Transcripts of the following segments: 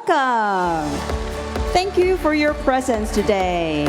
welcome. Thank you for your presence today.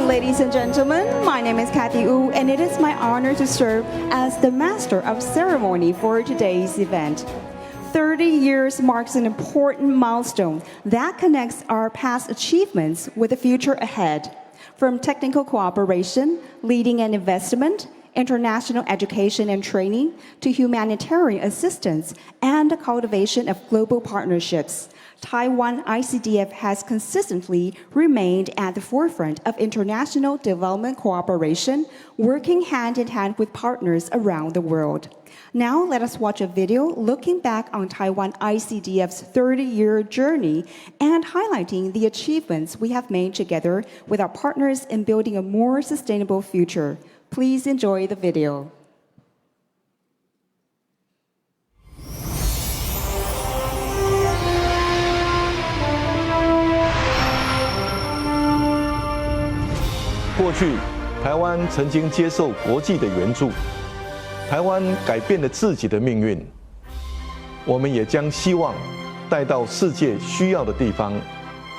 Ladies and gentlemen, my name is Kathy Wu, and it is my honor to serve as the Master of Ceremony for today's event. 30 years marks an important milestone that connects our past achievements with the future ahead. From technical cooperation, leading and investment, international education and training, to humanitarian assistance and the cultivation of global partnerships, Taiwan ICDF has consistently remained at the forefront of international development cooperation, working hand in hand with partners around the world. Now, let us watch a video looking back on Taiwan ICDF's 30-year journey and highlighting the achievements we have made together with our partners in building a more sustainable future. Please enjoy the video. "过去，台湾曾经接受国际的援助，台湾改变了自己的命运。我们也将希望带到世界需要的地方。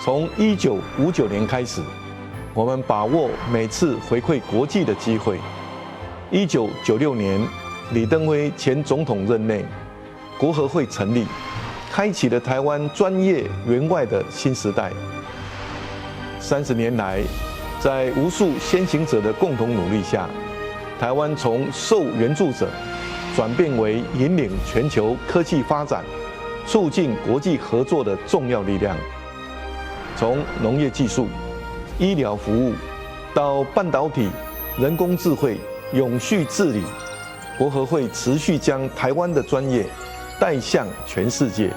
从1959年开始，我们把握每次回馈国际的机会。1996年，李登辉前总统任内，国合会成立，开启了台湾专业援外的新时代。30年来，在无数先行者的共同努力下，台湾从受援助者转变为引领全球科技发展、促进国际合作的重要力量。从农业技术、医疗服务到半导体、人工智慧、永续治理，国合会持续将台湾的专业带向全世界。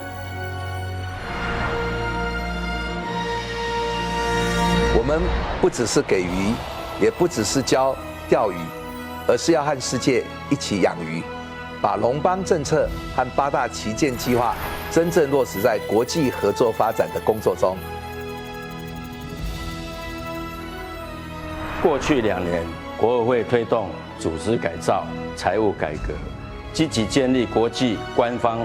我们不只是给鱼，也不只是教钓鱼，而是要和世界一起养鱼，把龙邦政策和8大旗舰计划真正落实在国际合作发展的工作中。过去2年，国合会推动组织改造、财务改革，积极建立国际官方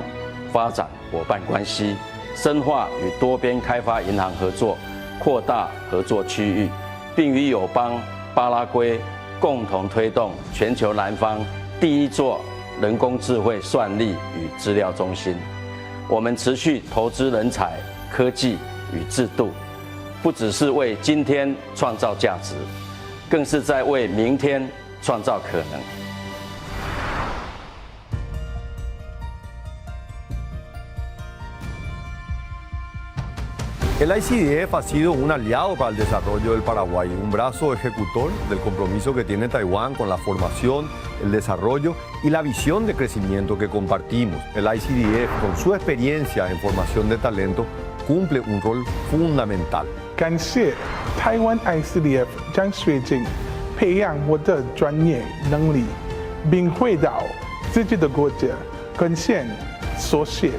发展伙伴关系，深化与多边开发银行合作，扩大合作区域，并与友邦巴拉圭共同推动全球南方第1座人工智慧算力与资料中心。我们持续投资人才、科技与制度，不只是为今天创造价值，更是在为明天创造可能。El ICDF ha sido un aliado para el desarrollo del Paraguay, un brazo ejecutor del compromiso que tiene Taiwán con la formación, el desarrollo y la visión de crecimiento que compartimos. El ICDF, con su experiencia en formación de talento, cumple un rol fundamental. 感谢台湾 ICDF 将水晶培养我的专业能力，并回到自己的国家贡献所学。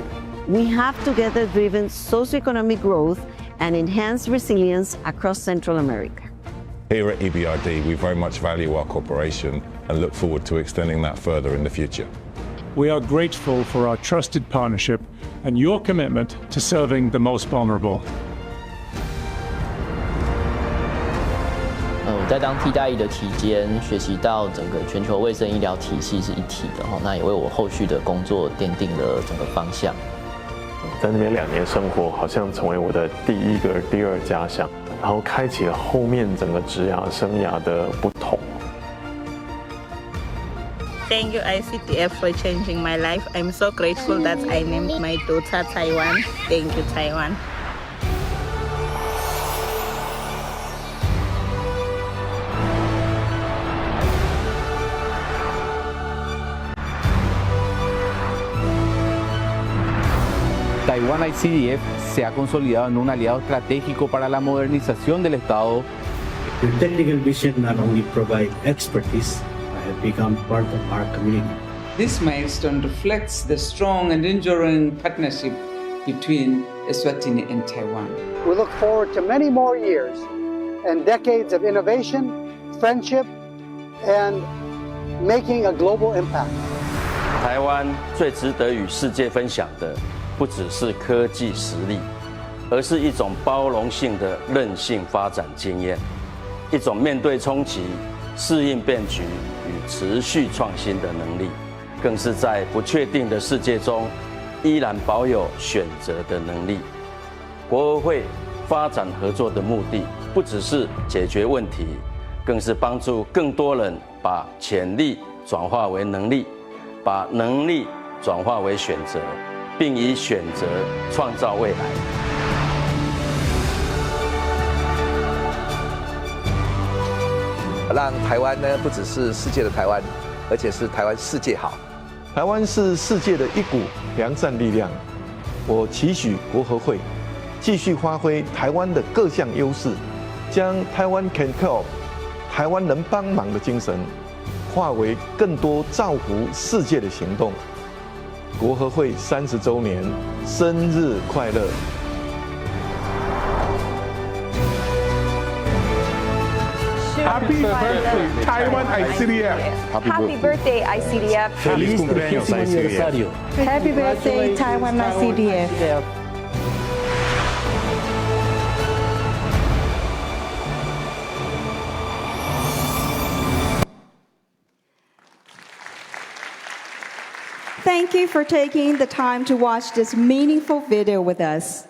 We have together driven socioeconomic growth and enhanced resilience across Central America. Here at EBRD, we very much value our cooperation and look forward to extending that further in the future. We are grateful for our trusted partnership and your commitment to serving the most vulnerable. 在当替代役的期间，学习到整个全球卫生医疗体系是一体的那也为我后续的工作奠定了整个方向。在那边2年生活，好像成为我的第二家乡，然后开启了后面整个职涯生涯的不同。Thank you ICTF for changing my life. I'm so grateful that I named my daughter Taiwan. Thank you, Taiwan. 台湾 ICDF se ha consolidado en un aliado estratégico para la modernización del Estado. Your technical vision not only provide expertise, but have become part of our community. This milestone reflects the strong and enduring partnership between Eswatini and Taiwan. We look forward to many more years and decades of innovation, friendship, and making a global impact. 台湾最值得与世界分享的，不只是科技实力，而是一种包容性的韧性发展经验，一种面对冲击、适应变局与持续创新的能力，更是在不确定的世界中依然保有选择的能力。国合会发展合作的目的，不只是解决问题，更是帮助更多人把潜力转化为能力，把能力转化为选择，并以选择创造未来。让台湾呢，不只是世界的台湾，而且是台湾世界好。台湾是世界的一股良善力量。我期许国合会继续发挥台湾的各项优势，将台湾 can help 台湾能帮忙的精神，化为更多造福世界的行动。国合会30周年，生日快乐！ Happy birthday, Taiwan ICDF. Happy birthday, ICDF. Feliz cumpleaños, ICDF. Happy birthday, Taiwan ICDF. Thank you for taking the time to watch this meaningful video with us.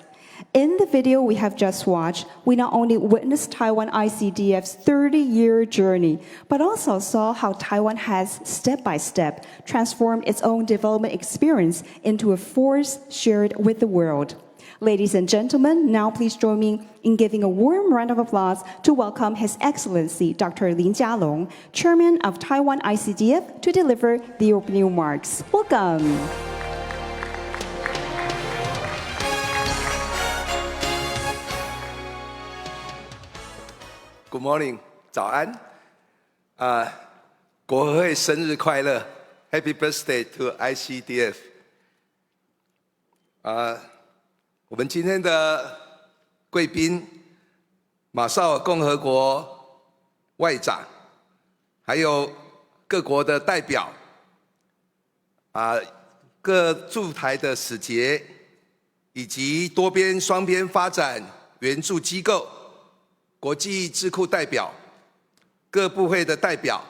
In the video we have just watched, we not only witnessed Taiwan ICDF's 30-year journey, but also saw how Taiwan has, step by step, transformed its own development experience into a force shared with the world. Ladies and gentlemen, now please join me in giving a warm round of applause to welcome His Excellency Dr. Lin Jialong, Chairman of Taiwan ICDF, to deliver the opening remarks. Welcome. Good morning， 早安，国合会生日快乐 ，Happy birthday to ICDF。我们今天的贵宾，马绍尔共和国外长，还有各国的代表，各驻台的使节，以及多边、双边发展援助机构。 国际智库代表、各部会的代表，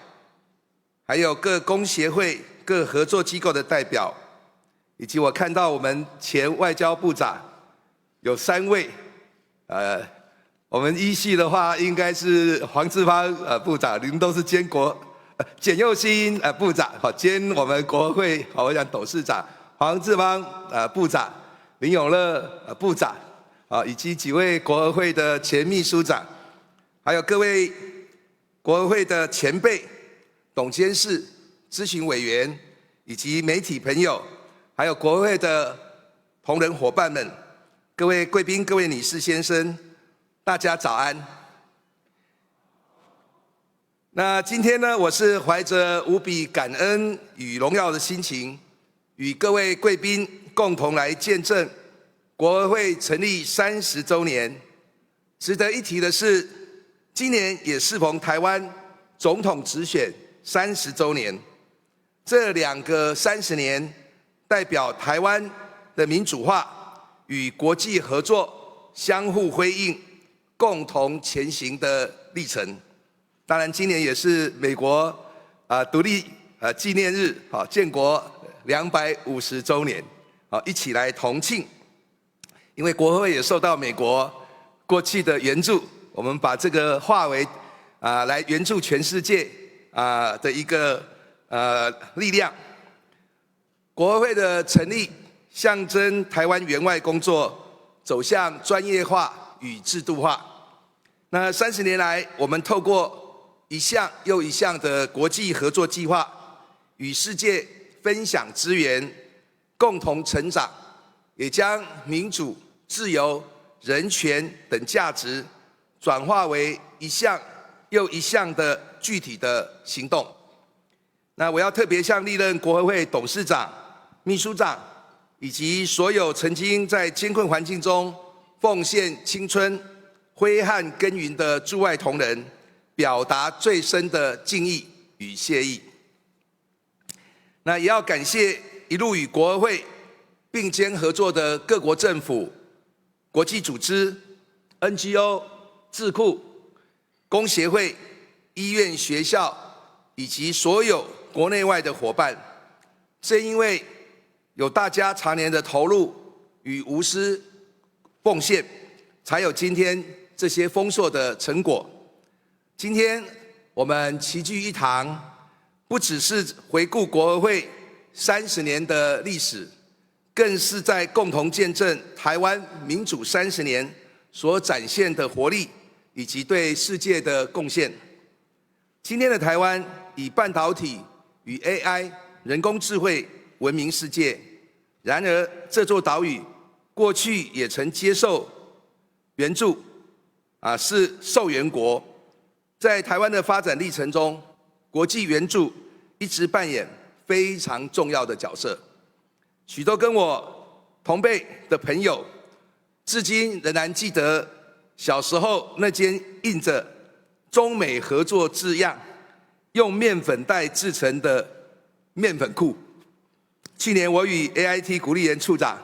还有各工协会、各合作机构的代表，以及我看到我们前外交部长有3位，我们依系的话应该是黄志芳部长，您都是兼简佑新部长，好兼我们国合会我想董事长黄志芳部长、林永乐部长，以及几位国合会的前秘书长。 还有各位国合会的前辈、董监事、咨询委员，以及媒体朋友，还有国合会的同仁伙伴们，各位贵宾、各位女士、先生，大家早安。那今天呢，我是怀着无比感恩与荣耀的心情，与各位贵宾共同来见证国合会成立30周年。值得一提的是。 今年也适逢台湾总统直选30周年，这2个30年代表台湾的民主化与国际合作相互辉映、共同前行的历程。当然，今年也是美国独立纪念日，建国250周年，一起来同庆。因为国合会也受到美国过去的援助，我们把这个化为来援助全世界的一个力量。国合会的成立，象征台湾援外工作走向专业化与制度化。那30年来，我们透过一项又一项的国际合作计划，与世界分享资源，共同成长，也将民主、自由、人权等价值转化为一项又一项的具体的行动。那我要特别向历任国合会董事长、秘书长以及所有曾经在艰困环境中奉献青春、挥汗耕耘的驻外同仁，表达最深的敬意与谢意。那也要感谢一路与国合会并肩合作的各国政府、国际组织、NGO、智库、工协会、医院、学校以及所有国内外的伙伴。正因为有大家常年的投入与无私奉献，才有今天这些丰硕的成果。今天我们齐聚一堂，不只是回顾国合会30年的历史，更是在共同见证台湾民主30年所展现的活力以及对世界的贡献。今天的台湾以半导体与 AI 人工智慧闻名世界，然而这座岛屿过去也曾接受援助，是受援国。在台湾的发展历程中，国际援助一直扮演非常重要的角色。许多跟我同辈的朋友，至今仍然记得小时候那间印着中美合作字样、用面粉袋制成的面粉库。去年我与 AIT 古立言处长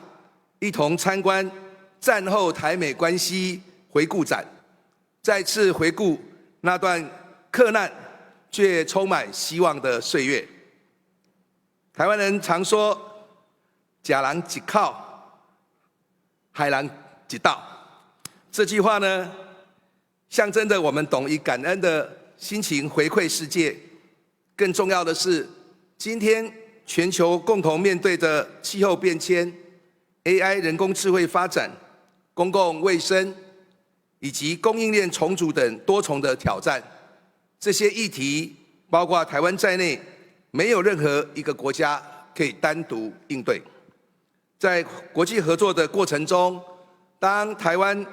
一同参观战后台美关系回顾展，再次回顾那段克难却充满希望的岁月。台湾人常说“假人一口，害人一道”，这句话呢，象征着我们懂以感恩的心情回馈世界。更重要的是，今天全球共同面对的气候变迁、AI 人工智慧发展、公共卫生以及供应链重组等多重的挑战，这些议题包括台湾在内，没有任何一个国家可以单独应对。在国际合作的过程中，当台湾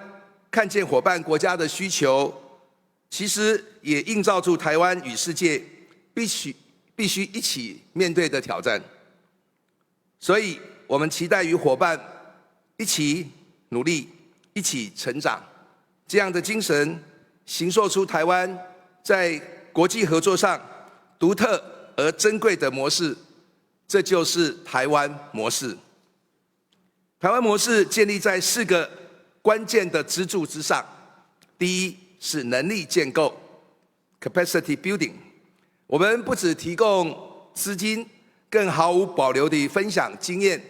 看见伙伴国家的需求，其实也映照出台湾与世界必须一起面对的挑战。所以我们期待与伙伴一起努力，一起成长，这样的精神形塑出台湾在国际合作上独特而珍贵的模式，这就是台湾模式。台湾模式建立在4个关键的支柱之上。第一是能力建构 （capacity building）。我们不只提供资金，更毫无保留地分享经验，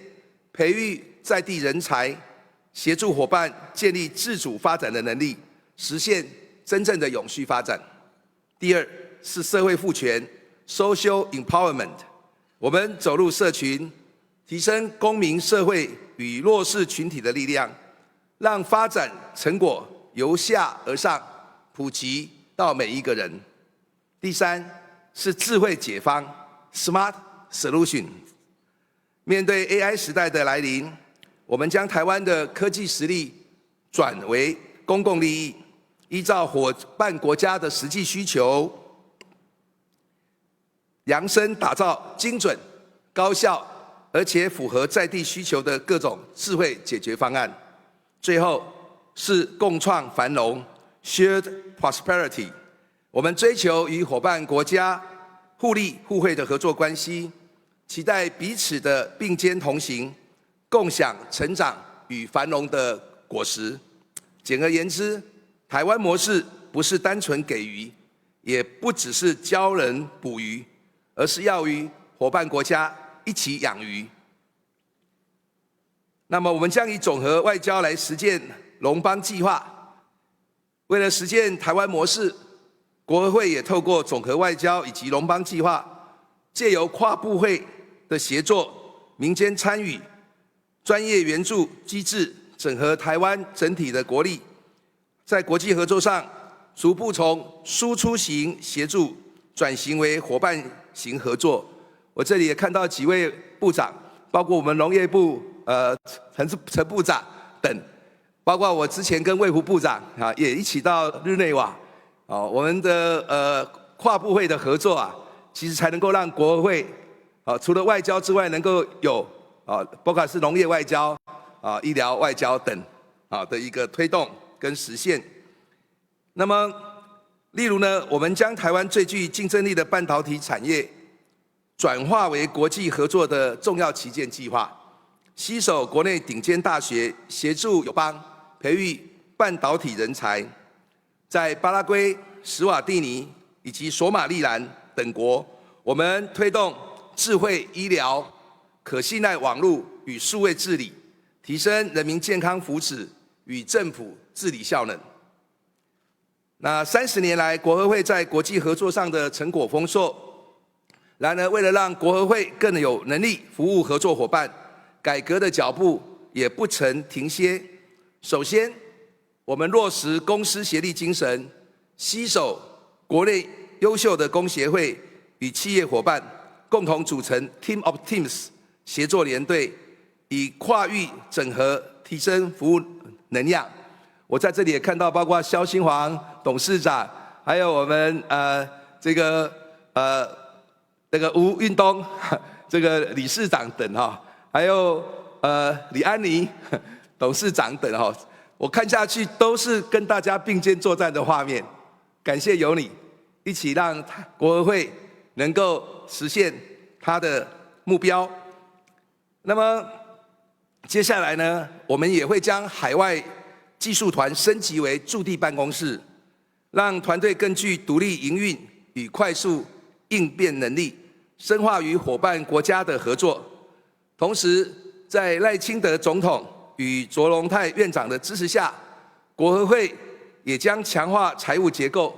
培育在地人才，协助伙伴建立自主发展的能力，实现真正的永续发展。第二是社会赋权 （social empowerment）。我们走入社群，提升公民社会与弱势群体的力量，让发展成果由下而上普及到每一个人。第三是智慧解方 （Smart Solution）。面对 AI 时代的来临，我们将台湾的科技实力转为公共利益，依照伙伴国家的实际需求，量身打造精准、高效而且符合在地需求的各种智慧解决方案。最后是共创繁荣 （Shared Prosperity）。我们追求与伙伴国家互利互惠的合作关系，期待彼此的并肩同行，共享成长与繁荣的果实。简而言之，台湾模式不是单纯给予，也不只是教人捕鱼，而是要与伙伴国家一起养鱼。那么，我们将以总和外交来实践龙邦计划。为了实践台湾模式，国合会也透过总和外交以及龙邦计划，借由跨部会的协作、民间参与、专业援助机制，整合台湾整体的国力，在国际合作上逐步从输出型协助转型为伙伴型合作。我这里也看到几位部长，包括我们农业部陈部长等，包括我之前跟卫福部长也一起到日内瓦，我们的跨部会的合作其实才能够让国合会除了外交之外，能够有包括是农业外交医疗外交等的一个推动跟实现。那么，例如呢，我们将台湾最具竞争力的半导体产业转化为国际合作的重要旗舰计划，携手国内顶尖大学，协助友邦培育半导体人才，在巴拉圭、史瓦蒂尼以及索马利兰等国，我们推动智慧医疗、可信赖网络与数位治理，提升人民健康福祉与政府治理效能。那30年来，国合会在国际合作上的成果丰硕。然而，为了让国合会更有能力服务合作伙伴，改革的脚步也不曾停歇。首先，我们落实公私协力精神，携手国内优秀的工协会与企业伙伴，共同组成 Team of Teams 协作联队，以跨域整合提升服务能量。我在这里也看到，包括萧新煌董事长，还有我们那个吴运东这个理事长等还有李安妮董事长等我看下去都是跟大家并肩作战的画面。感谢有你一起让国合会能够实现它的目标。那么接下来呢，我们也会将海外技术团升级为驻地办公室，让团队更具独立营运与快速应变能力，深化与伙伴国家的合作。同时，在赖清德总统与卓荣泰院长的支持下，国合会也将强化财务结构，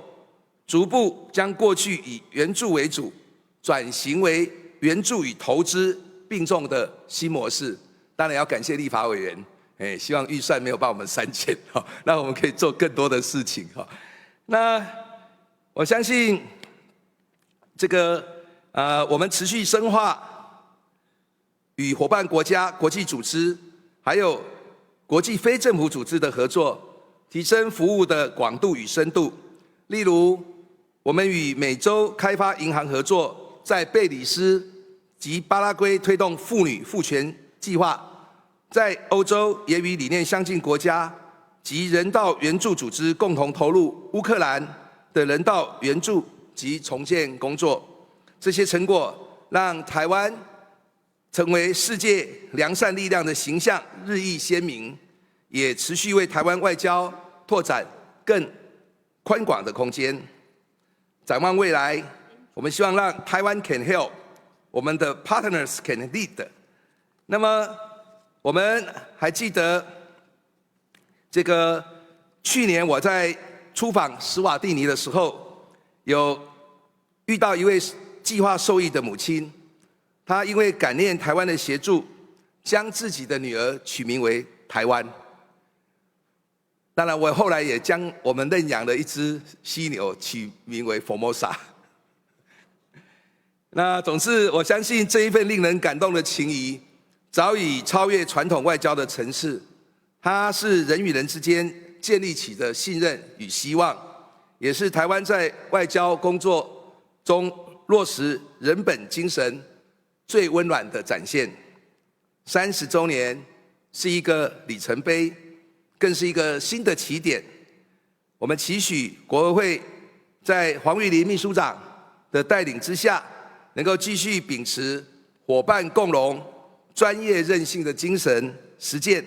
逐步将过去以援助为主，转型为援助与投资并重的新模式。当然要感谢立法委员，希望预算没有把我们删减，那我们可以做更多的事情。那我相信这个我们持续深化与伙伴国家、国际组织，还有国际非政府组织的合作，提升服务的广度与深度。例如，我们与美洲开发银行合作，在贝里斯及巴拉圭推动妇女赋权计划，在欧洲也与理念相近国家及人道援助组织共同投入乌克兰的人道援助及重建工作。这些成果让台湾成为世界良善力量的形象日益鲜明，也持续为台湾外交拓展更宽广的空间。展望未来，我们希望让台湾 can help， 我们的 partners can lead。那么，我们还记得这个去年我在出访史瓦蒂尼的时候，有遇到一位计划受益的母亲，她因为感念台湾的协助，将自己的女儿取名为台湾。当然，我后来也将我们认养的一只犀牛取名为 Formosa。那总之，我相信这一份令人感动的情谊，早已超越传统外交的层次。它是人与人之间建立起的信任与希望，也是台湾在外交工作中落实人本精神最温暖的展现。30周年是一个里程碑，更是一个新的起点。我们期许国合会在黄玉玲秘书长的带领之下，能够继续秉持伙伴共荣、专业韧性的精神，实践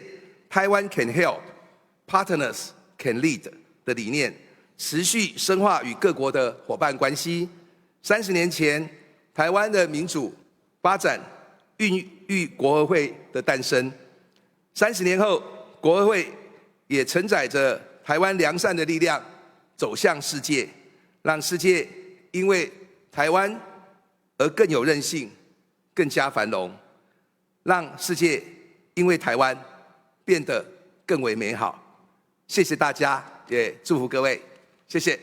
台湾 can help, partners can lead 的理念，持续深化与各国的伙伴关系。30年前，台湾的民主发展孕育国合会的诞生。30年后，国合会也承载着台湾良善的力量走向世界，让世界因为台湾而更有韧性，更加繁荣，让世界因为台湾变得更为美好。谢谢大家，也祝福各位，谢谢。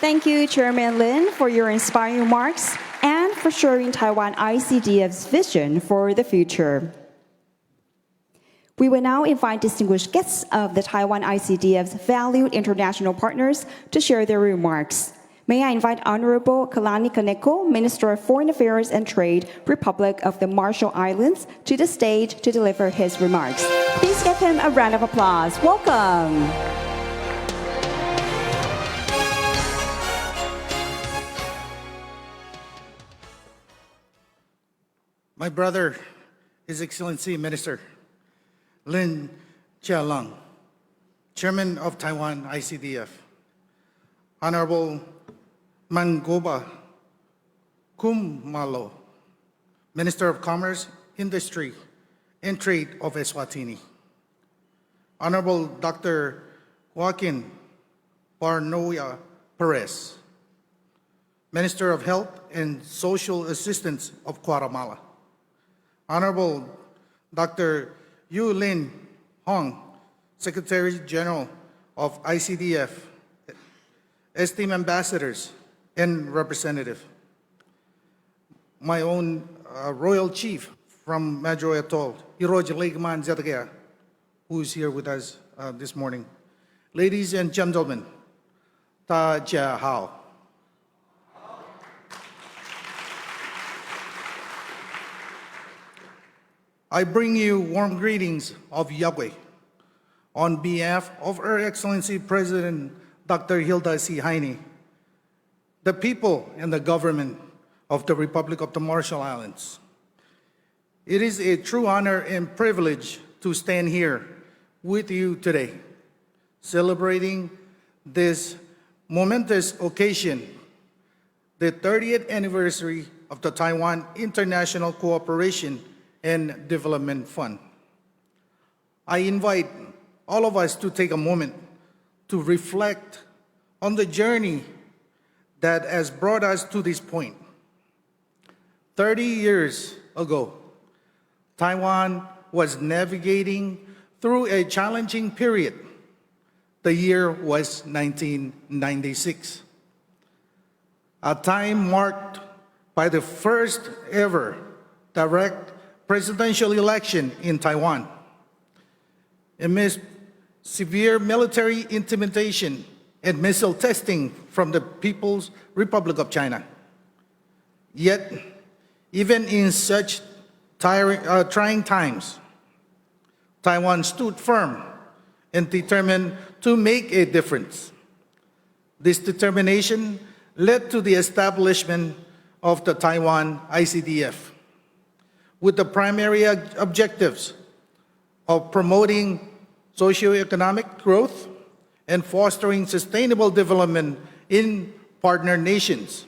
Thank you, Chairman Lin, for your inspiring remarks and for sharing Taiwan ICDF's vision for the future. We will now invite distinguished guests of the Taiwan ICDF's valued international partners to share their remarks. May I invite Honorable Kalani Kaneko, Minister of Foreign Affairs and Trade, Republic of the Marshall Islands, to the stage to deliver his remarks. Please give him a round of applause. Welcome. My brother, His Excellency Minister Lin Chia-lung, Chairman of Taiwan ICDF, Honorable Mangoba Kumalo, Minister of Commerce, Industry, and Trade of Eswatini, Honorable Dr. Joaquin Barnoya Perez, Minister of Health and Social Assistance of Guatemala, Honorable Dr. Yu Lin Hong, Secretary General of ICDF, esteemed ambassadors and representatives, my own Royal Chief from Madro Atoll, Hiroji Legman Zetagea, who is here with us this morning. Ladies and gentlemen, Ta Jia Hao. I bring you warm greetings of Yahweh on behalf of Her Excellency President Dr. Hilda C. Heine, the people and the government of the Republic of the Marshall Islands. It is a true honor and privilege to stand here with you today, celebrating this momentous occasion, the 30th anniversary of the Taiwan International Cooperation and Development Fund. I invite all of us to take a moment to reflect on the journey that has brought us to this point. 30 years ago, Taiwan was navigating through a challenging period. The year was 1996, a time marked by the first ever direct presidential election in Taiwan. Amidst severe military intimidation and missile testing from the People's Republic of China. Yet, even in such trying times, Taiwan stood firm and determined to make a difference. This determination led to the establishment of the Taiwan ICDF, with the primary objectives of promoting socioeconomic growth and fostering sustainable development in partner nations.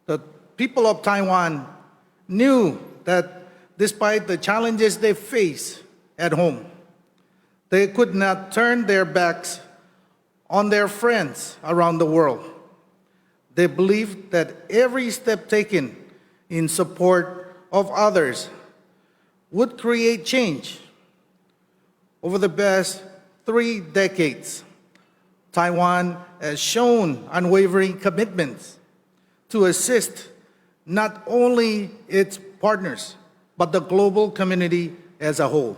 The people of Taiwan knew that despite the challenges they face at home, they could not turn their backs on their friends around the world. They believed that every step taken in support of others would create change. Over the past 3 decades, Taiwan has shown unwavering commitments to assist not only its partners, but the global community as a whole.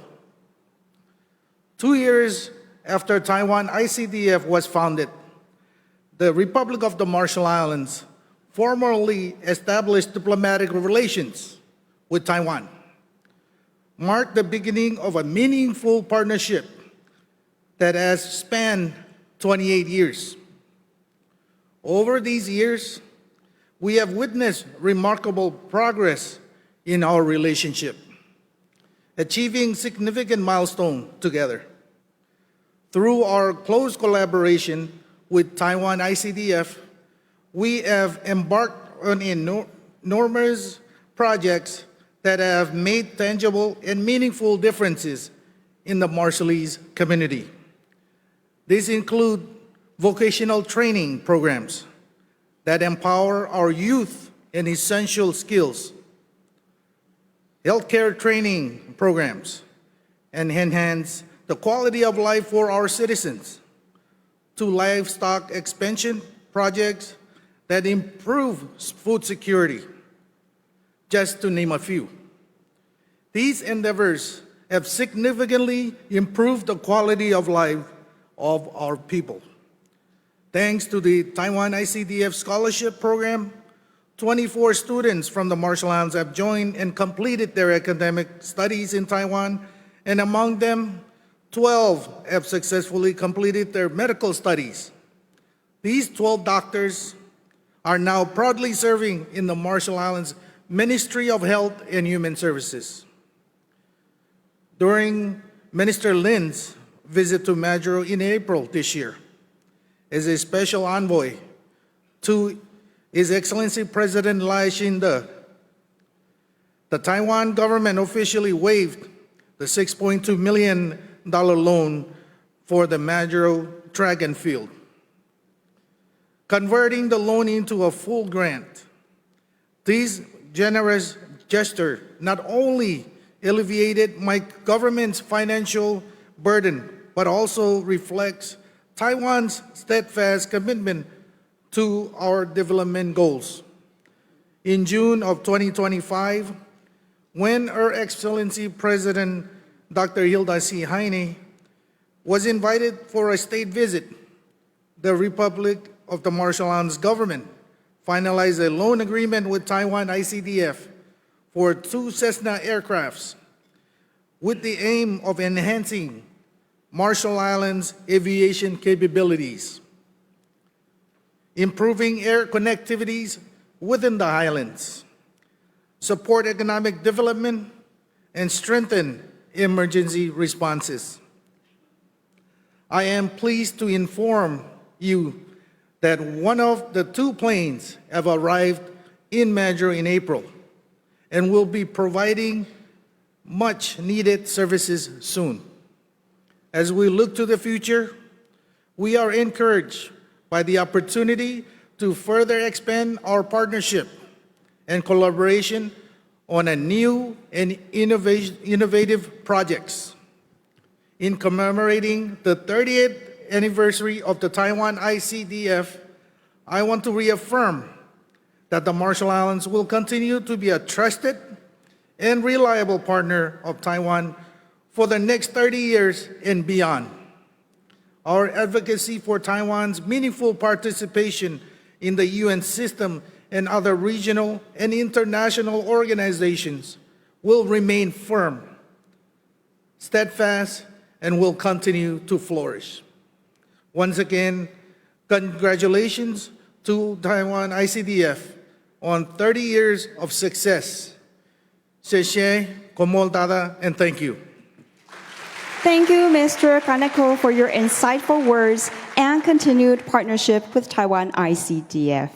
2 years after Taiwan ICDF was founded, the Republic of the Marshall Islands formally established diplomatic relations with Taiwan, marked the beginning of a meaningful partnership that has spanned 28 years. Over these years, we have witnessed remarkable progress in our relationship, achieving significant milestones together. Through our close collaboration with Taiwan ICDF, we have embarked on enormous projects that have made tangible and meaningful differences in the Marshallese community. These include vocational training programs that empower our youth in essential skills, healthcare training programs, and enhance the quality of life for our citizens, to livestock expansion projects that improve food security, just to name a few. These endeavors have significantly improved the quality of life of our people. Thanks to the Taiwan ICDF Scholarship Program, 24 students from the Marshall Islands have joined and completed their academic studies in Taiwan, and among them, 12 have successfully completed their medical studies. These 12 doctors are now proudly serving in the Marshall Islands Ministry of Health and Human Services. During Minister Lin's visit to Majuro in April this year, as a special envoy to His Excellency President Lai Ching-te, the Taiwan government officially waived the $6.2 million loan for the Majuro track and field, converting the loan into a full grant. This generous gesture not only alleviated my government's financial burden, but also reflects Taiwan's steadfast commitment to our development goals. In June of 2025, when Her Excellency President Dr. Hilda C. Heine was invited for a state visit, the Republic of the Marshall Islands government finalized a loan agreement with Taiwan ICDF for 2 Cessna aircrafts with the aim of enhancing Marshall Islands aviation capabilities, improving air connectivities within the islands, support economic development, and strengthen emergency responses. I am pleased to inform you that one of the 2 planes have arrived in Majuro in April and will be providing much needed services soon. As we look to the future, we are encouraged by the opportunity to further expand our partnership and collaboration on a new and innovative projects. In commemorating the 30th anniversary of the Taiwan ICDF, I want to reaffirm that the Marshall Islands will continue to be a trusted and reliable partner of Taiwan for the next 30 years and beyond. Our advocacy for Taiwan's meaningful participation in the UN system and other regional and international organizations will remain firm, steadfast, and will continue to flourish. Once again, congratulations to Taiwan ICDF on 30 years of success. 谢谢, komoltada, and thank you. Thank you, Mr. Kaneko, for your insightful words and continued partnership with Taiwan ICDF.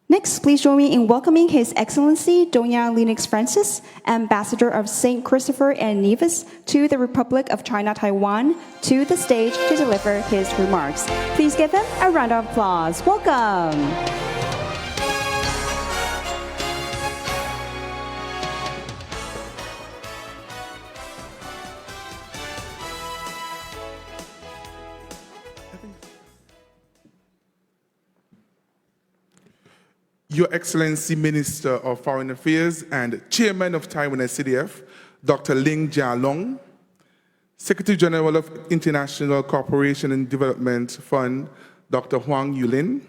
Next, please join me in welcoming His Excellency Doña Linux Francis, Ambassador of St. Christopher and Nevis to the Republic of China, Taiwan, to the stage to deliver his remarks. Please give him a round of applause. Welcome. Your Excellency Minister of Foreign Affairs and Chairman of Taiwan ICDF, Dr. Ling Jialong, Secretary General of International Cooperation and Development Fund, Dr. Huang Yulin,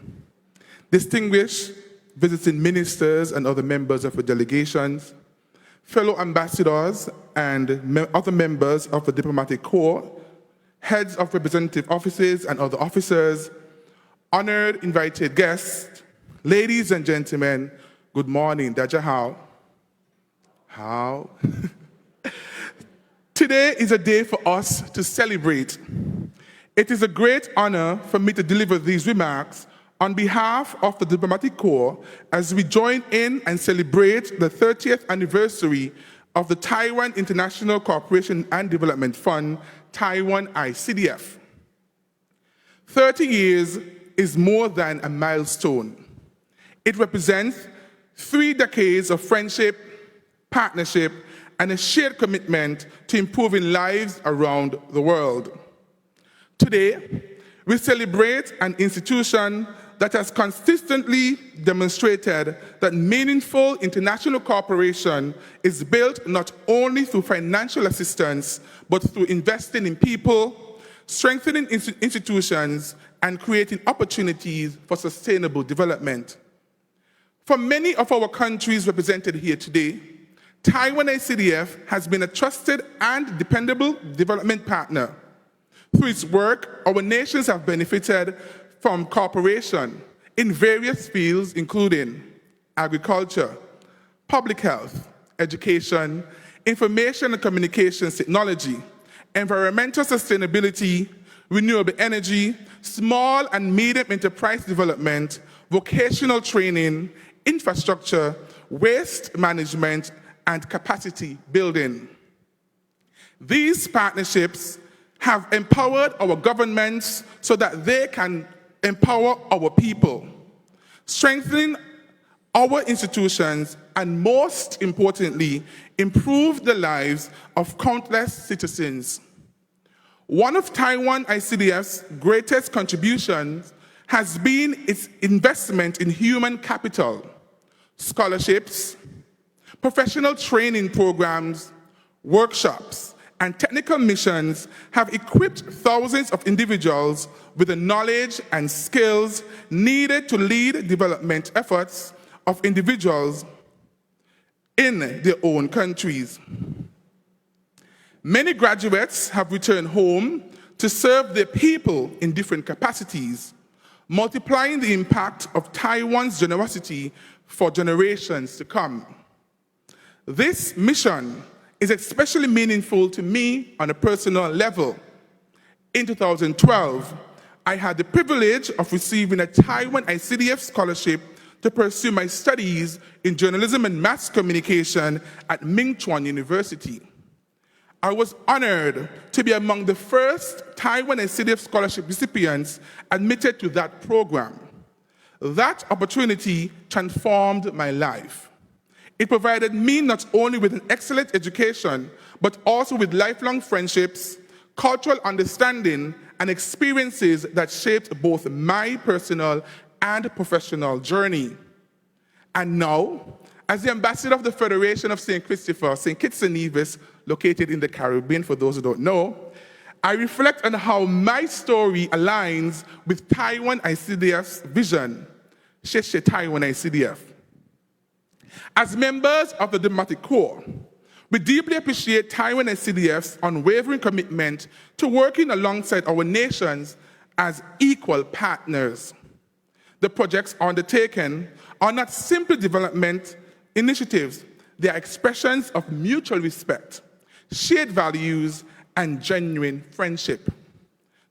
distinguished visiting ministers and other members of the delegations, fellow ambassadors and other members of the diplomatic corps, heads of representative offices and other officers, honored invited guests, ladies and gentlemen, good morning. Dajahao. How? Today is a day for us to celebrate It is a great honor for me to deliver these remarks on behalf of the Diplomatic Corps as we join in and celebrate the 30th anniversary of the Taiwan International Cooperation and Development Fund, Taiwan ICDF. 30 years is more than a milestone. It represents 3 decades of friendship, partnership, and a shared commitment to improving lives around the world. Today, we celebrate an institution that has consistently demonstrated that meaningful international cooperation is built not only through financial assistance, but through investing in people, strengthening institutions, and creating opportunities for sustainable development. For many of our countries represented here today, Taiwan ICDF has been a trusted and dependable development partner. Through its work, our nations have benefited from cooperation in various fields, including agriculture, public health, education, information and communications technology, environmental sustainability, renewable energy, small and medium enterprise development, vocational training, infrastructure, waste management, and capacity building. These partnerships have empowered our governments so that they can empower our people, strengthening our institutions, and most importantly, improve the lives of countless citizens. One of Taiwan ICDF's greatest contributions has been its investment in human capital, scholarships, professional training programs, workshops, and technical missions have equipped thousands of individuals with the knowledge and skills needed to lead development efforts of individuals in their own countries. Many graduates have returned home to serve their people in different capacities, multiplying the impact of Taiwan's generosity for generations to come. This mission is especially meaningful to me on a personal level. In 2012, I had the privilege of receiving a Taiwan ICDF scholarship to pursue my studies in journalism and mass communication at Ming Chuan University. I was honored to be among the first Taiwan ICDF scholarship recipients admitted to that program. That opportunity transformed my life. It provided me not only with an excellent education, but also with lifelong friendships, cultural understanding, and experiences that shaped both my personal and professional journey. And now, as the ambassador of the Federation of St. Christopher, St. Kitts and Nevis, located in the Caribbean, for those who don't know, I reflect on how my story aligns with Taiwan ICDF's vision, Sheshe Taiwan ICDF. As members of the Diplomatic Corps, we deeply appreciate Taiwan ICDF's unwavering commitment to working alongside our nations as equal partners. The projects undertaken are not simply development initiatives, they are expressions of mutual respect, shared values, and genuine friendship.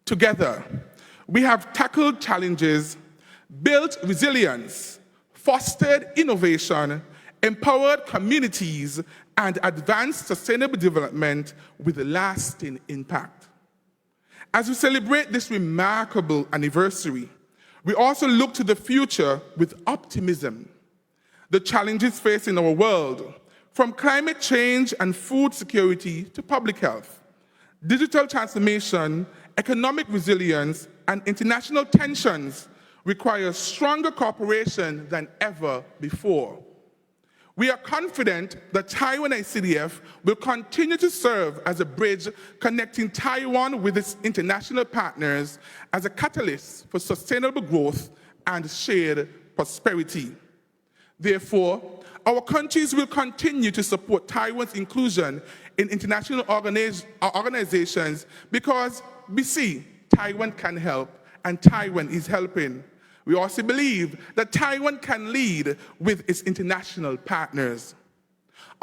Together, we have tackled challenges, built resilience, fostered innovation, empowered communities, and advanced sustainable development with lasting impact. As we celebrate this remarkable anniversary, we also look to the future with optimism. The challenges facing our world, from climate change and food security to public health, digital transformation, economic resilience, and international tensions require stronger cooperation than ever before. We are confident that Taiwan ICDF will continue to serve as a bridge connecting Taiwan with its international partners as a catalyst for sustainable growth and shared prosperity. Therefore, our countries will continue to support Taiwan's inclusion in international organizations because we see Taiwan can help and Taiwan is helping. We also believe that Taiwan can lead with its international partners.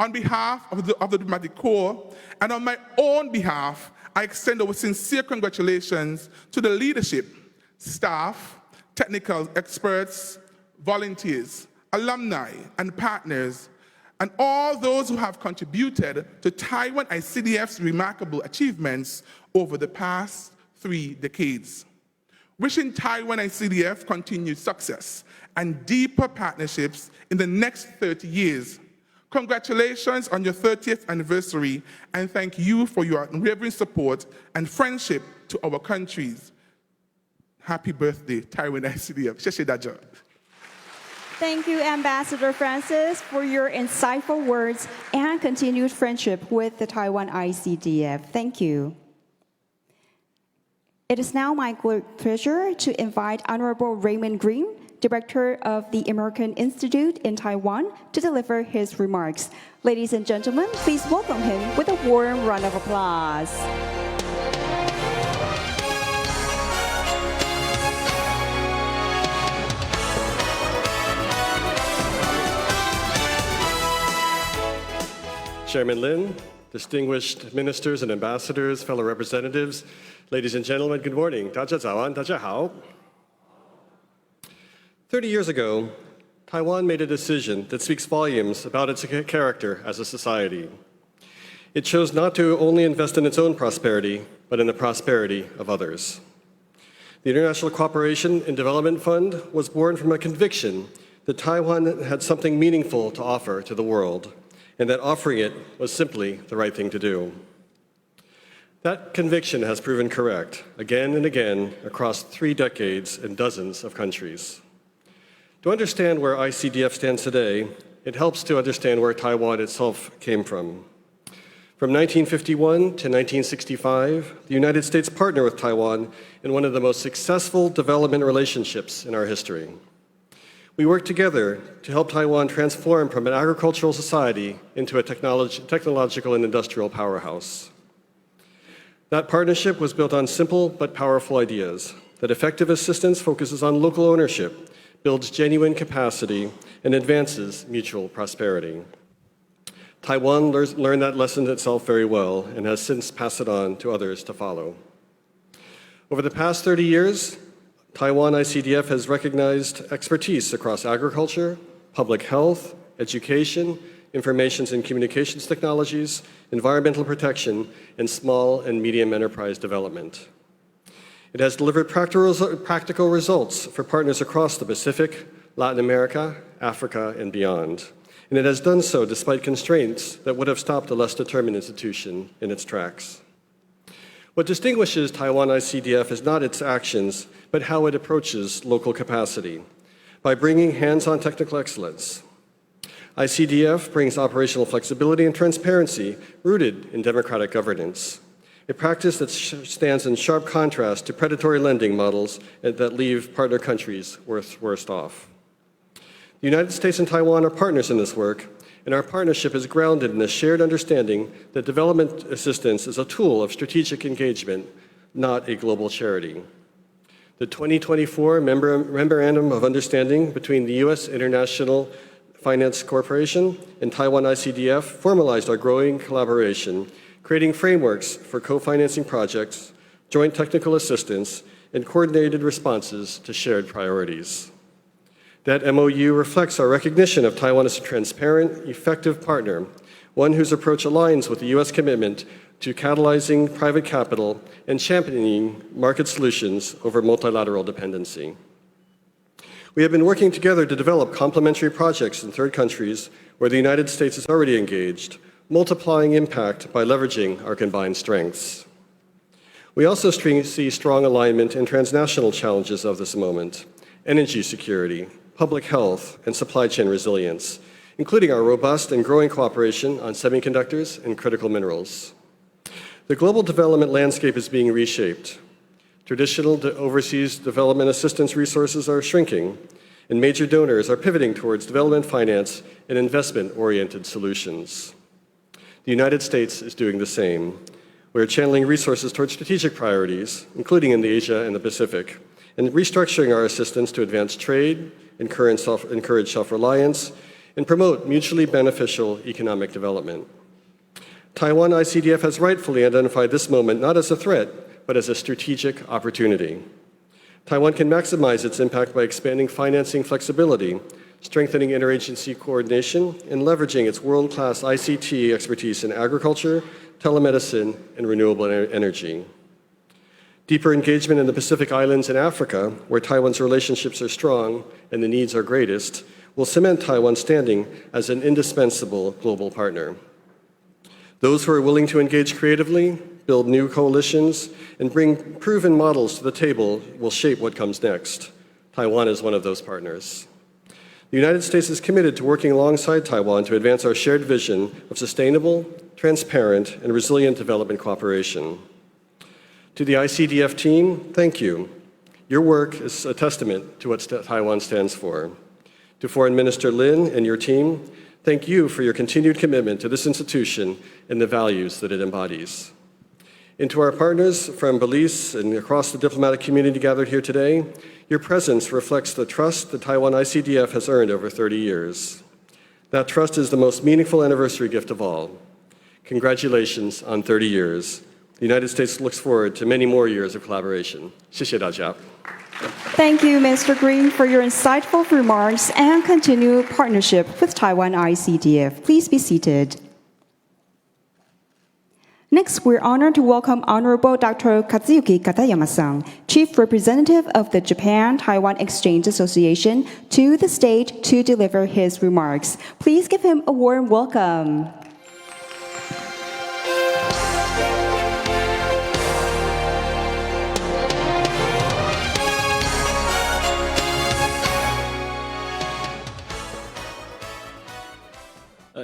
On behalf of the diplomatic corps and on my own behalf, I extend our sincere congratulations to the leadership, staff, technical experts, volunteers, alumni, and partners, and all those who have contributed to Taiwan ICDF's remarkable achievements over the past 3 decades. Wishing Taiwan ICDF continued success and deeper partnerships in the next 30 years. Congratulations on your 30th anniversary, and thank you for your unwavering support and friendship to our countries. Happy birthday, Taiwan ICDF. Sheshe Daja. Thank you, Ambassador Francis, for your insightful words and continued friendship with the Taiwan ICDF. Thank you. It is now my great pleasure to invite Honorable Raymond Green, Director of the American Institute in Taiwan, to deliver his remarks. Ladies and gentlemen, please welcome him with a warm round of applause. Chairman Lin, distinguished ministers and ambassadors, fellow representatives, ladies and gentlemen, good morning. 大家早安，大家好。30 years ago, Taiwan made a decision that speaks volumes about its character as a society. It chose not to only invest in its own prosperity, but in the prosperity of others. The International Cooperation and Development Fund was born from a conviction that Taiwan had something meaningful to offer to the world, and that offering it was simply the right thing to do. That conviction has proven correct again and again across 3 decades and dozens of countries. To understand where ICDF stands today, it helps to understand where Taiwan itself came from. From 1951 to 1965, the United States partnered with Taiwan in one of the most successful development relationships in our history. We worked together to help Taiwan transform from an agricultural society into a technological and industrial powerhouse. That partnership was built on simple but powerful ideas, that effective assistance focuses on local ownership, builds genuine capacity, and advances mutual prosperity. Taiwan learned that lesson itself very well and has since passed it on to others to follow. Over the past 30 years, Taiwan ICDF has recognized expertise across agriculture, public health, education, informations and communications technologies, environmental protection, and small and medium enterprise development. It has delivered practical results for partners across the Pacific, Latin America, Africa, and beyond. And it has done so despite constraints that would have stopped a less determined institution in its tracks. What distinguishes Taiwan ICDF is not its actions, but how it approaches local capacity, by bringing hands-on technical excellence. ICDF brings operational flexibility and transparency rooted in democratic governance, a practice that stands in sharp contrast to predatory lending models that leave partner countries worse off. The United States and Taiwan are partners in this work, and our partnership is grounded in a shared understanding that development assistance is a tool of strategic engagement, not a global charity. The 2024 Memorandum of Understanding between the U.S. International Finance Corporation and Taiwan ICDF formalized our growing collaboration, creating frameworks for co-financing projects, joint technical assistance, and coordinated responses to shared priorities. That MOU reflects our recognition of Taiwan as a transparent, effective partner, one whose approach aligns with the U.S. commitment to catalyzing private capital and championing market solutions over multilateral dependency. We have been working together to develop complementary projects in third countries where the United States is already engaged, multiplying impact by leveraging our combined strengths. We also see strong alignment in transnational challenges of this moment: energy security, public health, and supply chain resilience, including our robust and growing cooperation on semiconductors and critical minerals. The global development landscape is being reshaped. Traditional overseas development assistance resources are shrinking, and major donors are pivoting towards development finance and investment-oriented solutions. The United States is doing the same. We are channeling resources towards strategic priorities, including in Asia and the Pacific, and restructuring our assistance to advance trade, encourage self-reliance, and promote mutually beneficial economic development. Taiwan ICDF has rightfully identified this moment not as a threat, but as a strategic opportunity. Taiwan can maximize its impact by expanding financing flexibility, strengthening interagency coordination, and leveraging its world-class ICT expertise in agriculture, telemedicine, and renewable energy. Deeper engagement in the Pacific Islands and Africa, where Taiwan's relationships are strong and the needs are greatest, will cement Taiwan's standing as an indispensable global partner. Those who are willing to engage creatively, build new coalitions, and bring proven models to the table will shape what comes next. Taiwan is one of those partners. The United States is committed to working alongside Taiwan to advance our shared vision of sustainable, transparent, and resilient development cooperation. To the ICDF team, thank you. Your work is a testament to what Taiwan stands for. To Foreign Minister Lin and your team, thank you for your continued commitment to this institution and the values that it embodies. And to our partners from Belize and across the diplomatic community gathered here today, your presence reflects the trust that Taiwan ICDF has earned over 30 years. That trust is the most meaningful anniversary gift of all. Congratulations on 30 years. The United States looks forward to many more years of collaboration. 谢谢大家. Thank you, Mr. Green, for your insightful remarks and continued partnership with Taiwan ICDF. Please be seated. Next, we're honored to welcome Honorable Dr. Katsuyuki Katayama-san, Chief Representative of the Japan-Taiwan Exchange Association, to the stage to deliver his remarks. Please give him a warm welcome.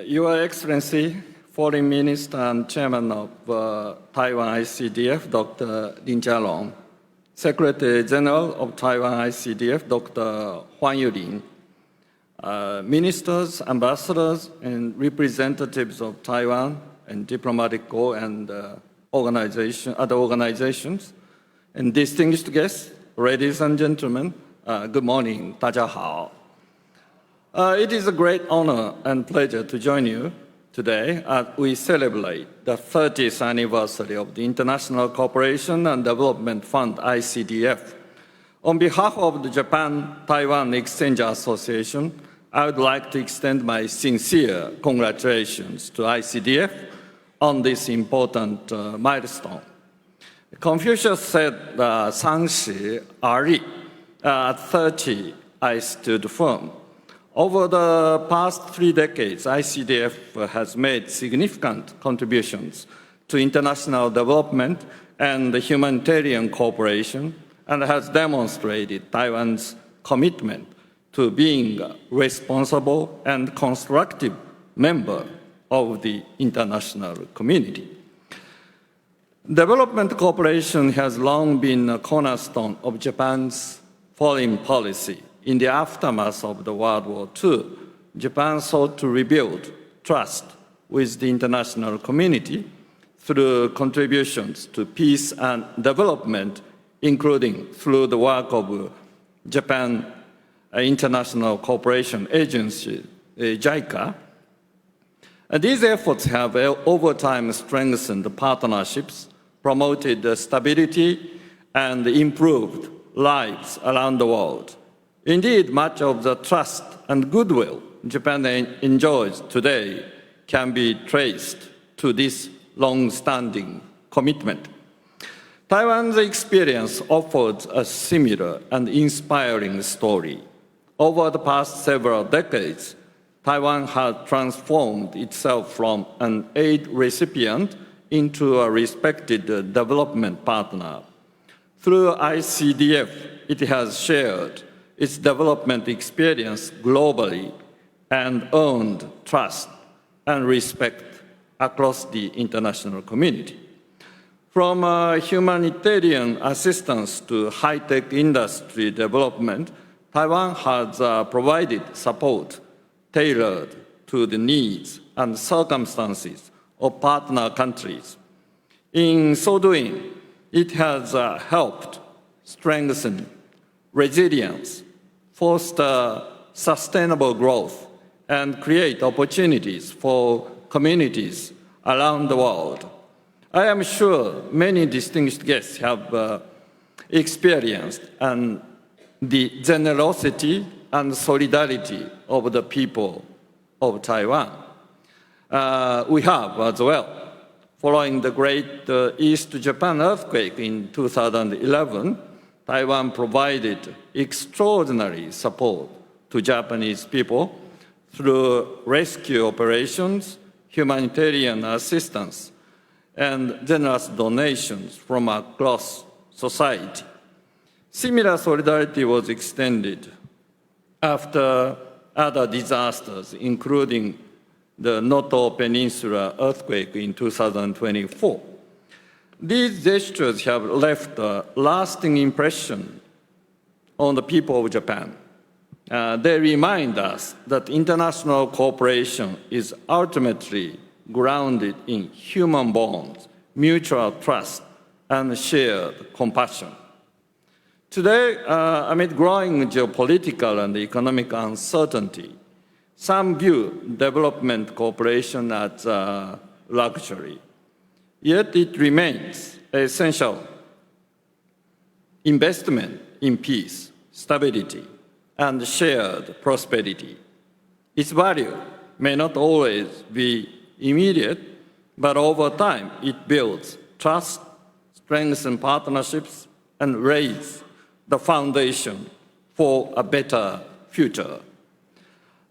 Your Excellency, Foreign Minister and Chairman of Taiwan ICDF, Dr. Lin Jialong, Secretary General of Taiwan ICDF, Dr. Huang Yulin, ministers, ambassadors, and representatives of Taiwan and diplomatic corps and other organizations, and distinguished guests, ladies and gentlemen, good morning, 大家好. It is a great honor and pleasure to join you today as we celebrate the 30th anniversary of the International Cooperation and Development Fund, ICDF. On behalf of the Japan-Taiwan Exchange Association, I would like to extend my sincere congratulations to ICDF on this important milestone. Confucius said, 30 ari, at 30 I stood firm. Over the past 3 decades, ICDF has made significant contributions to international development and humanitarian cooperation and has demonstrated Taiwan's commitment to being a responsible and constructive member of the international community. Development cooperation has long been a cornerstone of Japan's foreign policy. In the aftermath of the World War II, Japan sought to rebuild trust with the international community through contributions to peace and development, including through the work of Japan International Cooperation Agency, JICA. These efforts have over time strengthened the partnerships, promoted stability, and improved lives around the world. Indeed, much of the trust and goodwill Japan enjoys today can be traced to this long-standing commitment. Taiwan's experience offers a similar and inspiring story. Over the past several decades, Taiwan has transformed itself from an aid recipient into a respected development partner. Through ICDF, it has shared its development experience globally and earned trust and respect across the international community. From humanitarian assistance to high-tech industry development, Taiwan has provided support tailored to the needs and circumstances of partner countries. In so doing, it has helped strengthen resilience, foster sustainable growth, and create opportunities for communities around the world. I am sure many distinguished guests have experienced the generosity and solidarity of the people of Taiwan. We have as well. Following the great East Japan earthquake in 2011, Taiwan provided extraordinary support to Japanese people through rescue operations, humanitarian assistance, and generous donations from across society. Similar solidarity was extended after other disasters, including the Noto Peninsula earthquake in 2024. These gestures have left a lasting impression on the people of Japan. They remind us that international cooperation is ultimately grounded in human bonds, mutual trust, and shared compassion. Today, amid growing geopolitical and economic uncertainty, some view development cooperation as a luxury. Yet it remains essential investment in peace, stability, and shared prosperity. Its value may not always be immediate, but over time it builds trust, strengthens partnerships, and lays the foundation for a better future.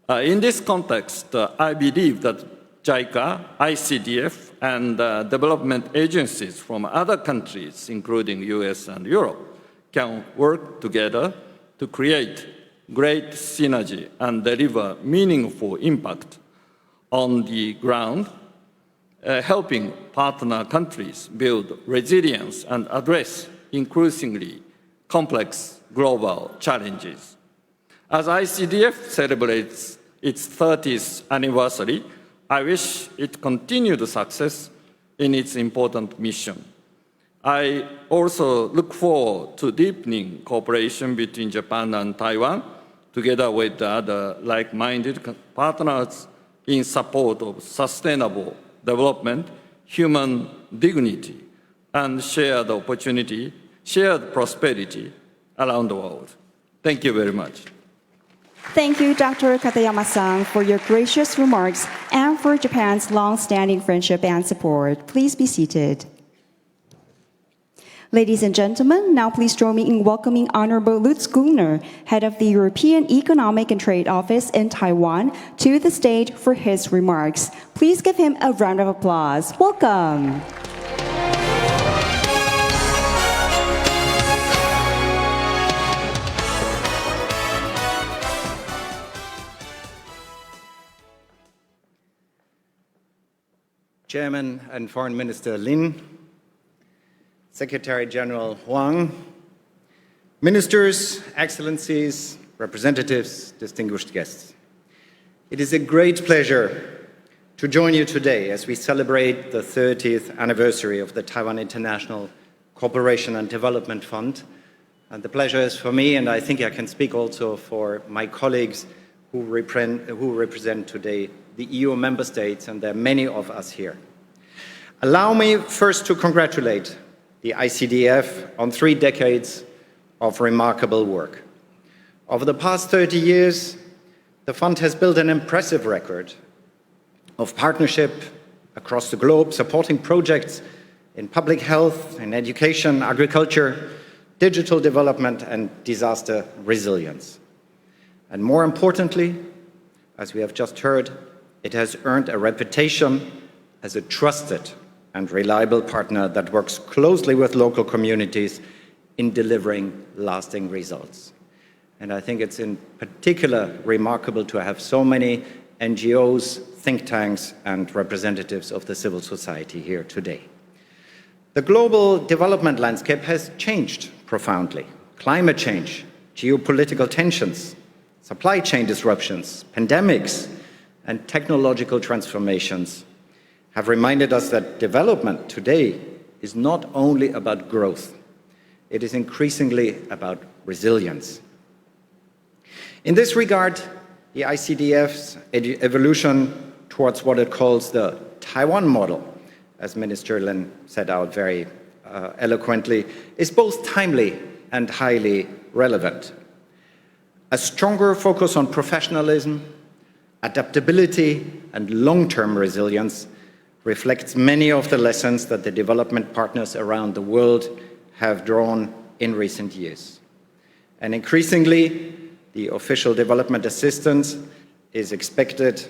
In this context, I believe that JICA, ICDF, and development agencies from other countries, including US and Europe, can work together to create great synergy and deliver meaningful impact on the ground, helping partner countries build resilience and address increasingly complex global challenges. As ICDF celebrates its 30th anniversary, I wish it continued success in its important mission. I also look forward to deepening cooperation between Japan and Taiwan, together with other like-minded partners in support of sustainable development, human dignity, and shared opportunity, shared prosperity around the world. Thank you very much. Thank you, Dr. Katayama-san, for your gracious remarks and for Japan's long-standing friendship and support. Please be seated. Ladies and gentlemen, now please join me in welcoming Honorable Lutz Gungner, head of the European Economic and Trade Office in Taiwan, to the stage for his remarks. Please give him a round of applause. Welcome. Chairman and Foreign Minister Lin, Secretary General Huang, ministers, excellencies, representatives, distinguished guests. It is a great pleasure to join you today as we celebrate the 30th anniversary of the Taiwan International Cooperation and Development Fund. And the pleasure is for me, and I think I can speak also for my colleagues who represent today the EU member states, and there are many of us here. Allow me first to congratulate the ICDF on 3 decades of remarkable work. Over the past 30 years, the fund has built an impressive record of partnership across the globe, supporting projects in public health, in education, agriculture, digital development, and disaster resilience. And more importantly, as we have just heard, it has earned a reputation as a trusted and reliable partner that works closely with local communities in delivering lasting results. And I think it's in particular remarkable to have so many NGOs, think tanks, and representatives of the civil society here today. The global development landscape has changed profoundly. Climate change, geopolitical tensions, supply chain disruptions, pandemics, and technological transformations have reminded us that development today is not only about growth, it is increasingly about resilience. In this regard, the ICDF's evolution towards what it calls the Taiwan model, as Minister Lin set out very eloquently, is both timely and highly relevant. A stronger focus on professionalism, adaptability, and long-term resilience reflects many of the lessons that the development partners around the world have drawn in recent years. And increasingly, the official development assistance is expected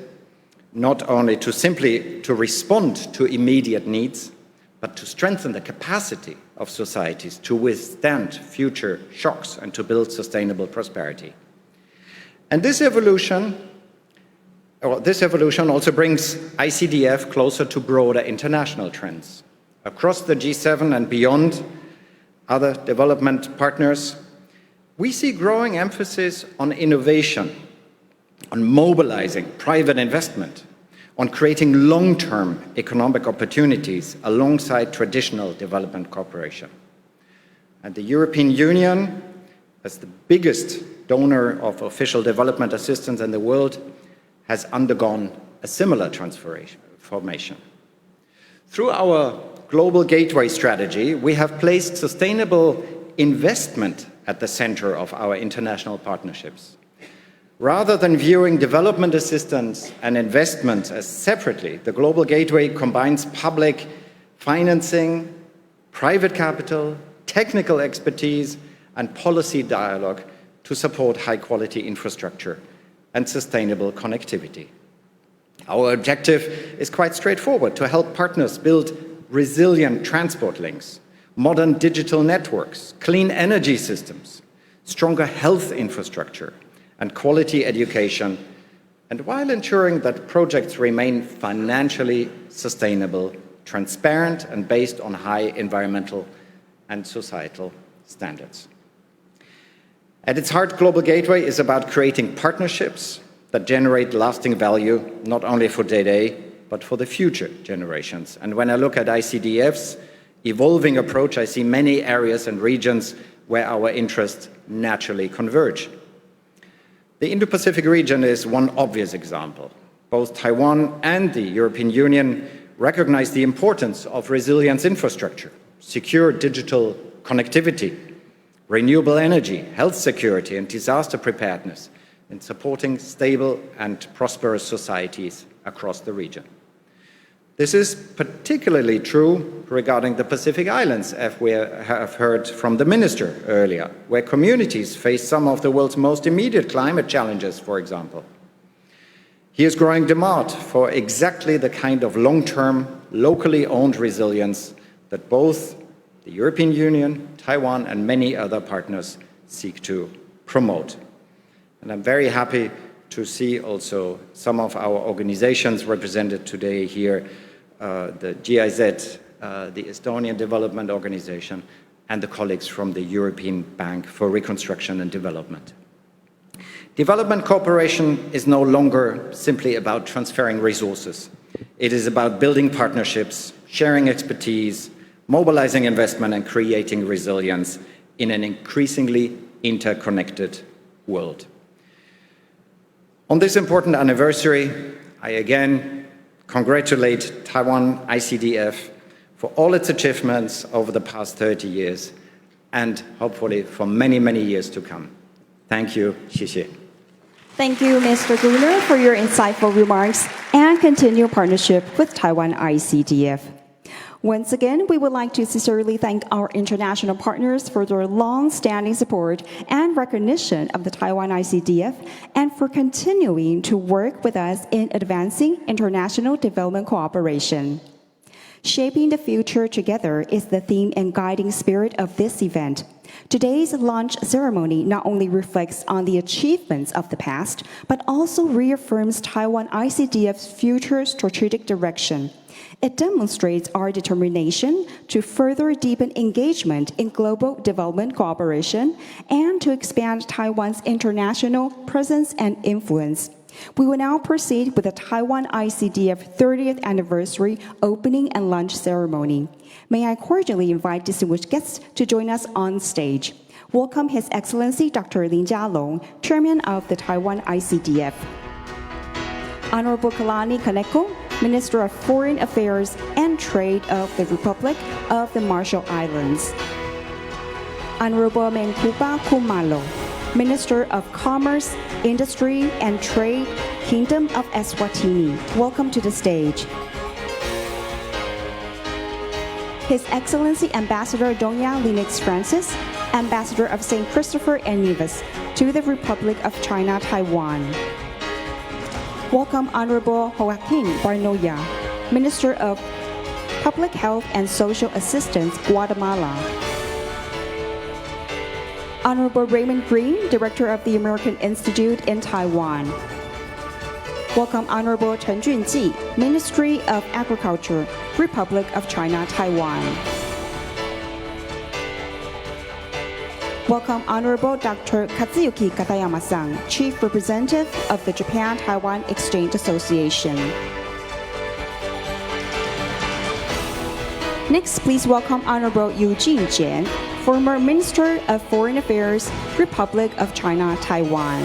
not only to simply respond to immediate needs, but to strengthen the capacity of societies to withstand future shocks and to build sustainable prosperity. And this evolution also brings ICDF closer to broader international trends. Across the G7 and beyond, other development partners, we see growing emphasis on innovation, on mobilizing private investment, on creating long-term economic opportunities alongside traditional development cooperation. And the European Union, as the biggest donor of official development assistance in the world, has undergone a similar transformation. Through our Global Gateway strategy, we have placed sustainable investment at the center of our international partnerships. Rather than viewing development assistance and investment as separately, the Global Gateway combines public financing, private capital, technical expertise, and policy dialogue to support high-quality infrastructure and sustainable connectivity. Our objective is quite straightforward: to help partners build resilient transport links, modern digital networks, clean energy systems, stronger health infrastructure, and quality education, and while ensuring that projects remain financially sustainable, transparent, and based on high environmental and societal standards. At its heart, Global Gateway is about creating partnerships that generate lasting value, not only for today, but for the future generations. And when I look at ICDF's evolving approach, I see many areas and regions where our interests naturally converge. The Indo-Pacific region is one obvious example. Both Taiwan and the European Union recognize the importance of resilience infrastructure, secure digital connectivity, renewable energy, health security, and disaster preparedness in supporting stable and prosperous societies across the region. This is particularly true regarding the Pacific Islands, as we have heard from the Minister earlier, where communities face some of the world's most immediate climate challenges, for example. Here is growing demand for exactly the kind of long-term, locally owned resilience that both the European Union, Taiwan, and many other partners seek to promote. And I'm very happy to see also some of our organizations represented today here, the GIZ, the Estonian Development Organization, and the colleagues from the European Bank for Reconstruction and Development. Development cooperation is no longer simply about transferring resources. It is about building partnerships, sharing expertise, mobilizing investment, and creating resilience in an increasingly interconnected world. On this important anniversary, I again congratulate Taiwan ICDF for all its achievements over the past 30 years and hopefully for many, many years to come. Thank you. 谢谢. Thank you, Mr. Gunnar, for your insightful remarks and continued partnership with Taiwan ICDF. Once again, we would like to sincerely thank our international partners for their long-standing support and recognition of the Taiwan ICDF and for continuing to work with us in advancing international development cooperation. Shaping the future together is the theme and guiding spirit of this event. Today's launch ceremony not only reflects on the achievements of the past, but also reaffirms Taiwan ICDF's future strategic direction. It demonstrates our determination to further deepen engagement in global development cooperation and to expand Taiwan's international presence and influence. We will now proceed with the Taiwan ICDF 30th Anniversary Opening and Launch Ceremony. May I cordially invite distinguished guests to join us on stage. welcome His Excellency Dr. Lin Jialong, Chairman of the Taiwan ICDF. Honorable Kalani Kaneko, Minister of Foreign Affairs and Trade of the Republic of the Marshall Islands. Honorable Menkupa Kumalo, Minister of Commerce, Industry and Trade, Kingdom of Eswatini. Welcome to the stage. His Excellency Ambassador Doña Linux Francis, Ambassador of St. Christopher and Nevis to the Republic of China, Taiwan. Welcome Honorable Joaquin Barnoya, Minister of Public Health and Social Assistance, Guatemala. Honorable Raymond Green, Director of the American Institute in Taiwan. Welcome Honorable Chen Junji, Ministry of Agriculture, Republic of China, Taiwan. Welcome Honorable Dr. Katsuyuki Katayama-san, Chief Representative of the Japan-Taiwan Exchange Association. Next, please welcome Honorable Eugene Jian, former Minister of Foreign Affairs, Republic of China, Taiwan.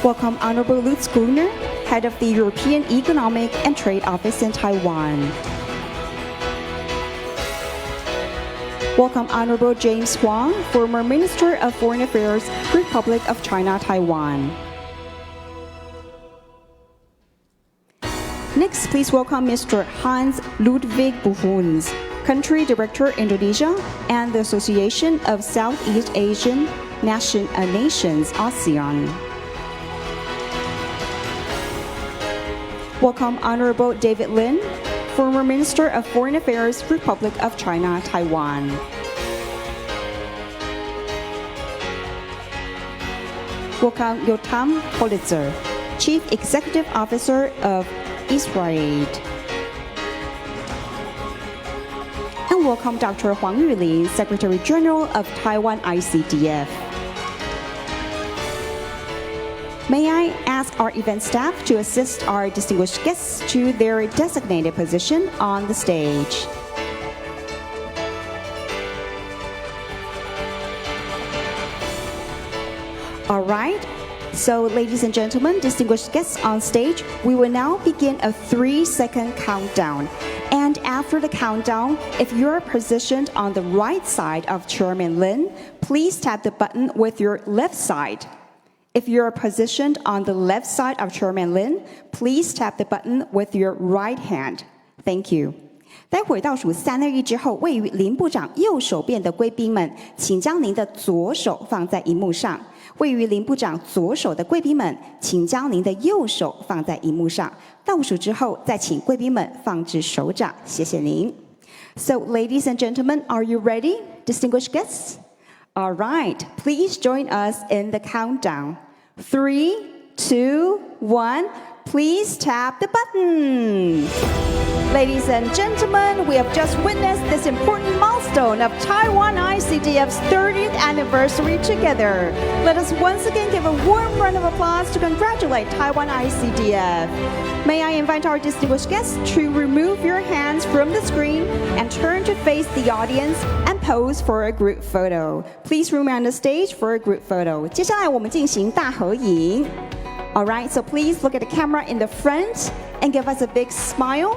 Welcome Honorable Lutz Gruner, Head of the European Economic and Trade Office in Taiwan. Welcome Honorable James Huang, former Minister of Foreign Affairs, Republic of China, Taiwan. Next, please welcome Mr. Hans Ludwig Buhuns, Country Director, Indonesia, and the Association of Southeast Asian Nations, ASEAN. Welcome Honorable David Lin, former Minister of Foreign Affairs, Republic of China, Taiwan. Welcome Yotam Politzer, Chief Executive Officer of Israel. And welcome Dr. Huang Yulin, Secretary General of Taiwan ICDF. May I ask our event staff to assist our distinguished guests to their designated position on the stage. All right. So, ladies and gentlemen, distinguished guests on stage, we will now begin a 3-second countdown. And after the countdown, if you're positioned on the right side of Chairman Lin, please tap the button with your left side. If you're positioned on the left side of Chairman Lin, please tap the button with your right hand. Thank you. 待会倒数3、2、1之后，位于林部长右手边的贵宾们，请将您的左手放在荧幕上。位于林部长左手的贵宾们，请将您的右手放在荧幕上。倒数之后，再请贵宾们放置手掌。谢谢您。So, ladies and gentlemen, are you ready, distinguished guests? All right, please join us in the countdown. 3, 2, 1. Please tap the button. Ladies and gentlemen, we have just witnessed this important milestone of Taiwan ICDF's 30th anniversary together. Let us once again give a warm round of applause to congratulate Taiwan ICDF. May I invite our distinguished guests to remove your hands from the screen and turn to face the audience and pose for a group photo. Please remain on the stage for a group photo. 接下来我们进行大合影。All right, so please look at the camera in the front and give us a big smile.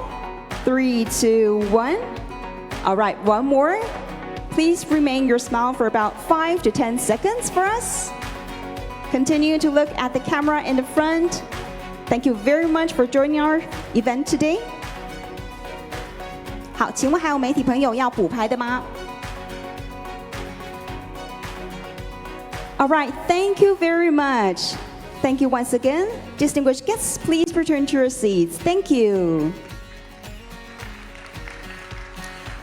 3, 2, 1. All right, one more. Please remain your smile for about 5 to 10 seconds for us. Continue to look at the camera in the front. Thank you very much for joining our event today. 好，请问还有媒体朋友要补拍的吗？ All right, thank you very much. Thank you once again. Distinguished guests, please return to your seats. Thank you.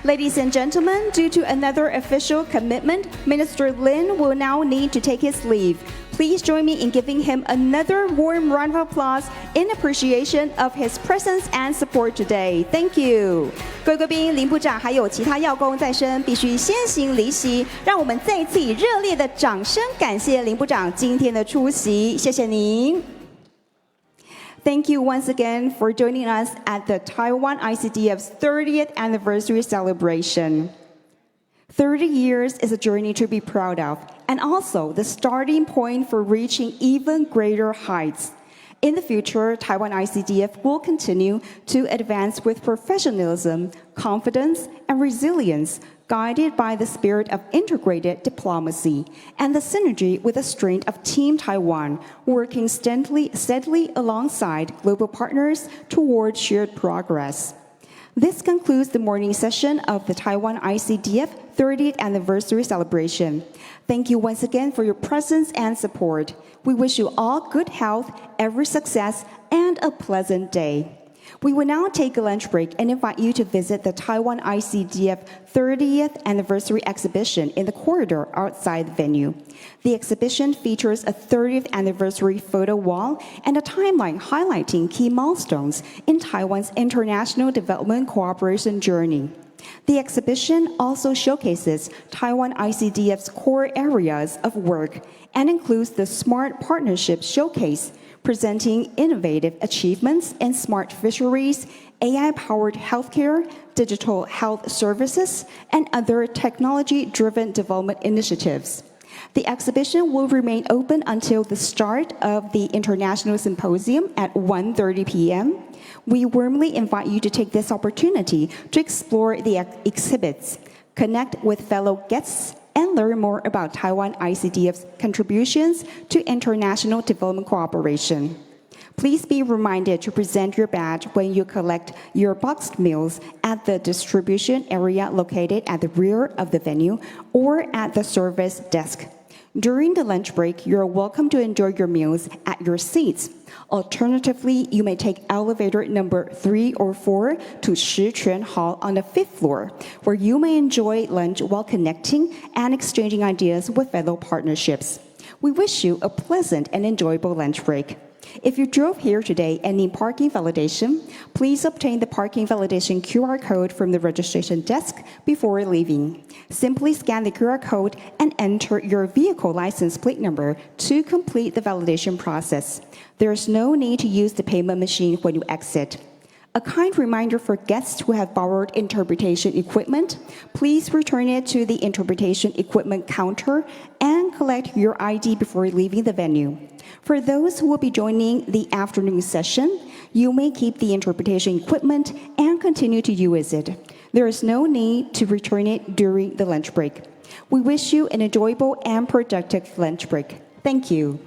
Ladies and gentlemen, due to another official commitment, Minister Lin will now need to take his leave. Please join me in giving him another warm round of applause in appreciation of his presence and support today. Thank you. 各位贵宾，林部长还有其他要公在身，必须先行离席。让我们再一次以热烈的掌声感谢林部长今天的出席，谢谢您。Thank you once again for joining us at the Taiwan ICDF's 30th anniversary celebration. 30 years is a journey to be proud of, and also the starting point for reaching even greater heights. In the future, Taiwan ICDF will continue to advance with professionalism, confidence, and resilience, guided by the spirit of integrated diplomacy and the synergy with the strength of Team Taiwan, working steadily alongside global partners toward shared progress. This concludes the morning session of the Taiwan ICDF 30th anniversary celebration. Thank you once again for your presence and support. We wish you all good health, every success, and a pleasant day. We will now take a lunch break and invite you to visit the Taiwan ICDF 30th anniversary exhibition in the corridor outside the venue. The exhibition features a 30th anniversary photo wall and a timeline highlighting key milestones in Taiwan's international development cooperation journey. The exhibition also showcases Taiwan ICDF's core areas of work and includes the Smart Partnership Showcase, presenting innovative achievements in smart fisheries, AI-powered healthcare, digital health services, and other technology-driven development initiatives. The exhibition will remain open until the start of the International Symposium at 1:30 p.m. We warmly invite you to take this opportunity to explore the exhibits, connect with fellow guests, and learn more about Taiwan ICDF's contributions to international development cooperation. Please be reminded to present your badge when you collect your boxed meals at the distribution area located at the rear of the venue or at the service desk. During the lunch break, you're welcome to enjoy your meals at your seats. Alternatively, you may take elevator number 3 or 4 to Shiquan Hall on the 5th floor, where you may enjoy lunch while connecting and exchanging ideas with fellow partnerships. We wish you a pleasant and enjoyable lunch break. If you drove here today and need parking validation, please obtain the parking validation QR code from the registration desk before leaving. Simply scan the QR code and enter your vehicle license plate number to complete the validation process. There is no need to use the payment machine when you exit. A kind reminder for guests who have borrowed interpretation equipment, please return it to the interpretation equipment counter and collect your ID before leaving the venue. For those who will be joining the afternoon session, you may keep the interpretation equipment and continue to use it. There is no need to return it during the lunch break. We wish you an enjoyable and productive lunch break. Thank you.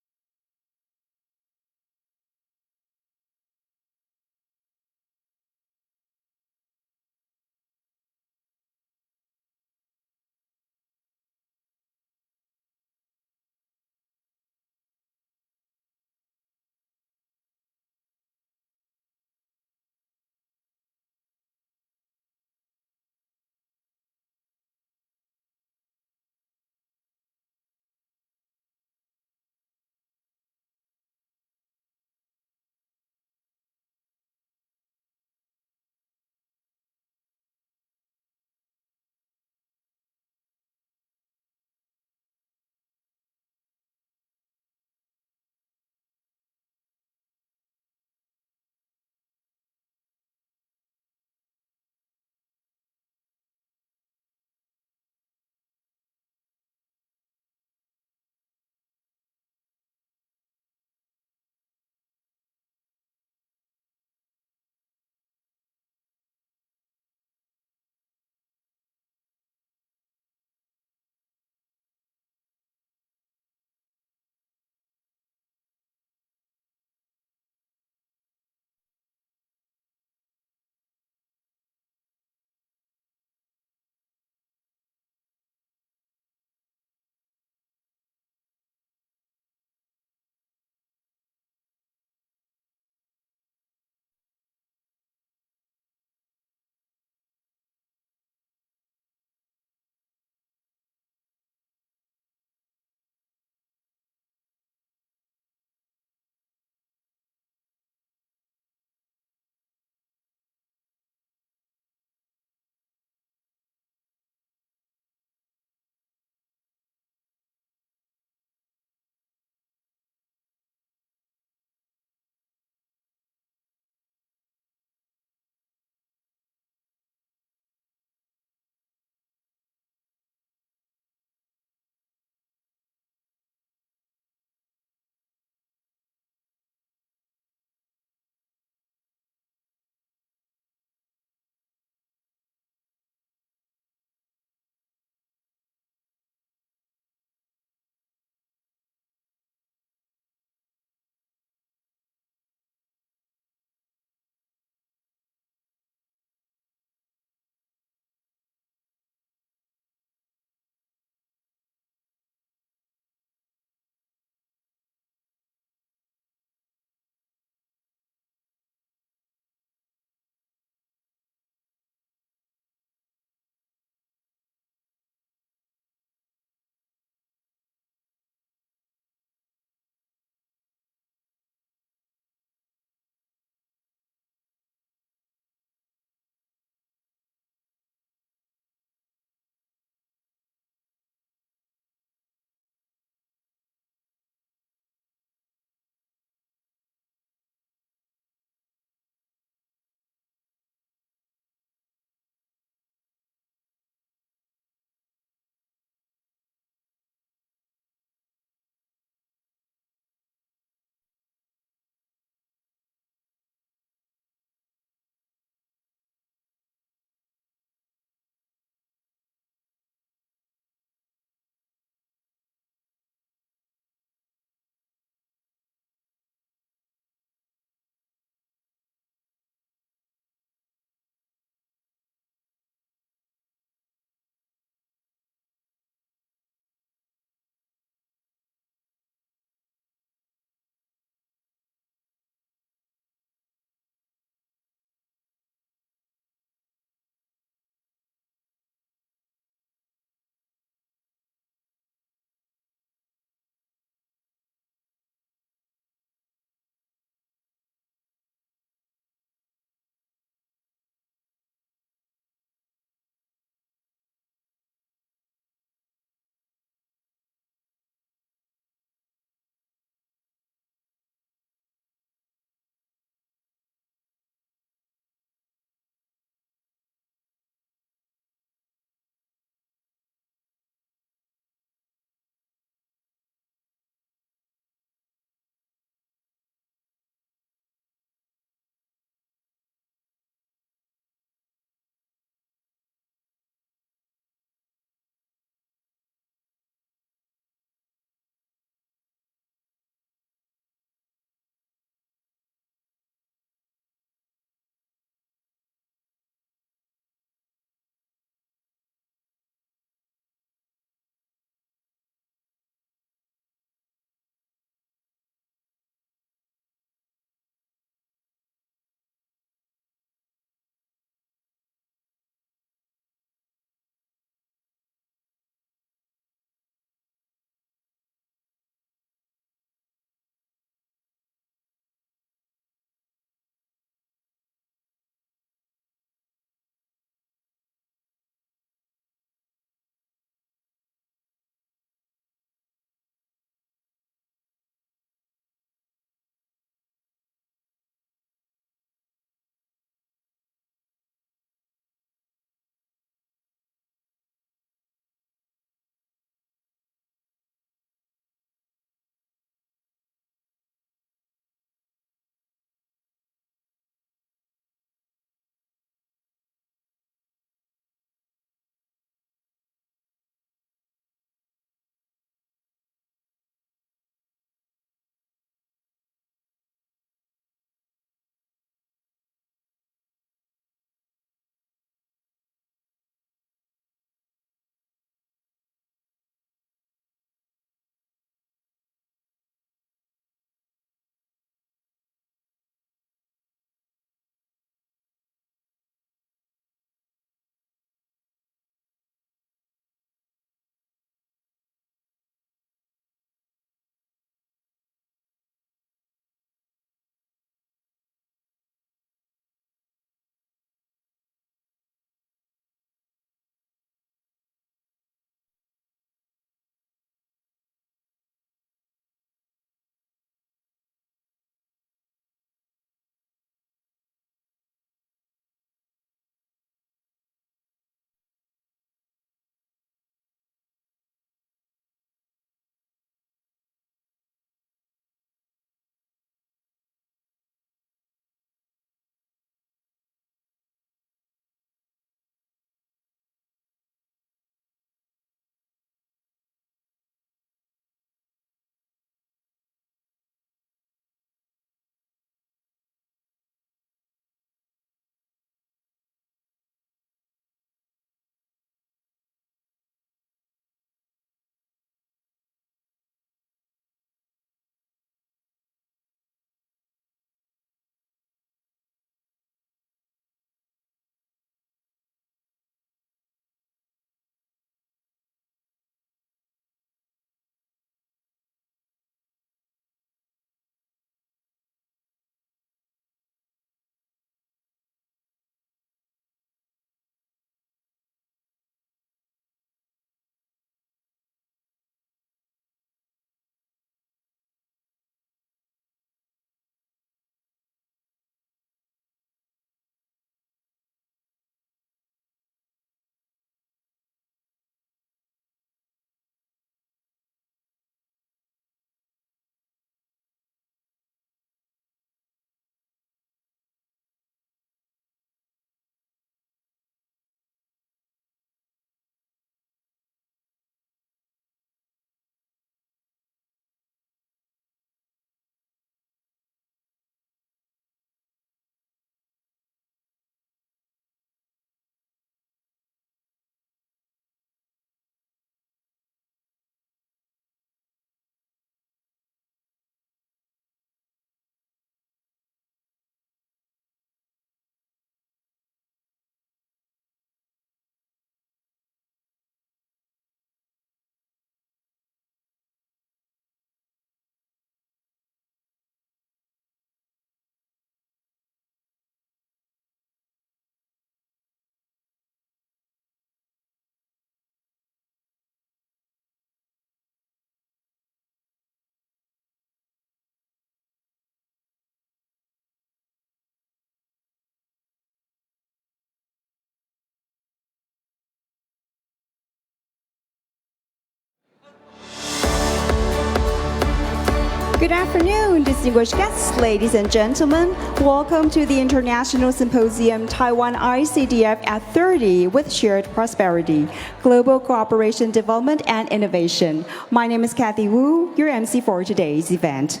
Good afternoon, distinguished guests, ladies and gentlemen. Welcome to the International Symposium Taiwan ICDF at 30 with Shared Prosperity, Global Cooperation, Development and Innovation. My name is Kathy Wu, your MC for today's event.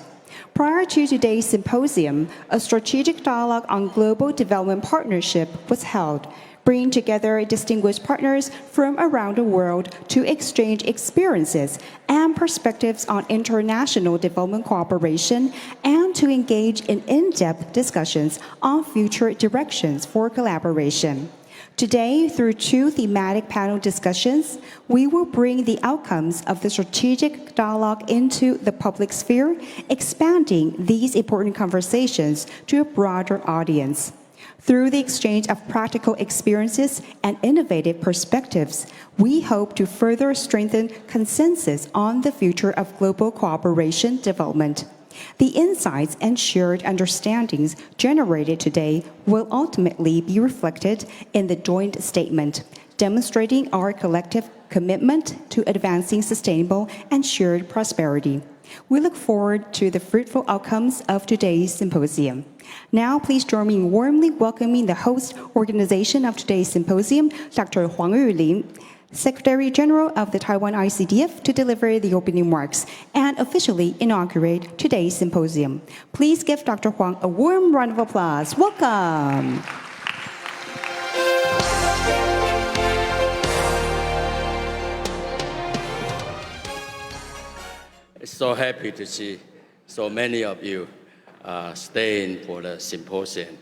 Prior to today's symposium, a strategic dialogue on global development partnership was held, bringing together distinguished partners from around the world to exchange experiences and perspectives on international development cooperation and to engage in in-depth discussions on future directions for collaboration. Today, through two thematic panel discussions, we will bring the outcomes of the strategic dialogue into the public sphere, expanding these important conversations to a broader audience. Through the exchange of practical experiences and innovative perspectives, we hope to further strengthen consensus on the future of global cooperation development. The insights and shared understandings generated today will ultimately be reflected in the joint statement, demonstrating our collective commitment to advancing sustainable and shared prosperity. We look forward to the fruitful outcomes of today's symposium. Now, please join me in warmly welcoming the host organization of today's symposium, Dr. Huang Yulin, Secretary General of the Taiwan ICDF, to deliver the opening remarks and officially inaugurate today's symposium. Please give Dr. Huang a warm round of applause. Welcome. So happy to see so many of you staying for the symposium.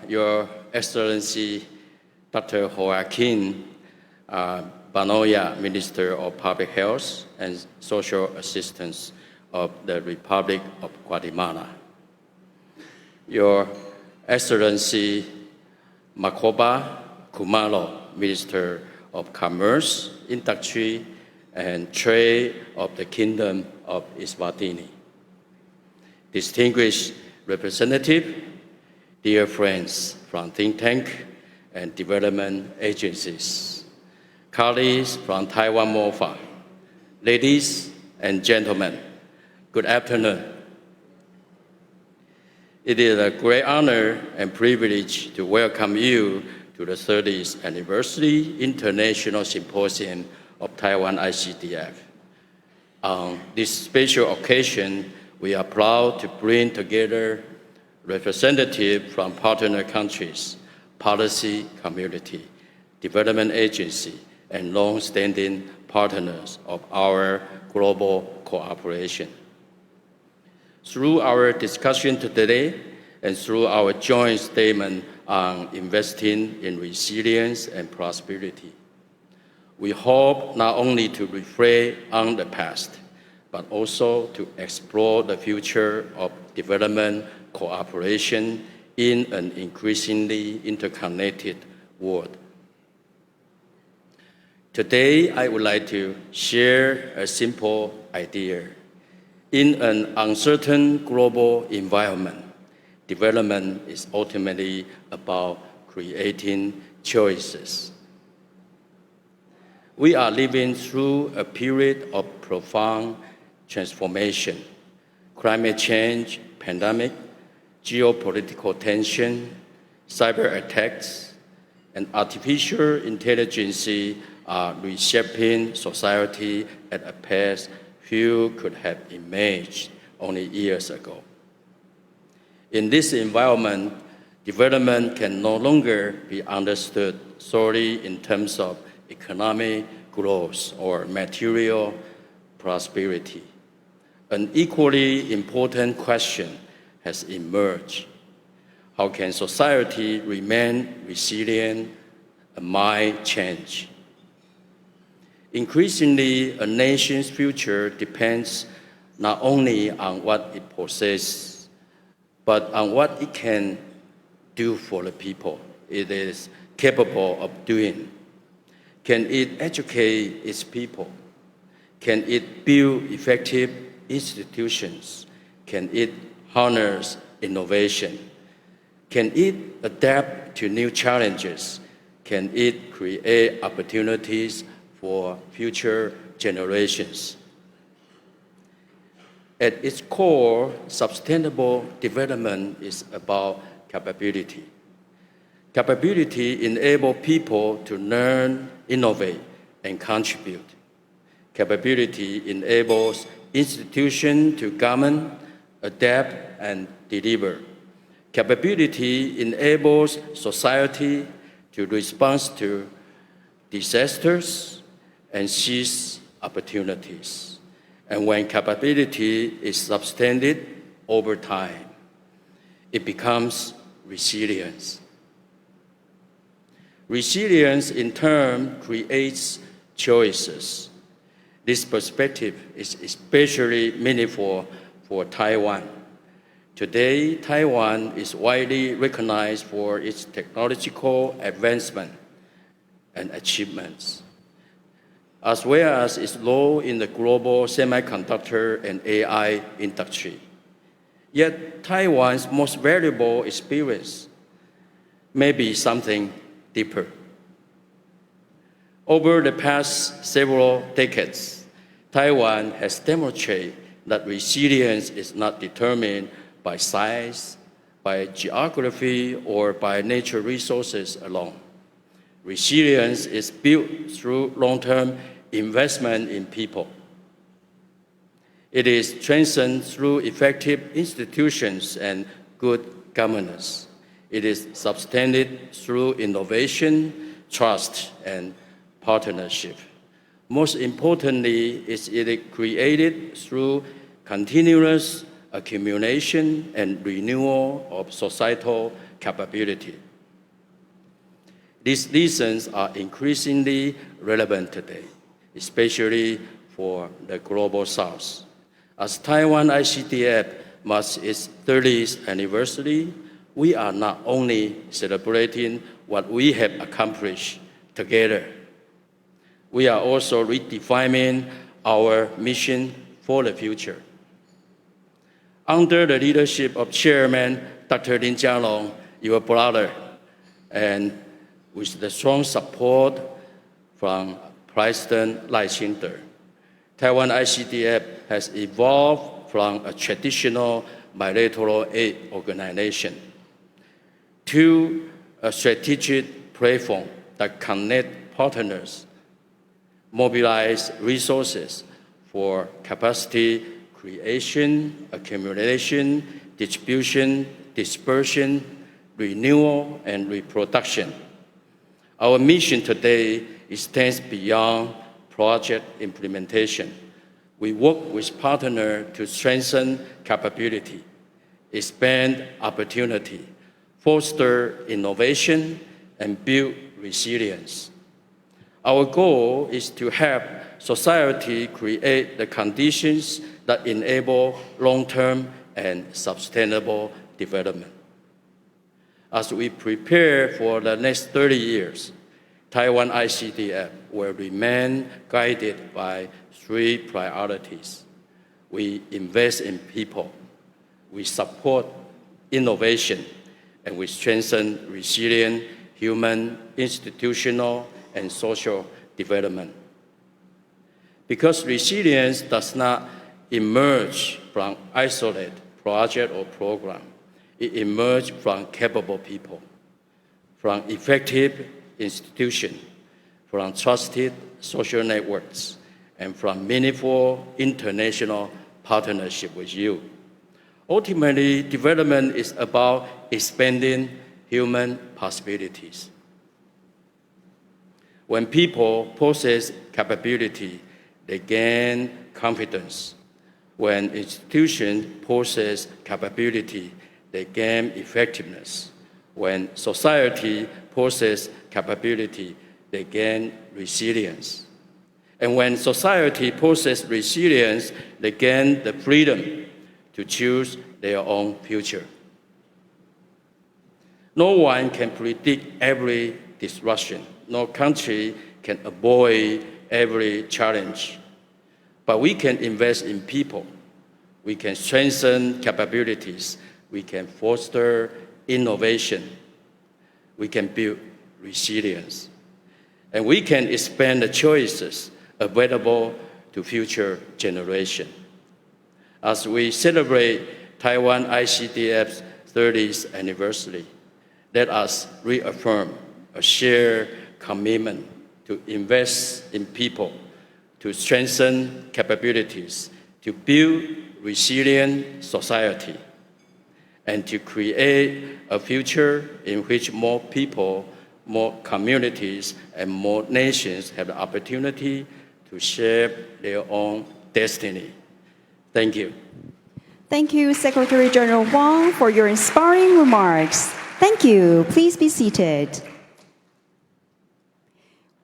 Your Excellency, Dr. Joaquin Banoya, Minister of Public Health and Social Assistance of the Republic of Guatemala. Your Excellency, Makoba Kumalo, Minister of Commerce, Industry, and Trade of the Kingdom of Eswatini. Distinguished representative, dear friends from think tank and development agencies, colleagues from Taiwan MOFA, ladies and gentlemen, good afternoon. It is a great honor and privilege to welcome you to the 30th Anniversary International Symposium of Taiwan ICDF. On this special occasion, we are proud to bring together representatives from partner countries, policy community, development agency, and long-standing partners of our global cooperation. Through our discussion today and through our joint statement on investing in resilience and prosperity, we hope not only to reflect on the past, but also to explore the future of development cooperation in an increasingly interconnected world. Today, I would like to share a simple idea. In an uncertain global environment, development is ultimately about creating choices. We are living through a period of profound transformation. Climate change, pandemic, geopolitical tension, cyber attacks, and artificial intelligence are reshaping society at a pace few could have imagined only years ago. In this environment, development can no longer be understood solely in terms of economic growth or material prosperity. An equally important question has emerged. How can society remain resilient amid change? Increasingly, a nation's future depends not only on what it possesses, but on what it can do for the people it is capable of doing. Can it educate its people? Can it build effective institutions? Can it harness innovation? Can it adapt to new challenges? Can it create opportunities for future generations? At its core, sustainable development is about capability. Capability enables people to learn, innovate, and contribute. Capability enables institutions to govern, adapt, and deliver. Capability enables society to respond to disasters and seize opportunities. And when capability is sustained over time, it becomes resilience. Resilience, in turn, creates choices. This perspective is especially meaningful for Taiwan. Today, Taiwan is widely recognized for its technological advancement and achievements, as well as its role in the global semiconductor and AI industry. Yet, Taiwan's most valuable experience may be something deeper. Over the past several decades, Taiwan has demonstrated that resilience is not determined by size, by geography, or by natural resources alone. Resilience is built through long-term investment in people. It is strengthened through effective institutions and good governance. It is sustained through innovation, trust, and partnership. Most importantly, it is created through continuous accumulation and renewal of societal capability. These lessons are increasingly relevant today, especially for the Global South. As Taiwan ICTF marks its 30th anniversary, we are not only celebrating what we have accomplished together, we are also redefining our mission for the future. Under the leadership of Chairman Dr. Lin Jialong, your brother, and with the strong support from President Lai Ching-te, Taiwan ICTF has evolved from a traditional bilateral aid organization to a strategic platform that connects partners, mobilize resources for capacity creation, accumulation, distribution, dispersion, renewal, and reproduction. Our mission today extends beyond project implementation. We work with partners to strengthen capability, expand opportunity, foster innovation, and build resilience. Our goal is to help society create the conditions that enable long-term and sustainable development. As we prepare for the next 30 years, Taiwan ICTF will remain guided by three priorities. We invest in people, we support innovation, and we strengthen resilient human, institutional, and social development. Because resilience does not emerge from isolated project or program. It emerges from capable people, from effective institutions, from trusted social networks, and from meaningful international partnership with you. Ultimately, development is about expanding human possibilities. When people possess capability, they gain confidence. When institutions possess capability, they gain effectiveness. When society possesses capability, they gain resilience. And when society possesses resilience, they gain the freedom to choose their own future. No one can predict every disruption. No country can avoid every challenge. But we can invest in people. We can strengthen capabilities. We can foster innovation. We can build resilience. And we can expand the choices available to future generations. As we celebrate Taiwan ICDF's 30th anniversary, let us reaffirm a shared commitment to invest in people, to strengthen capabilities, to build resilient society, and to create a future in which more people, more communities, and more nations have the opportunity to shape their own destiny. Thank you. Thank you, Secretary General Wang, for your inspiring remarks. Thank you. Please be seated.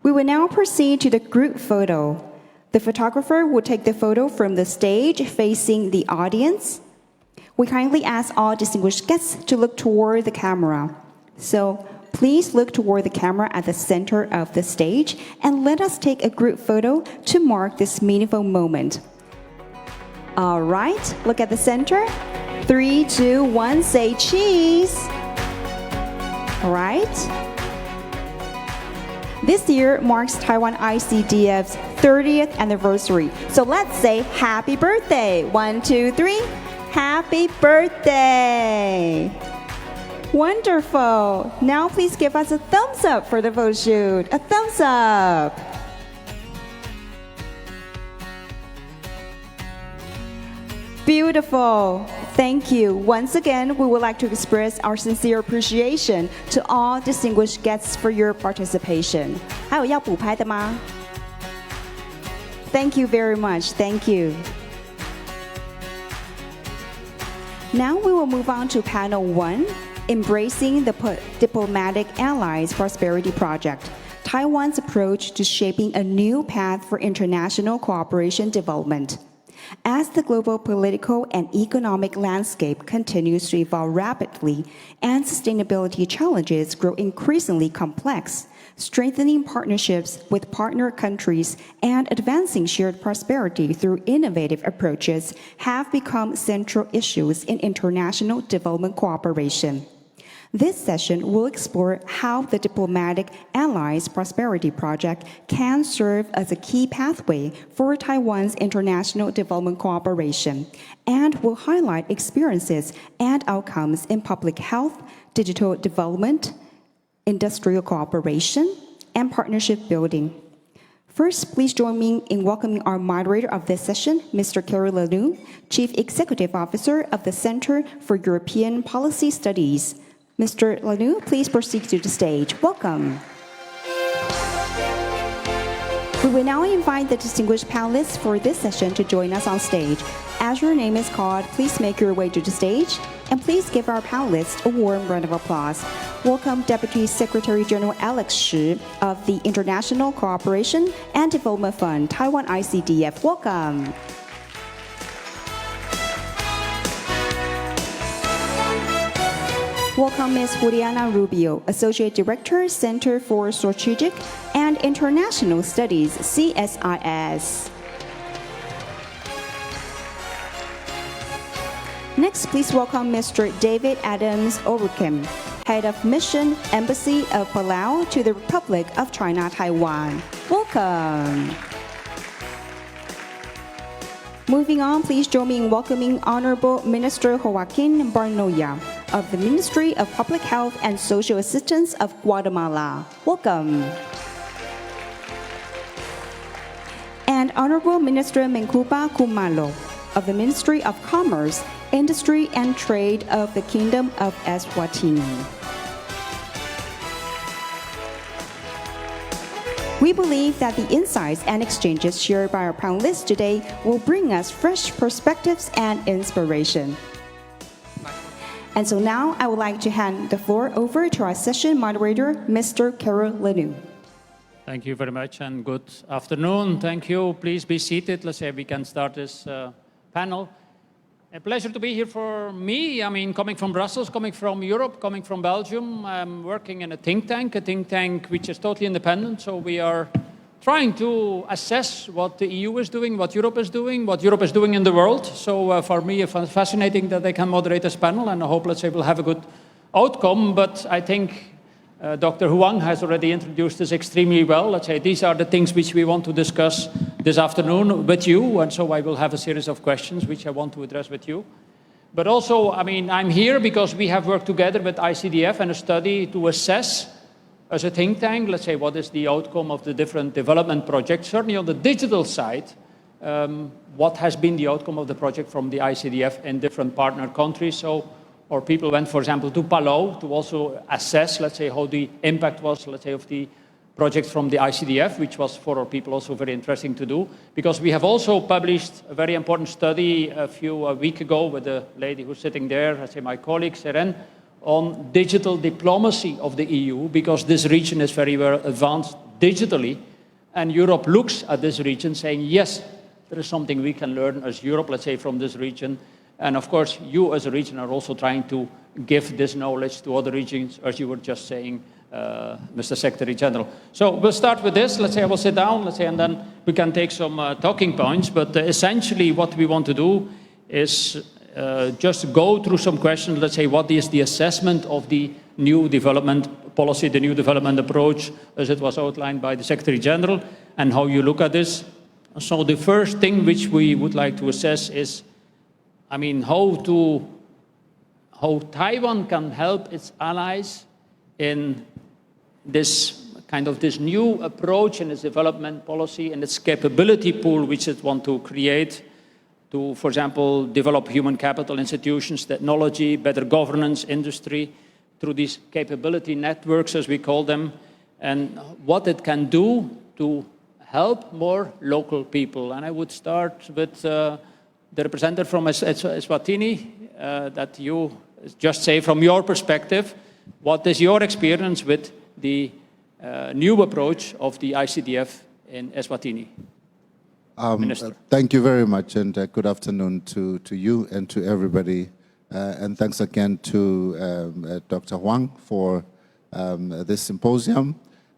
We will now proceed to the group photo. The photographer will take the photo from the stage facing the audience. We kindly ask all distinguished guests to look toward the camera. So please look toward the camera at the center of the stage and let us take a group photo to mark this meaningful moment. All right, look at the center. 3, 2, 1, say cheese. All right. This year marks Taiwan ICDF's 30th anniversary. So let's say happy birthday. 1, 2, 3. Happy birthday. Wonderful. Now please give us a thumbs up for the photo shoot. A thumbs up. Beautiful. Thank you. Once again, we would like to express our sincere appreciation to all distinguished guests for your participation. 还有要补拍的吗? Thank you very much. Thank you. Now we will move on to panel 1, Embracing the Diplomatic Allies Prosperity Project, Taiwan's approach to shaping a new path for international cooperation development. As the global political and economic landscape continues to evolve rapidly and sustainability challenges grow increasingly complex, strengthening partnerships with partner countries and advancing shared prosperity through innovative approaches have become central issues in international development cooperation. This session will explore how the Diplomatic Allies Prosperity Project can serve as a key pathway for Taiwan's international development cooperation, and will highlight experiences and outcomes in public health, digital development, industrial cooperation, and partnership building. First, please join me in welcoming our moderator of this session, Mr. Kerry Lanu, Chief Executive Officer of the Center for European Policy Studies. Mr. Lanu, please proceed to the stage. Welcome. We will now invite the distinguished panelists for this session to join us on stage. As your name is called, please make your way to the stage, and please give our panelists a warm round of applause. Welcome Deputy Secretary General Alex Shi of the International Cooperation and Development Fund, Taiwan ICDF. Welcome. Welcome Ms. Juliana Rubio, Associate Director, Center for Strategic and International Studies, CSIS. Next, please welcome Mr. David Adams Orukim, Head of Mission Embassy of Palau to the Republic of China, Taiwan. Welcome. Moving on, please join me in welcoming Honorable Minister Joaquin Barnoya of the Ministry of Public Health and Social Assistance of Guatemala. Welcome. And Honorable Minister Menkupa Kumalo of the Ministry of Commerce, Industry and Trade of the Kingdom of Eswatini. We believe that the insights and exchanges shared by our panelists today will bring us fresh perspectives and inspiration. And so now I would like to hand the floor over to our session moderator, Mr. Carol Lanu. Thank you very much and good afternoon. Thank you. Please be seated. Let's say we can start this panel. A pleasure to be here for me. I mean, coming from Brussels, coming from Europe, coming from Belgium. I'm working in a think tank which is totally independent. So we are trying to assess what the EU is doing, what Europe is doing in the world. So for me, it's fascinating that I can moderate this panel, and I hope, let's say, we'll have a good outcome. But I think Dr. Huang has already introduced this extremely well. Let's say these are the things which we want to discuss this afternoon with you, and so I will have a series of questions which I want to address with you. But also, I mean, I'm here because we have worked together with ICDF and a study to assess, as a think tank, let's say, what is the outcome of the different development projects. Certainly on the digital side, what has been the outcome of the project from the ICDF in different partner countries. So, or people went, for example, to Palau to also assess, let's say, how the impact was, let's say, of the projects from the ICDF, which was for our people also very interesting to do, because we have also published a very important study a week ago with the lady who's sitting there, I say my colleague, Seren, on digital diplomacy of the EU, because this region is very well advanced digitally, and Europe looks at this region saying, yes, there is something we can learn as Europe, let's say, from this region. And of course, you as a region are also trying to give this knowledge to other regions, as you were just saying, Mr. Secretary General. So we'll start with this. Let's say I will sit down, let's say, and then we can take some talking points. But essentially what we want to do is just go through some questions. Let's say, what is the assessment of the new development policy, the new development approach, as it was outlined by the Secretary General, and how you look at this. So the first thing which we would like to assess is, I mean, how Taiwan can help its allies in this kind of this new approach in its development policy and its capability pool which it wants to create to, for example, develop human capital institutions, technology, better governance, industry, through these capability networks, as we call them, and what it can do to help more local people. And I would start with the representative from Eswatini, that you just say from your perspective, what is your experience with the new approach of the ICDF in Eswatini? Minister. Thank you very much, and good afternoon to you and to everybody. And thanks again to Dr. Huang for this symposium.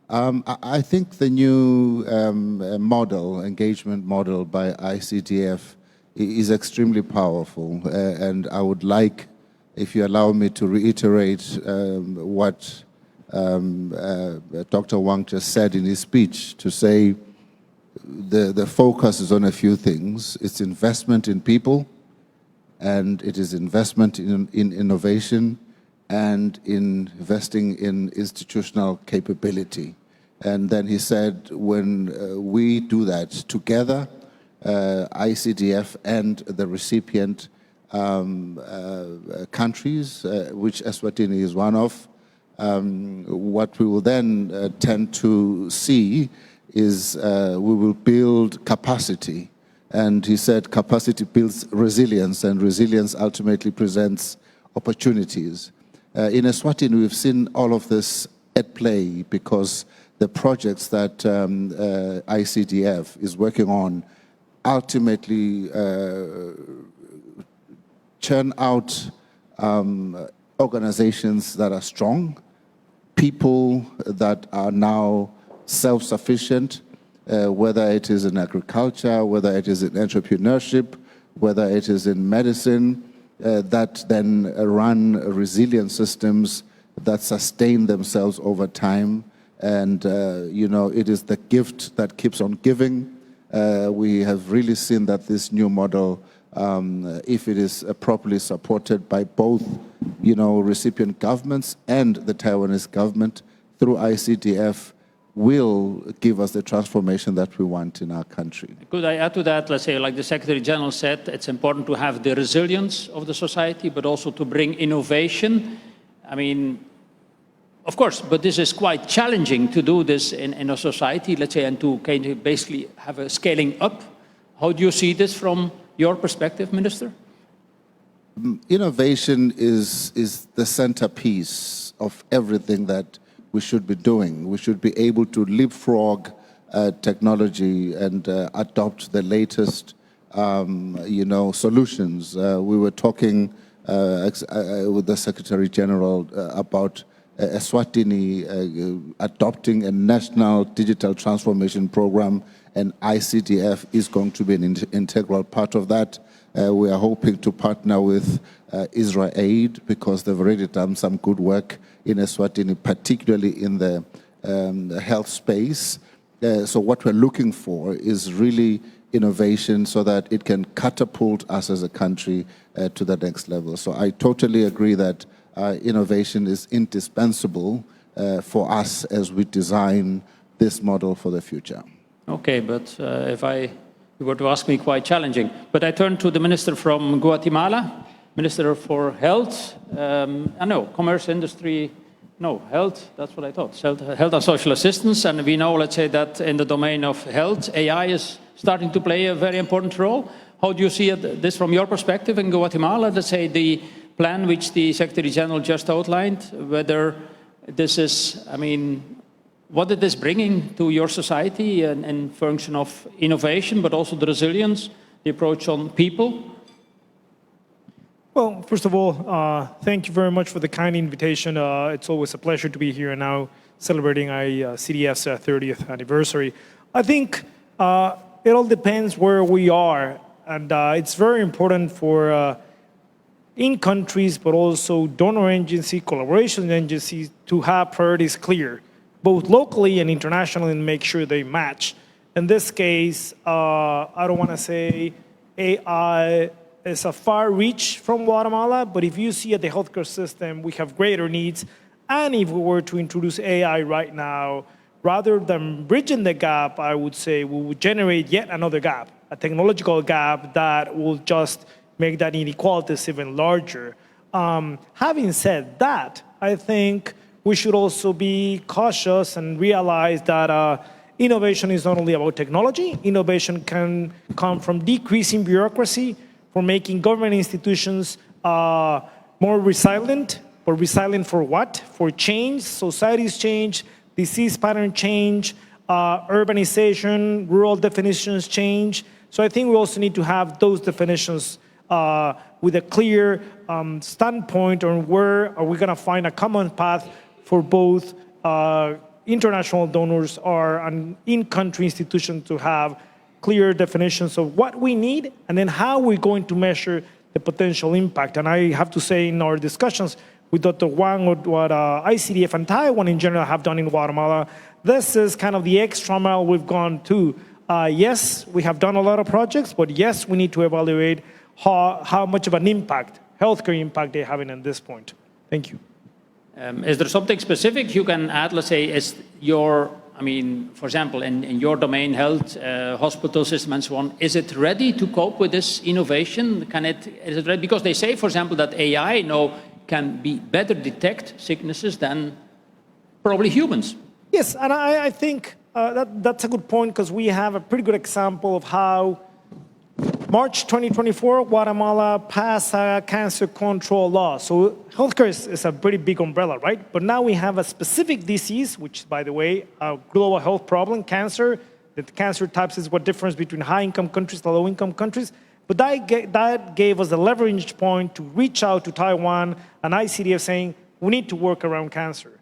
I think the new engagement model by ICDF is extremely powerful, and I would like, if you allow me, to reiterate what Dr. Wang just said in his speech, to say the focus is on a few things. It's investment in people, and it is investment in innovation, and investing in institutional capability. And then he said, when we do that together, ICDF and the recipient countries, which Eswatini is one of, what we will then tend to see is we will build capacity. And he said capacity builds resilience, and resilience ultimately presents opportunities. In Eswatini, we've seen all of this at play because the projects that ICDF is working on ultimately churn out organizations that are strong, people that are now self-sufficient, whether it is in agriculture, whether it is in entrepreneurship, whether it is in medicine, that then run resilient systems that sustain themselves over time. And, you know, it is the gift that keeps on giving. We have really seen that this new model, if it is properly supported by both, you know, recipient governments and the Taiwanese government through ICDF, will give us the transformation that we want in our country. Could I add to that? Let's say, like the Secretary General said, it's important to have the resilience of the society, but also to bring innovation. I mean, of course, but this is quite challenging to do this in a society, let's say, and to kind of basically have a scaling up. How do you see this from your perspective, Minister? Innovation is the centerpiece of everything that we should be doing. We should be able to leapfrog technology and adopt the latest, you know, solutions. We were talking with the Secretary General about Eswatini adopting a national digital transformation program, and ICDF is going to be an integral part of that. We are hoping to partner with Israel Aid because they've already done some good work in Eswatini, particularly in the health space. So what we're looking for is really innovation so that it can catapult us as a country to the next level. So I totally agree that innovation is indispensable for us as we design this model for the future. Okay, but if you were to ask me, quite challenging. But I turn to the minister from Guatemala, Minister for Health, Commerce, Industry, Health, that's what I thought, Health and Social Assistance. And we know, let's say, that in the domain of health, AI is starting to play a very important role. How do you see this from your perspective in Guatemala? Let's say the plan which the Secretary General just outlined, whether this is, what it is bringing to your society in function of innovation, but also the resilience, the approach on people? Well, first of all, thank you very much for the kind invitation. It's always a pleasure to be here now celebrating CDF's 30th anniversary. I think it all depends where we are. And it's very important for in countries, but also donor agency, collaboration agencies to have priorities clear, both locally and internationally, and make sure they match. In this case, I don't want to say AI is a far reach from Guatemala, but if you see at the healthcare system, we have greater needs. And if we were to introduce AI right now, rather than bridging the gap, I would say we would generate yet another gap, a technological gap that will just make that inequalities even larger. Having said that, I think we should also be cautious and realize that innovation is not only about technology. Innovation can come from decreasing bureaucracy, from making government institutions more resilient. But resilient for what? For change, societies change, disease pattern change, urbanization, rural definitions change. So I think we also need to have those definitions with a clear standpoint on where are we going to find a common path for both international donors and in-country institutions to have clear definitions of what we need and then how we're going to measure the potential impact. And I have to say in our discussions with Dr. Wang, what ICDF and Taiwan in general have done in Guatemala, this is kind of the extra mile we've gone to. Yes, we have done a lot of projects, but yes, we need to evaluate how much of an impact, healthcare impact they're having at this point. Thank you. Is there something specific you can add, let's say, is your, for example, in your domain, health, hospital system and so on, is it ready to cope with this innovation? Is it ready? Because they say, for example, that AI now can better detect sicknesses than probably humans. Yes, and I think that's a good point because we have a pretty good example of how March 2024, Guatemala passed a cancer control law. So healthcare is a pretty big umbrella, right? But now we have a specific disease, which, by the way, a global health problem, cancer. The cancer types is what difference between high-income countries and low-income countries. But that gave us a leverage point to reach out to Taiwan and ICDF saying, we need to work around cancer.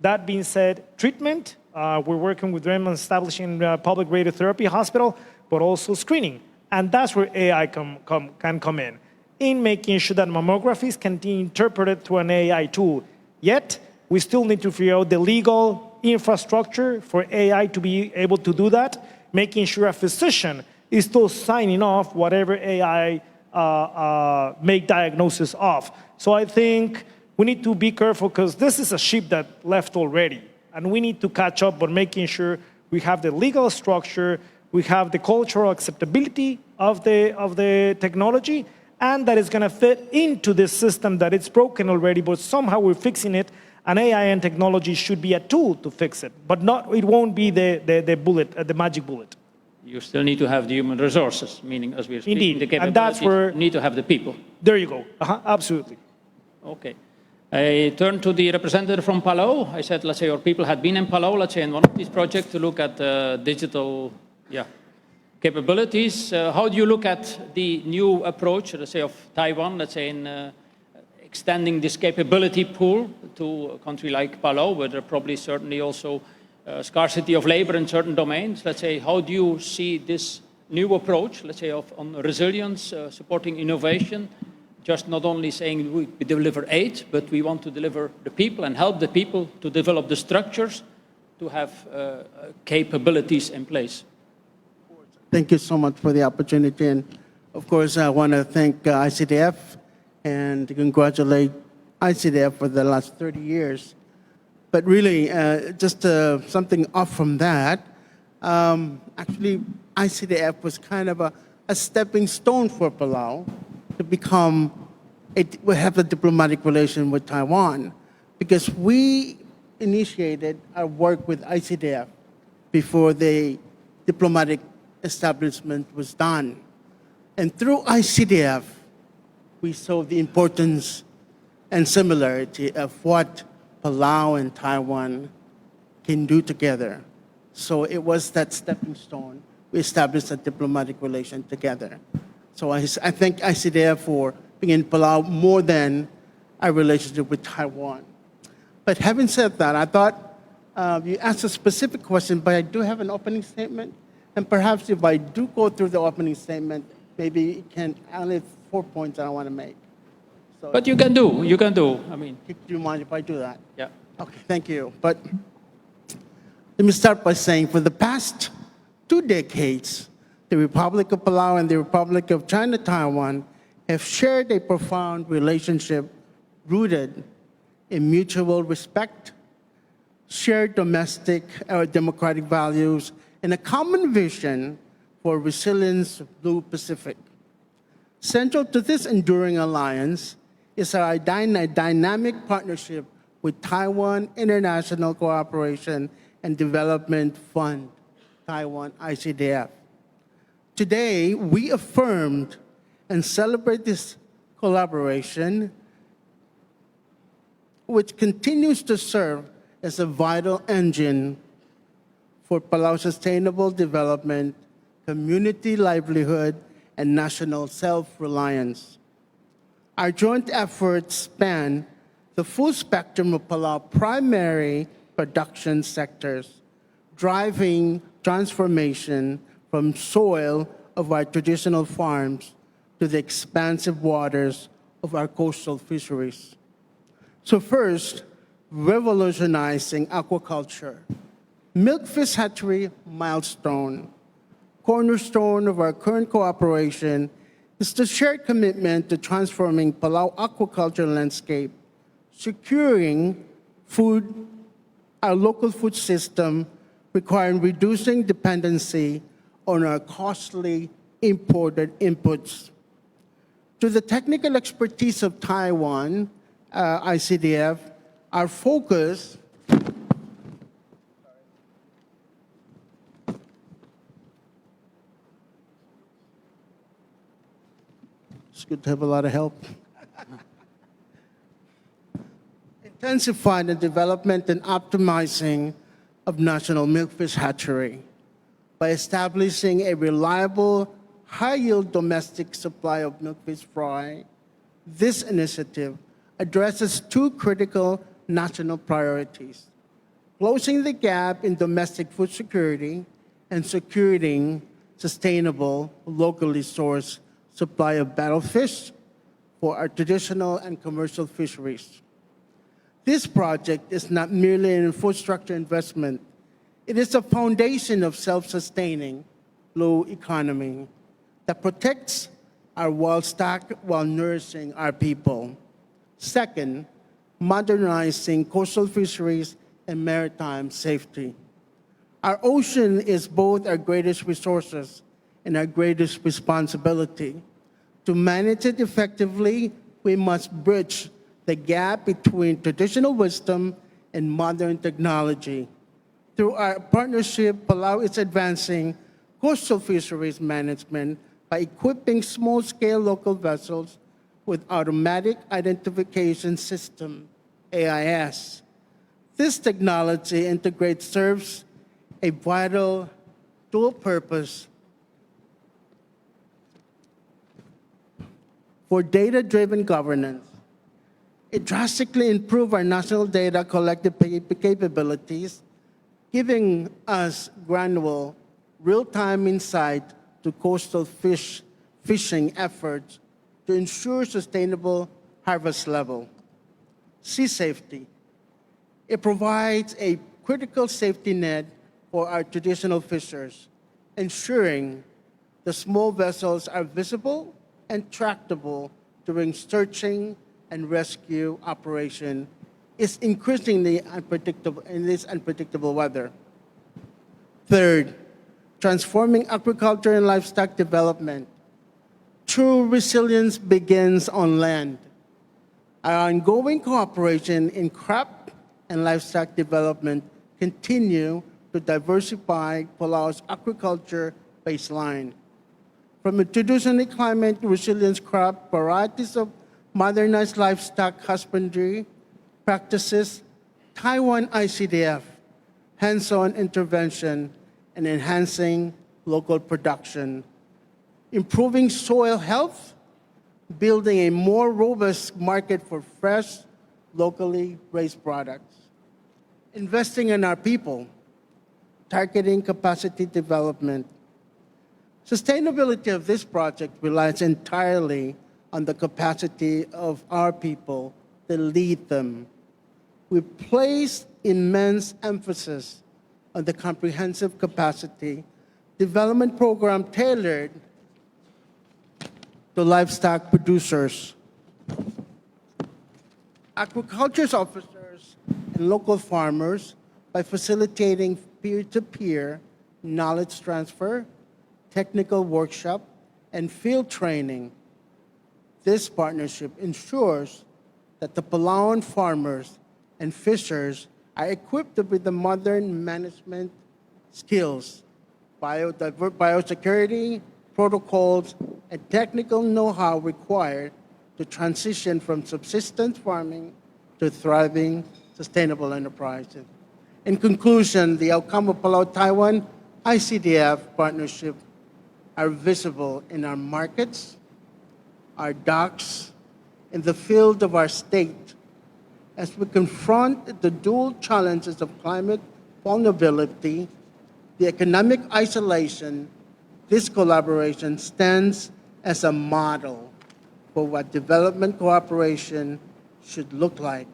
That being said, treatment, we're working with them on establishing a public radiotherapy hospital, but also screening. And that's where AI can come in making sure that mammographies can be interpreted through an AI tool. Yet, we still need to figure out the legal infrastructure for AI to be able to do that, making sure a physician is still signing off whatever AI make diagnosis of. So I think we need to be careful because this is a ship that left already. And we need to catch up on making sure we have the legal structure, we have the cultural acceptability of the technology, and that is going to fit into this system that it's broken already, but somehow we're fixing it, and AI and technology should be a tool to fix it, but it won't be the bullet, the magic bullet. You still need to have the human resources, meaning as we're speaking, Indeed. the capabilities, and that's where you need to have the people. There you go. Absolutely. Okay. I turned to the representative from Palau. I said, let's say, your people had been in Palau, let's say, in one of these projects to look at digital capabilities. How do you look at the new approach, let's say, of Taiwan, let's say, in extending this capability pool to a country like Palau, where there probably certainly also scarcity of labor in certain domains? Let's say, how do you see this new approach, let's say, on resilience, supporting innovation, just not only saying we deliver aid, but we want to deliver the people and help the people to develop the structures to have capabilities in place. Thank you so much for the opportunity. And of course, I want to thank ICDF and congratulate ICDF for the last 30 years. But really, just something off from that, actually, ICDF was kind of a stepping stone for Palau to become, we have a diplomatic relation with Taiwan, because we initiated our work with ICDF before the diplomatic establishment was done. And through ICDF, we saw the importance and similarity of what Palau and Taiwan can do together. So it was that stepping stone. We established a diplomatic relation together. So I thank ICDF for being in Palau more than our relationship with Taiwan. But having said that, I thought you asked a specific question, but I do have an opening statement. And perhaps if I do go through the opening statement, maybe it can, I only have 4 points that I want to make. So, but you can do. I mean, do you mind if I do that? Yeah. Okay, thank you. But let me start by saying for the past 2 decades, the Republic of Palau and the Republic of China Taiwan have shared a profound relationship rooted in mutual respect, shared domestic or democratic values, and a common vision for resilience of Blue Pacific. Central to this enduring alliance is our dynamic partnership with Taiwan International Cooperation and Development Fund, Taiwan ICDF. Today, we affirmed and celebrate this collaboration, which continues to serve as a vital engine for Palau's sustainable development, community livelihood, and national self-reliance. Our joint efforts span the full spectrum of Palau primary production sectors, driving transformation from soil of our traditional farms to the expansive waters of our coastal fisheries. So first, revolutionizing aquaculture. Milkfish hatchery milestone. Cornerstone of our current cooperation is the shared commitment to transforming Palau aquaculture landscape, securing food, our local food system, requiring reducing dependency on our costly imported inputs. To the technical expertise of Taiwan, ICDF, our focus it's good to have a lot of help. Intensified the development and optimizing of national milkfish hatchery by establishing a reliable, high-yield domestic supply of milkfish fry. This initiative addresses 2 critical national priorities: closing the gap in domestic food security and securing sustainable, locally sourced supply of battlefish for our traditional and commercial fisheries. This project is not merely an infrastructure investment. It is a foundation of self-sustaining blue economy that protects our wild stock while nourishing our people. Second, modernizing coastal fisheries and maritime safety. Our ocean is both our greatest resources and our greatest responsibility. To manage it effectively, we must bridge the gap between traditional wisdom and modern technology. Through our partnership, Palau is advancing coastal fisheries management by equipping small-scale local vessels with automatic identification system, AIS. This technology serves a vital dual purpose for data-driven governance. It drastically improved our national data collective capabilities, giving us granular, real-time insight to coastal fishing efforts to ensure sustainable harvest level. Sea safety. It provides a critical safety net for our traditional fishers, ensuring the small vessels are visible and tractable during searching and rescue operation is increasingly unpredictable in this unpredictable weather. Third, transforming agriculture and livestock development. True resilience begins on land. Our ongoing cooperation in crop and livestock development continue to diversify Palau's agriculture baseline. From introducing climate resilience crop varieties of modernized livestock husbandry practices, Taiwan ICDF, hands-on intervention, and enhancing local production, improving soil health, building a more robust market for fresh, locally raised products, investing in our people, targeting capacity development. Sustainability of this project relies entirely on the capacity of our people to lead them. We place immense emphasis on the comprehensive capacity development program tailored to livestock producers, agriculture officers, and local farmers by facilitating peer-to-peer knowledge transfer, technical workshop, and field training. This partnership ensures that the Palauan farmers and fishers are equipped with the modern management skills, biosecurity, protocols, and technical know-how required to transition from subsistence farming to thriving sustainable enterprises. In conclusion, the outcome of Palau-Taiwan ICDF partnership are visible in our markets, our docks, in the field of our state, as we confront the dual challenges of climate vulnerability, the economic isolation. This collaboration stands as a model for what development cooperation should look like.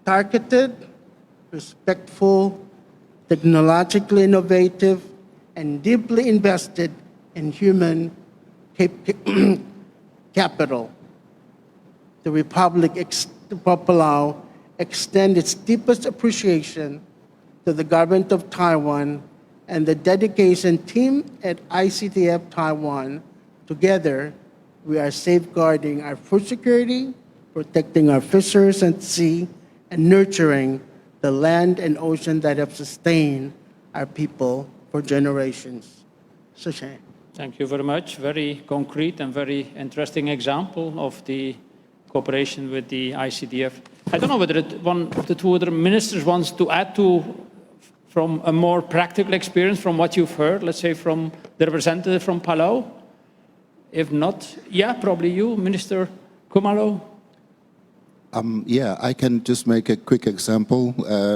Targeted, respectful, technologically innovative, and deeply invested in human capital. The Republic of Palau extends its deepest appreciation to the government of Taiwan and the dedication team at ICDF Taiwan. Together, we are safeguarding our food security, protecting our fishers at sea, and nurturing the land and ocean that have sustained our people for generations. Thank you very much. Very concrete and very interesting example of the cooperation with the ICDF. I don't know whether one of the two other ministers wants to add to from a more practical experience from what you've heard, let's say from the representative from Palau. If not, yeah, probably you, Minister Kumalo. Yeah, I can just make a quick example.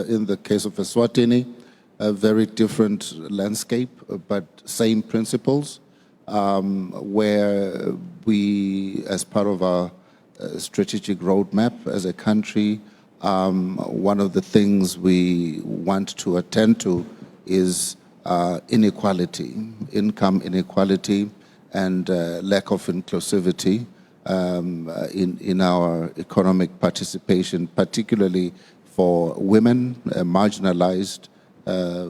In the case of Eswatini, a very different landscape, but same principles, where we, as part of our strategic roadmap as a country, one of the things we want to attend to is inequality, income inequality, and lack of inclusivity in our economic participation, particularly for women, marginalized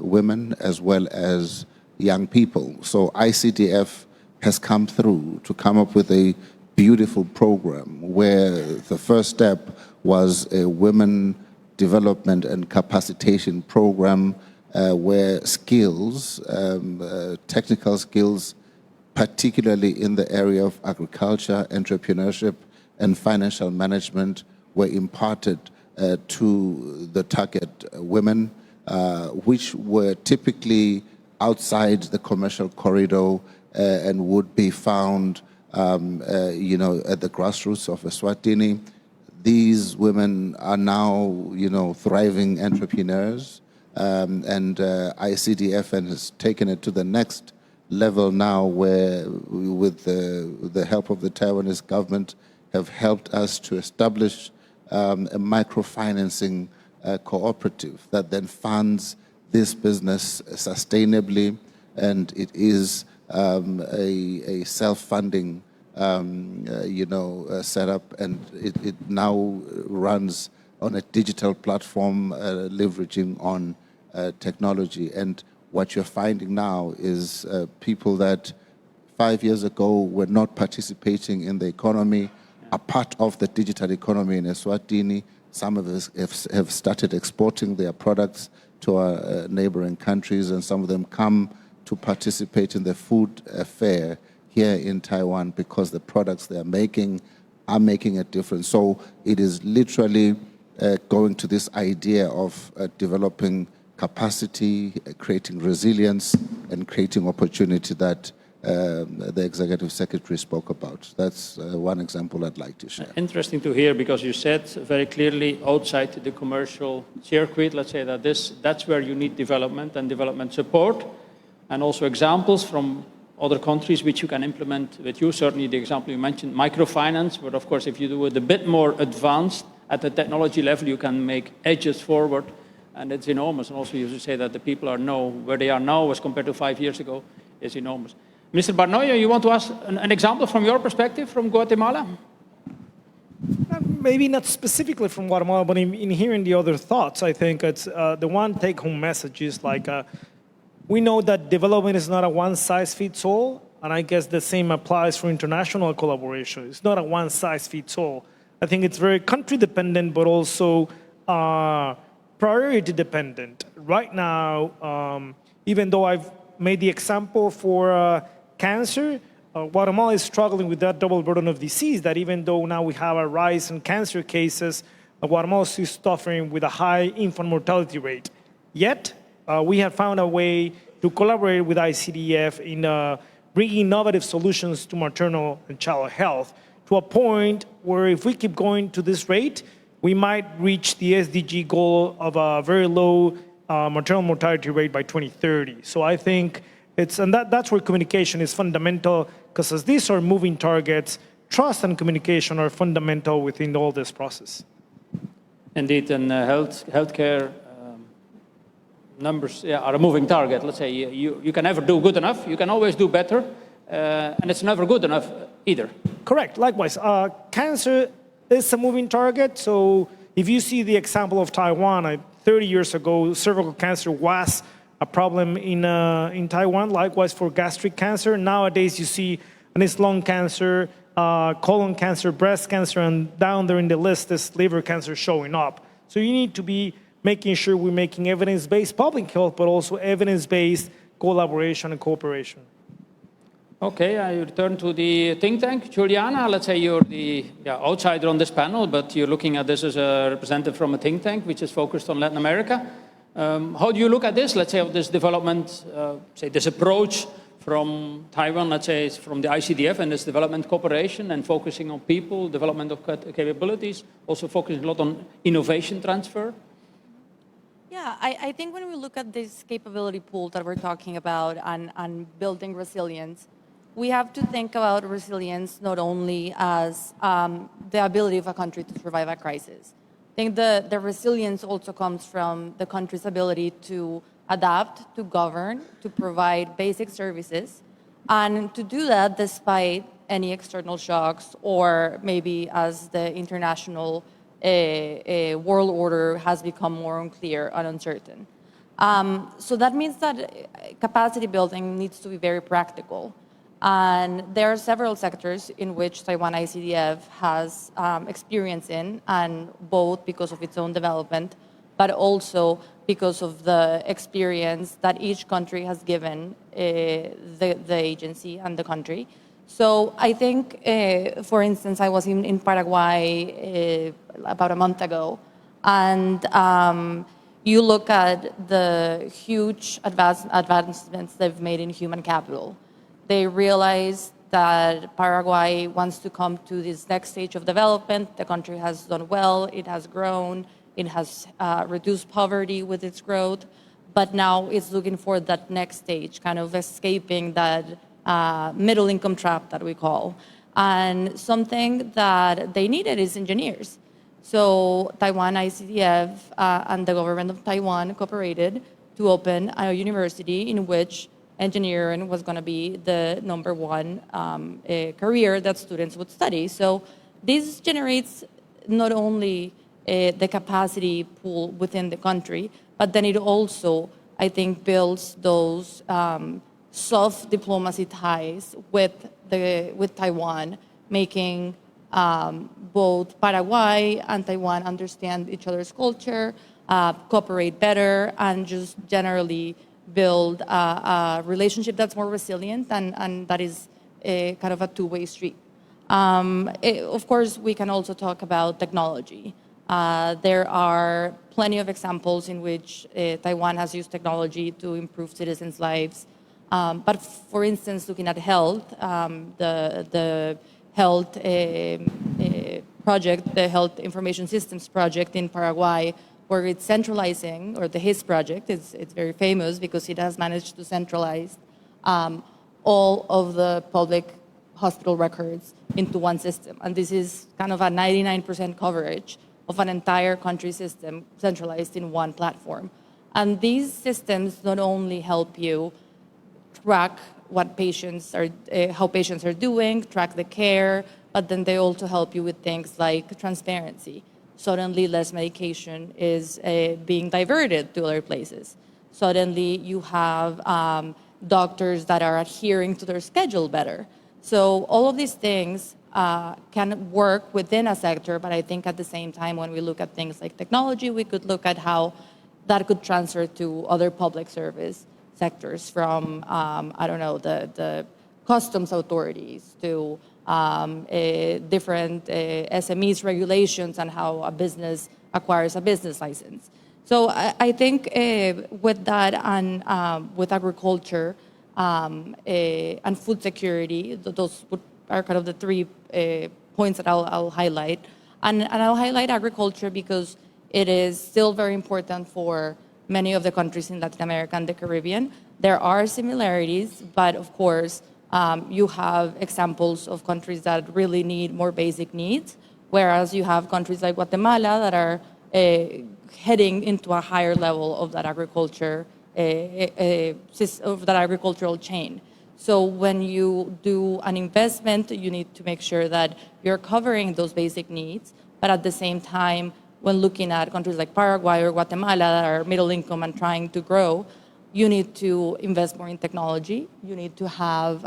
women, as well as young people. So ICDF has come through to come up with a beautiful program where the first step was a women development and capacitation program where skills, technical skills, particularly in the area of agriculture, entrepreneurship, and financial management, were imparted to the target women, which were typically outside the commercial corridor and would be found, at the grassroots of Eswatini. These women are now, thriving entrepreneurs, and ICDF has taken it to the next level now, where with the help of the Taiwanese government have helped us to establish a microfinancing cooperative that then funds this business sustainably, and it is a self-funding setup, and it now runs on a digital platform leveraging on technology. And what you're finding now is people that 5 years ago were not participating in the economy are part of the digital economy in Eswatini. Some of us have started exporting their products to our neighboring countries, and some of them come to participate in the food fair here in Taiwan because the products they are making a difference. So it is literally going to this idea of developing capacity, creating resilience, and creating opportunity that the Executive Secretary spoke about. That's one example I'd like to share. Interesting to hear, because you said very clearly outside the commercial circuit, let's say that that's where you need development and development support, and also examples from other countries which you can implement with you. Certainly the example you mentioned, microfinance, but of course if you do it a bit more advanced at the technology level, you can make edges forward, and it's enormous. And also you should say that the people are now, where they are now as compared to 5 years ago, is enormous. Mr. Barnoya, you want to ask an example from your perspective from Guatemala? Maybe not specifically from Guatemala, but in hearing the other thoughts, I think it's the one take-home message is like, we know that development is not a one-size-fits-all, and I guess the same applies for international collaboration. It's not a one-size-fits-all. I think it's very country-dependent, but also priority-dependent. Right now, even though I've made the example for cancer, Guatemala is struggling with that double burden of disease, that even though now we have a rise in cancer cases, Guatemala is still suffering with a high infant mortality rate. Yet, we have found a way to collaborate with ICDF in bringing innovative solutions to maternal and child health, to a point where if we keep going to this rate, we might reach the SDG goal of a very low maternal mortality rate by 2030. So I think that's where communication is fundamental, because as these are moving targets, trust and communication are fundamental within all this process. Indeed, and healthcare numbers are a moving target. Let's say you can never do good enough. You can always do better, and it's never good enough either. Correct. Likewise, cancer is a moving target. So if you see the example of Taiwan, 30 years ago, cervical cancer was a problem in Taiwan. Likewise for gastric cancer. Nowadays, you see it's lung cancer, colon cancer, breast cancer, and down there in the list is liver cancer showing up. So you need to be making sure we're making evidence-based public health, but also evidence-based collaboration and cooperation. Okay, I return to the think tank. Juliana, let's say you're the outsider on this panel, but you're looking at this as a representative from a think tank which is focused on Latin America. How do you look at this, let's say, of this development, say this approach from Taiwan, let's say from the ICDF and this development cooperation and focusing on people, development of capabilities, also focusing a lot on innovation transfer? Yeah, I think when we look at this capability pool that we're talking about and building resilience, we have to think about resilience not only as the ability of a country to survive a crisis. I think the resilience also comes from the country's ability to adapt, to govern, to provide basic services, and to do that despite any external shocks or maybe as the international world order has become more unclear and uncertain. So that means that capacity building needs to be very practical. And there are several sectors in which Taiwan ICDF has experience in, and both because of its own development, but also because of the experience that each country has given the agency and the country. So I think, for instance, I was in Paraguay about a month ago, and you look at the huge advancements they've made in human capital. They realized that Paraguay wants to come to this next stage of development. The country has done well, it has grown, it has reduced poverty with its growth, but now it's looking for that next stage, kind of escaping that middle income trap that we call. And something that they needed is engineers. So Taiwan ICDF and the government of Taiwan cooperated to open a university in which engineering was going to be the number one career that students would study. So this generates not only the capacity pool within the country, but then it also, I think, builds those soft diplomacy ties with Taiwan, making both Paraguay and Taiwan understand each other's culture, cooperate better, and just generally build a relationship that's more resilient and that is kind of a two-way street. Of course, we can also talk about technology. There are plenty of examples in which Taiwan has used technology to improve citizens' lives. But for instance, looking at health, the health project, the Health Information Systems project in Paraguay, where it's centralizing, or the HIS project, it's very famous because it has managed to centralize all of the public hospital records into one system. And this is kind of a 99% coverage of an entire country system centralized in one platform. And these systems not only help you track what patients are, how patients are doing, track the care, but then they also help you with things like transparency. Suddenly, less medication is being diverted to other places. Suddenly, you have doctors that are adhering to their schedule better. So all of these things can work within a sector, but I think at the same time, when we look at things like technology, we could look at how that could transfer to other public service sectors, from, I don't know, the customs authorities to different SMEs regulations and how a business acquires a business license. So I think with that and with agriculture and food security, those are kind of the 3 points that I'll highlight. And I'll highlight agriculture because it is still very important for many of the countries in Latin America and the Caribbean. There are similarities, but of course, you have examples of countries that really need more basic needs, whereas you have countries like Guatemala that are heading into a higher level of that agriculture, of that agricultural chain. So when you do an investment, you need to make sure that you're covering those basic needs, but at the same time, when looking at countries like Paraguay or Guatemala that are middle income and trying to grow, you need to invest more in technology. You need to have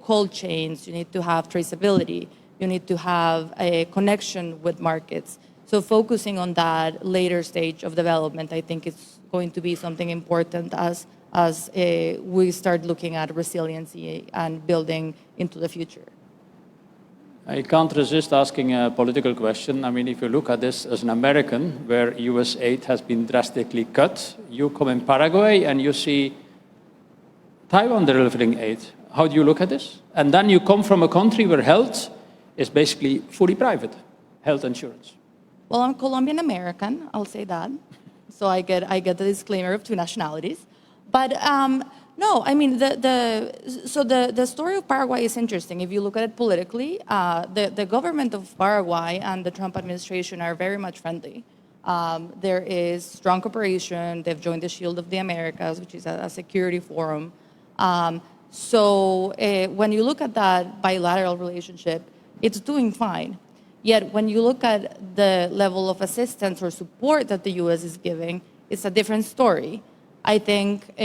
cold chains. You need to have traceability. You need to have a connection with markets. So focusing on that later stage of development, I think is going to be something important as we start looking at resiliency and building into the future. I can't resist asking a political question. I mean, if you look at this as an American, where US aid has been drastically cut, you come in Paraguay and you see Taiwan delivering aid. How do you look at this? And then you come from a country where health is basically fully private, health insurance. Well, I'm Colombian American, I'll say that. So I get the disclaimer of 2 nationalities. But no, I mean, the story of Paraguay is interesting. If you look at it politically, the government of Paraguay and the Trump administration are very much friendly. There is strong cooperation. They've joined the Shield of the Americas, which is a security forum. So when you look at that bilateral relationship, it's doing fine. Yet when you look at the level of assistance or support that the U.S. is giving, it's a different story. I think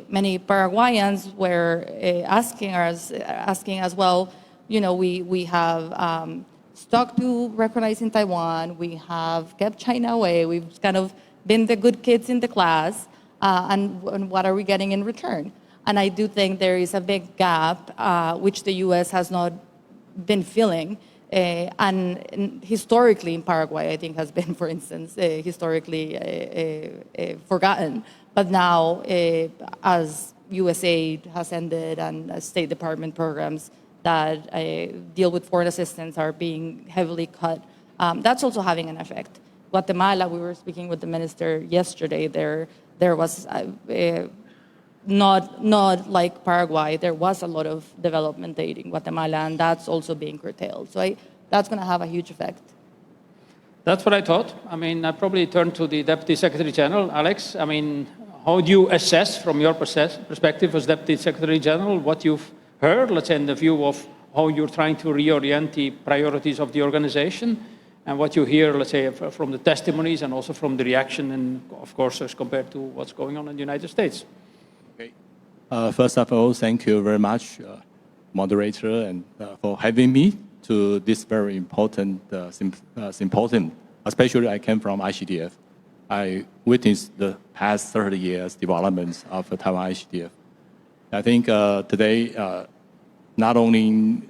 many Paraguayans were asking as well, you know, we have stuck to recognizing Taiwan, we have kept China away, we've kind of been the good kids in the class, and what are we getting in return? And I do think there is a big gap, which the U.S. has not been filling, and historically in Paraguay, I think has been, for instance, historically forgotten. But now, as USAID has ended and State Department programs that deal with foreign assistance are being heavily cut, that's also having an effect. Guatemala, we were speaking with the minister yesterday, there was, not like Paraguay, there was a lot of development aid in Guatemala, and that's also being curtailed. So that's going to have a huge effect. That's what I thought. I mean, I probably turn to the Deputy Secretary General, Alex. I mean, how do you assess, from your perspective as Deputy Secretary General, what you've heard, let's say, in the view of how you're trying to reorient the priorities of the organization, and what you hear, let's say, from the testimonies and also from the reaction, and of course, as compared to what's going on in the United States? Okay. First of all, thank you very much, moderator, and for having me to this very important symposium. Especially, I came from ICDF. I witnessed the past 30 years developments of Taiwan ICDF. I think today, not only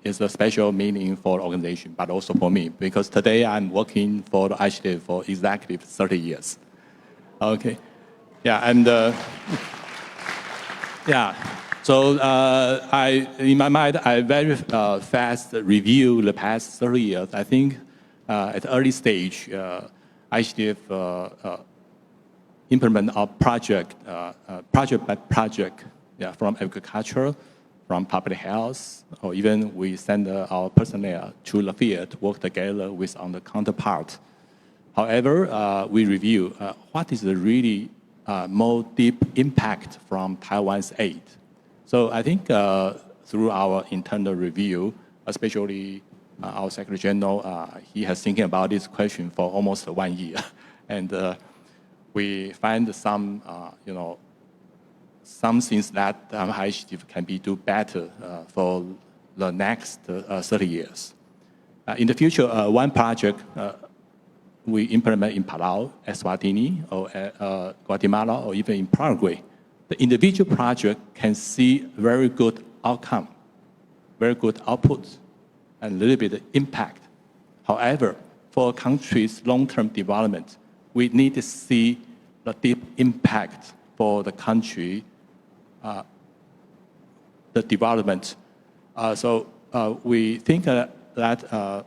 is a special meaning for the organization, but also for me, because today I'm working for the ICDF for exactly 30 years. Okay, yeah, and yeah. So in my mind, I very fast review the past 30 years. I think at the early stage, ICDF implement our project by project, yeah, from agriculture, from public health, or even we send our personnel to the field, work together with on the counterpart. However, we review what is the really more deep impact from Taiwan's aid. So I think through our internal review, especially our Secretary General, he has thinking about this question for almost 1 year. And we find some, some things that ICDF can be do better for the next 30 years. In the future, one project we implement in Palau, Eswatini, or Guatemala, or even in Paraguay. The individual project can see very good outcome, very good output, and a little bit of impact. However, for a country's long-term development, we need to see the deep impact for the country, the development. So we think that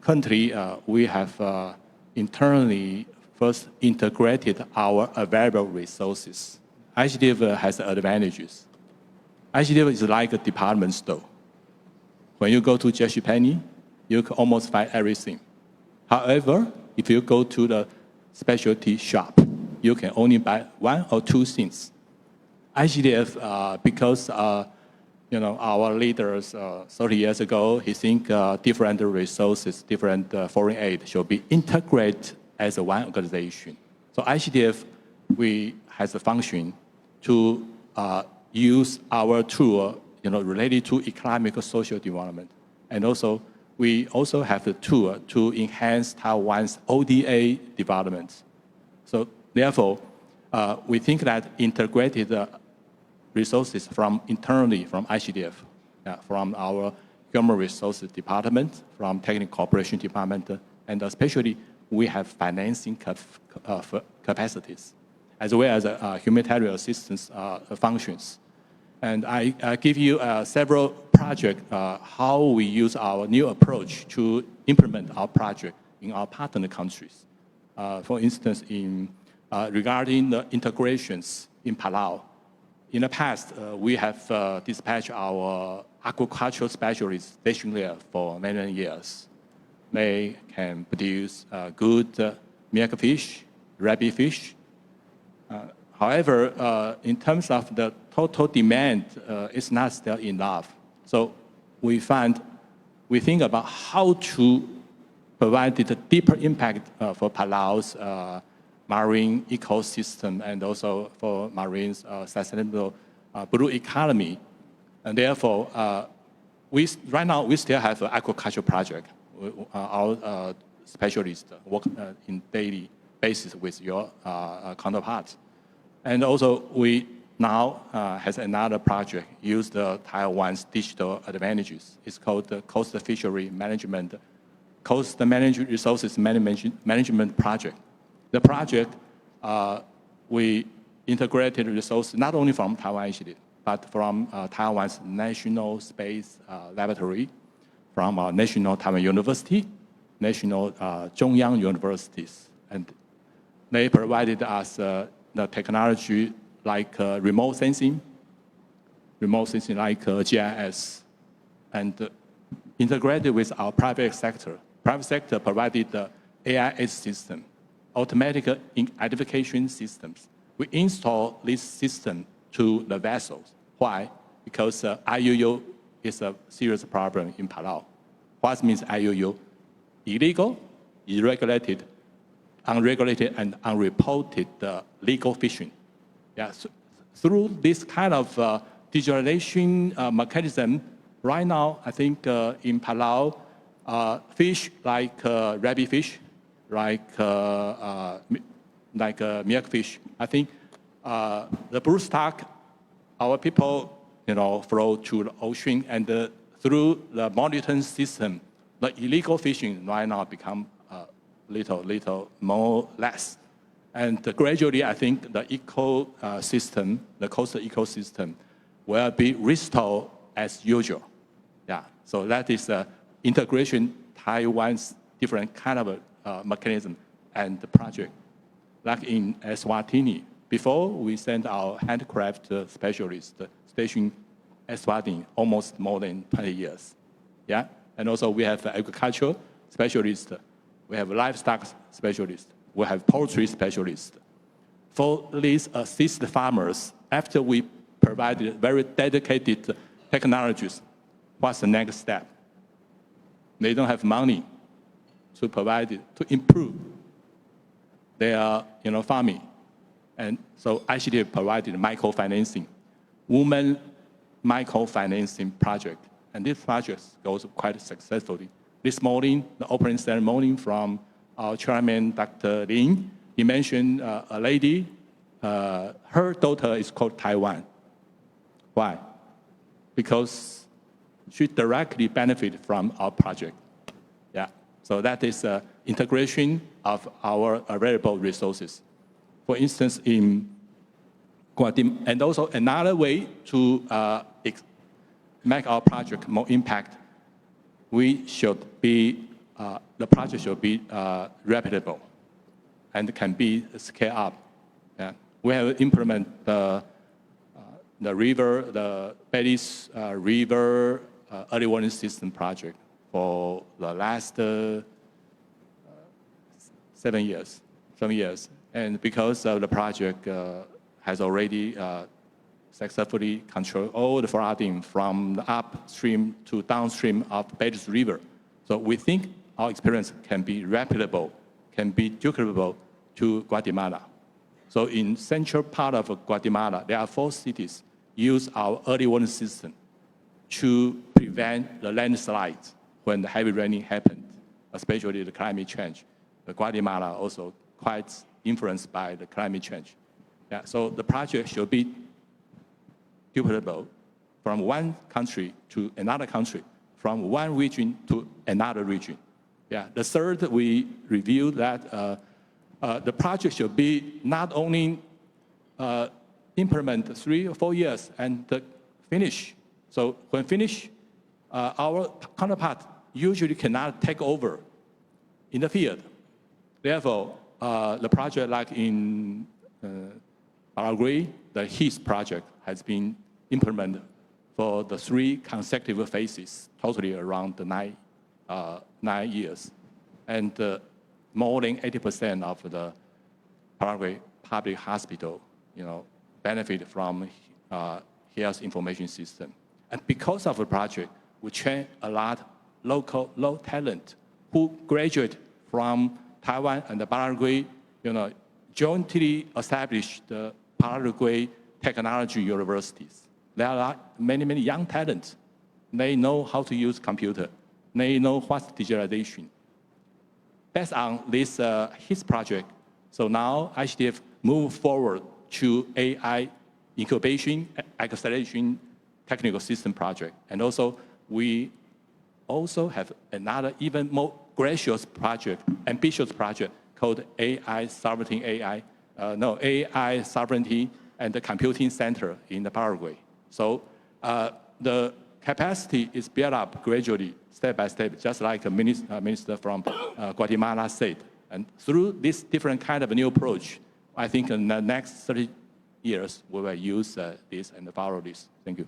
currently we have internally first integrated our available resources. ICDF has advantages. ICDF is like a department store. When you go to JCPenney, you can almost find everything. However, if you go to the specialty shop, you can only buy 1 or 2 things. ICDF, because our leaders 30 years ago, he think different resources, different foreign aid should be integrated as one organization. So ICDF, we has a function to use our tool, related to economic or social development. And also, we also have the tool to enhance Taiwan's ODA development. So therefore, we think that integrated resources from internally from ICDF, from our human resources department, from technical cooperation department, and especially we have financing capacities, as well as humanitarian assistance functions. And I give you several projects, how we use our new approach to implement our project in our partner countries. For instance, regarding the integrations in Palau, in the past, we have dispatched our aquaculture specialists stationed there for many years. They can produce good milk fish, rabbit fish. However, in terms of the total demand, it's not still enough. So we think about how to provide the deeper impact for Palau's marine ecosystem and also for marine's sustainable blue economy. And therefore, right now we still have an aquaculture project. Our specialists work in daily basis with your counterparts. And also we now has another project, use the Taiwan's digital advantages. It's called the Coast Fishery Management, Coast Resources Management Project. The project, we integrated resources not only from Taiwan Institute, but from Taiwan's National Space Laboratory, from our National Taiwan University, National Zhongyang Universities. And they provided us the technology like remote sensing like GIS, and integrated with our private sector. private sector provided the AI system, automatic identification systems. We install this system to the vessels. Why? Because IUU is a serious problem in Palau. What means IUU? Illegal, irregulated, unregulated, and unreported legal fishing. Yeah, so through this kind of digitalization mechanism, right now, I think in Palau, fish like rabbit fish, like milkfish, I think the broodstock, our people, flow to the ocean, and through the monitoring system, the illegal fishing right now become little more less. And gradually, I think the ecosystem, the coastal ecosystem, will be restored as usual. Yeah, so that is integration Taiwan's different kind of mechanism and the project. Like in Eswatini, before we sent our handcraft specialists stationed Eswatini almost more than 20 years. Yeah, and also we have agricultural specialists, we have livestock specialists, we have poultry specialists. For these assist farmers, after we provided very dedicated technologies, what's the next step? They don't have money to provide it, to improve their farming. And so ICDF provided microfinancing, women microfinancing project. And this project goes quite successfully. This morning, the opening ceremony from our chairman, Dr. Lin, he mentioned a lady, her daughter is called Taiwan. Why? Because she directly benefited from our project. Yeah, so that is integration of our available resources. For instance, in Guatemala, and also another way to make our project more impact, we should be, the project should be reputable and can be scaled up. Yeah. We have implemented the river, the Betis River early warning system project for the last 7 years. And because of the project has already successfully controlled all the flooding from the upstream to downstream of Betis River. So we think our experience can be replicable, can be duplicable to Guatemala. So in central part of Guatemala, there are 4 cities use our early warning system to prevent the landslides when the heavy raining happened, especially the climate change. Guatemala also quite influenced by the climate change. Yeah, so the project should be duplicable from one country to another country, from one region to another region. Yeah, the third, we reviewed that the project should be not only implement 3 or 4 years and finish. So when finished, our counterpart usually cannot take over in the field. Therefore, the project like in Paraguay, the HEAS project has been implemented for the 3 consecutive phases, totally around 9 years. And more than 80% of the Paraguay public hospital, benefit from health information system. And because of the project, we train a lot of low talent who graduate from Taiwan and the Paraguay, jointly established the Paraguay technology universities. There are many young talents. They know how to use computer. They know what's digitalization. Based on this HIS project, so now ICDF move forward to AI incubation, acceleration, technical system project. And also, we also have another even more ambitious project called AI Sovereignty AI Sovereignty and the Computing Center in the Paraguay. So the capacity is built up gradually, step by step, just like a minister from Guatemala said. And through this different kind of new approach, I think in the next 30 years, we will use this and follow this. Thank you.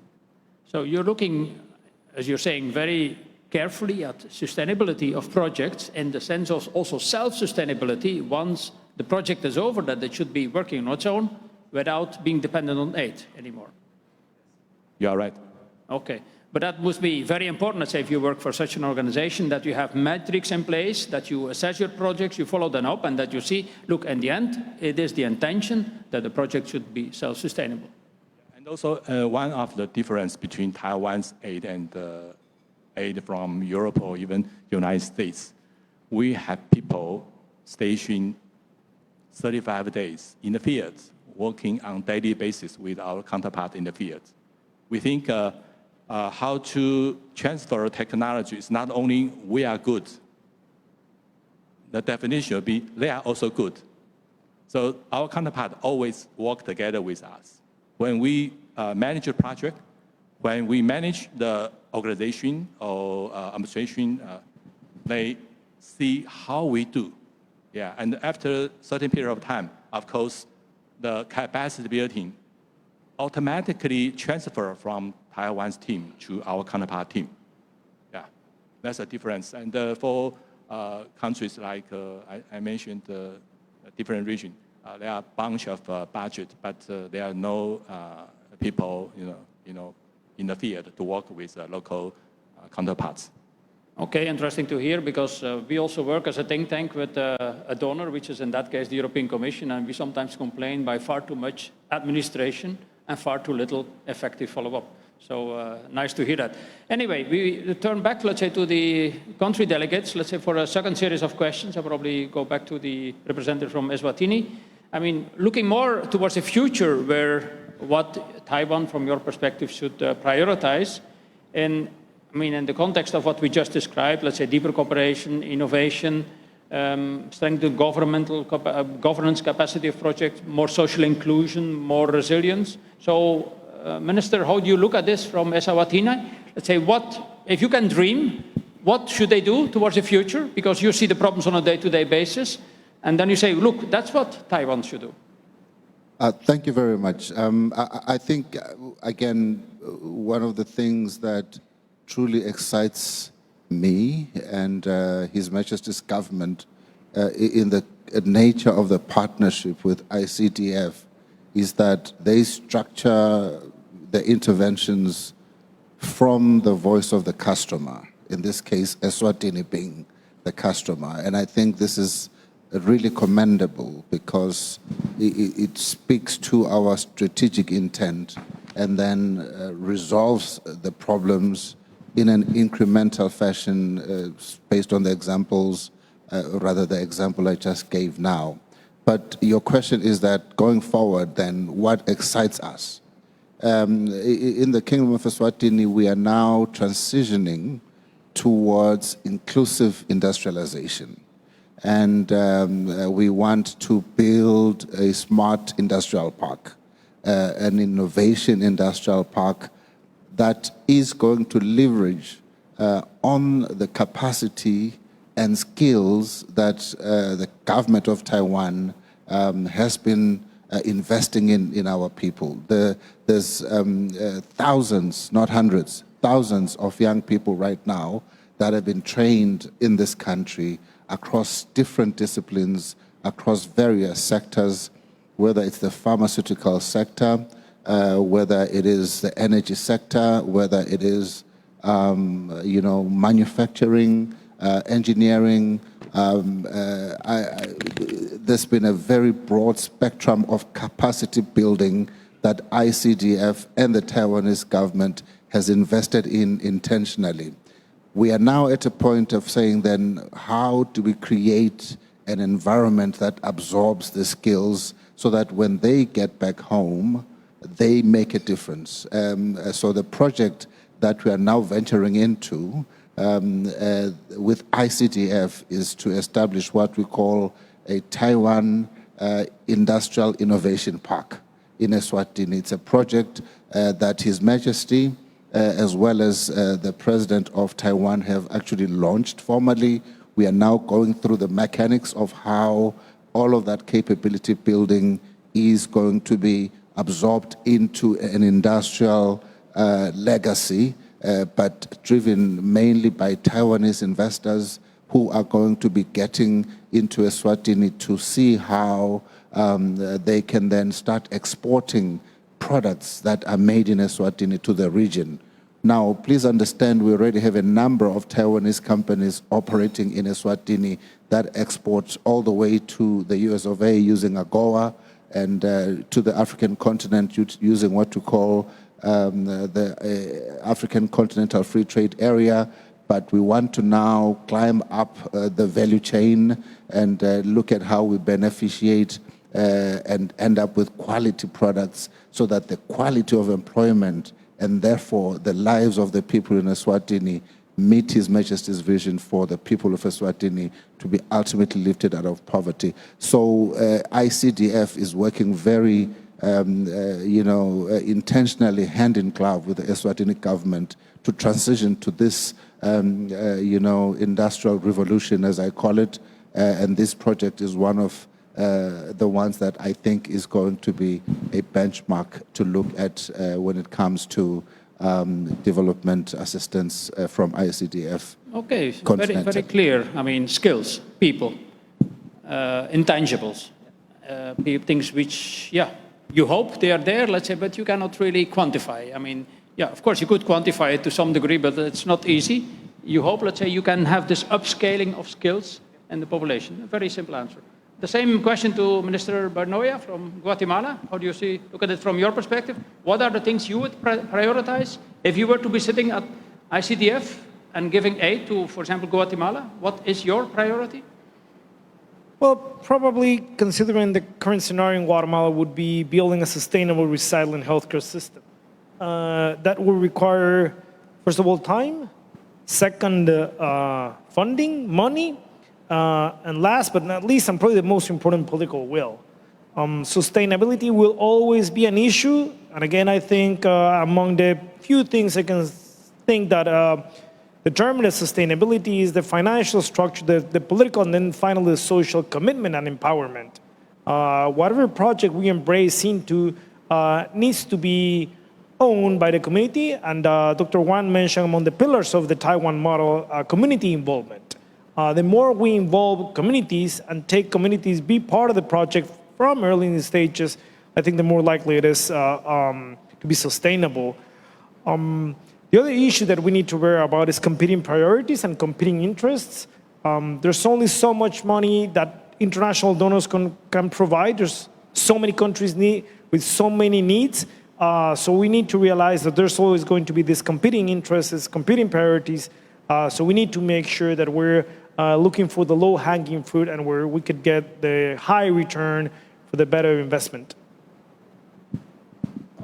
So you're looking, as you're saying, very carefully at sustainability of projects in the sense of also self-sustainability once the project is over, that it should be working on its own without being dependent on aid anymore. You are right. Okay. But that must be very important, let's say, if you work for such an organization, that you have metrics in place, that you assess your projects, you follow them up, and that you see, look, in the end, it is the intention that the project should be self-sustainable. And also, one of the difference between Taiwan's aid and aid from Europe or even United States, we have people stationed 35 days in the field, working on a daily basis with our counterpart in the field. We think how to transfer technology is not only we are good, the definition will be they are also good. So our counterpart always work together with us. When we manage a project, when we manage the organization or administration, they see how we do. Yeah, and after a certain period of time, of course, the capacity building automatically transfer from Taiwan's team to our counterpart team. Yeah, that's a difference. And for countries like I mentioned, different region, there are a bunch of budget, but there are no people, in the field to work with local counterparts. Okay, interesting to hear, because we also work as a think tank with a donor, which is in that case the European Commission, and we sometimes complain by far too much administration and far too little effective follow-up. So nice to hear that. Anyway, we turn back, let's say, to the country delegates. Let's say for a second series of questions, I'll probably go back to the representative from Eswatini. I mean, looking more towards the future, where what Taiwan, from your perspective, should prioritize. And I mean, in the context of what we just described, let's say deeper cooperation, innovation, strengthen governance capacity of projects, more social inclusion, more resilience. So, Minister, how do you look at this from Eswatini? Let's say, what, if you can dream, what should they do towards the future? Because you see the problems on a day-to-day basis, and then you say, look, that's what Taiwan should do. Thank you very much. I think, again, one of the things that truly excites me and His Majesty's government in the nature of the partnership with ICDF is that they structure the interventions from the voice of the customer, in this case, Eswatini being the customer. And I think this is really commendable because it speaks to our strategic intent and then resolves the problems in an incremental fashion based on the examples, rather the example I just gave now. But your question is that going forward, then, what excites us? In the Kingdom of Eswatini, we are now transitioning towards inclusive industrialization. And we want to build a smart industrial park, an innovation industrial park that is going to leverage on the capacity and skills that the government of Taiwan has been investing in our people. There's thousands, not hundreds, thousands of young people right now that have been trained in this country across different disciplines, across various sectors, whether it's the pharmaceutical sector, whether it is the energy sector, whether it is, manufacturing, engineering. There's been a very broad spectrum of capacity building that ICDF and the Taiwanese government has invested in intentionally. We are now at a point of saying then, how do we create an environment that absorbs the skills so that when they get back home, they make a difference? So the project that we are now venturing into with ICDF is to establish what we call a Taiwan Industrial Innovation Park in Eswatini. It's a project that His Majesty as well as the President of Taiwan have actually launched formally. We are now going through the mechanics of how all of that capability building is going to be absorbed into an industrial legacy but driven mainly by Taiwanese investors who are going to be getting into Eswatini to see how they can then start exporting products that are made in Eswatini to the region. Now, please understand, we already have a number of Taiwanese companies operating in Eswatini that exports all the way to the US of A using AGOA, and to the African continent using what we call the African Continental Free Trade Area. But we want to now climb up the value chain and look at how we beneficiate and end up with quality products so that the quality of employment and therefore the lives of the people in Eswatini meet His Majesty's vision for the people of Eswatini to be ultimately lifted out of poverty. So ICDF is working very, intentionally hand in glove with the Eswatini government to transition to this, industrial revolution, as I call it. And this project is one of the ones that I think is going to be a benchmark to look at when it comes to development assistance from ICDF. Okay, very clear. I mean, skills, people, intangibles, things which, you hope they are there, let's say, but you cannot really quantify. I mean, of course, you could quantify it to some degree, but it's not easy. You hope, let's say, you can have this upscaling of skills in the population. A very simple answer. The same question to Minister Barnoya from Guatemala. How do you look at it from your perspective? What are the things you would prioritize if you were to be sitting at ICDF and giving aid to, for example, Guatemala? What is your priority? Well, probably considering the current scenario in Guatemala would be building a sustainable, resilient healthcare system. That will require, first of all, time, second, funding, money, and last but not least, and probably the most important, political will. Sustainability will always be an issue. And again, I think among the few things I can think that determine the sustainability is the financial structure, the political, and then finally the social commitment and empowerment. Whatever project we embrace needs to be owned by the community. And Dr. Wan mentioned among the pillars of the Taiwan model, community involvement. The more we involve communities and take communities be part of the project from early in the stages, I think the more likely it is to be sustainable. The other issue that we need to worry about is competing priorities and competing interests. There's only so much money that international donors can provide. There's so many countries with so many needs. So we need to realize that there's always going to be this competing interests, competing priorities. So we need to make sure that we're looking for the low-hanging fruit and where we could get the high return for the better investment.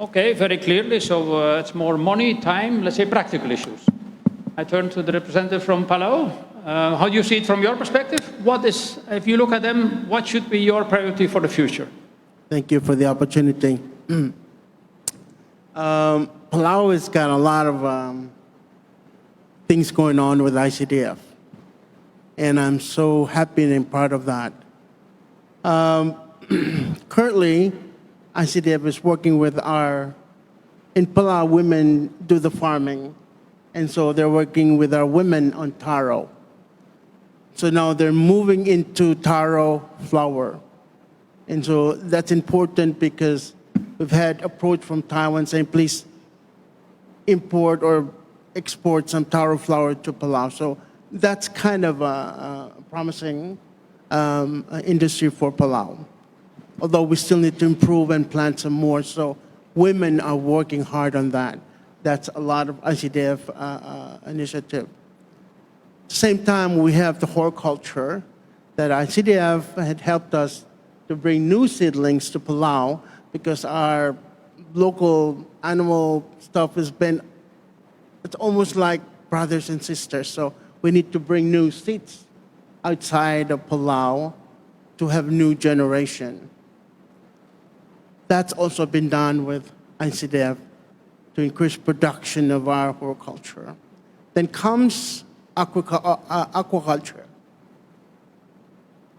Okay, very clearly. So it's more money, time, let's say practical issues. I turn to the representative from Palau. How do you see it from your perspective? What is, if you look at them, what should be your priority for the future? Thank you for the opportunity. Palau has got a lot of things going on with ICDF, and I'm so happy and proud of that. Currently, ICDF is working with in Palau, women do the farming, and so they're working with our women on taro. So now they're moving into taro flour. And so that's important because we've had approach from Taiwan saying, please import or export some taro flour to Palau. So that's kind of a promising industry for Palau. Although we still need to improve and plant some more. So women are working hard on that. That's a lot of ICDF initiative. At the same time, we have the horticulture that ICDF had helped us to bring new seedlings to Palau because our local animal stuff has been, it's almost like brothers and sisters. So we need to bring new seeds outside of Palau to have new generation. That's also been done with ICDF to increase production of our horticulture. Then comes aquaculture.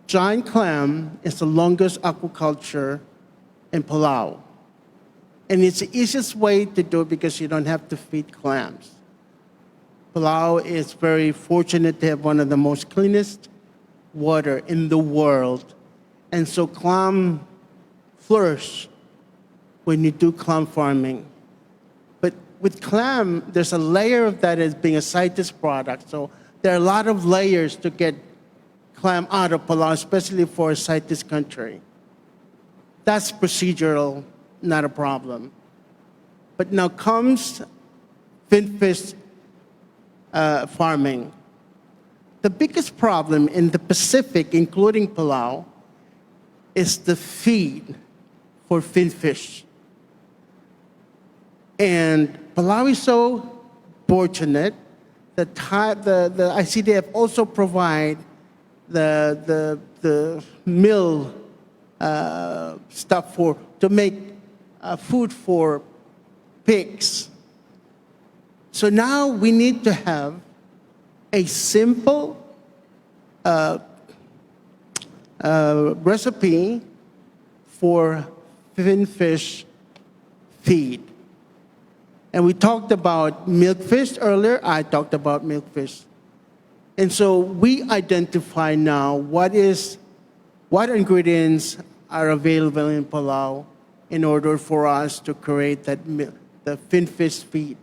Giant clam is the longest aquaculture in Palau. And it's the easiest way to do it because you don't have to feed clams. Palau is very fortunate to have one of the most cleanest water in the world. And so clam flourish when you do clam farming. But with clam, there's a layer of that as being a CITES product. So there are a lot of layers to get clam out of Palau, especially for a CITES country. That's procedural, not a problem. But now comes finfish farming. The biggest problem in the Pacific, including Palau, is the feed for finfish. And Palau is so fortunate that the ICDF also provide the mill stuff to make food for pigs. So now we need to have a simple recipe for finfish feed. And we talked about milkfish earlier. I talked about milkfish. And so we identify now what ingredients are available in Palau in order for us to create the finfish feed.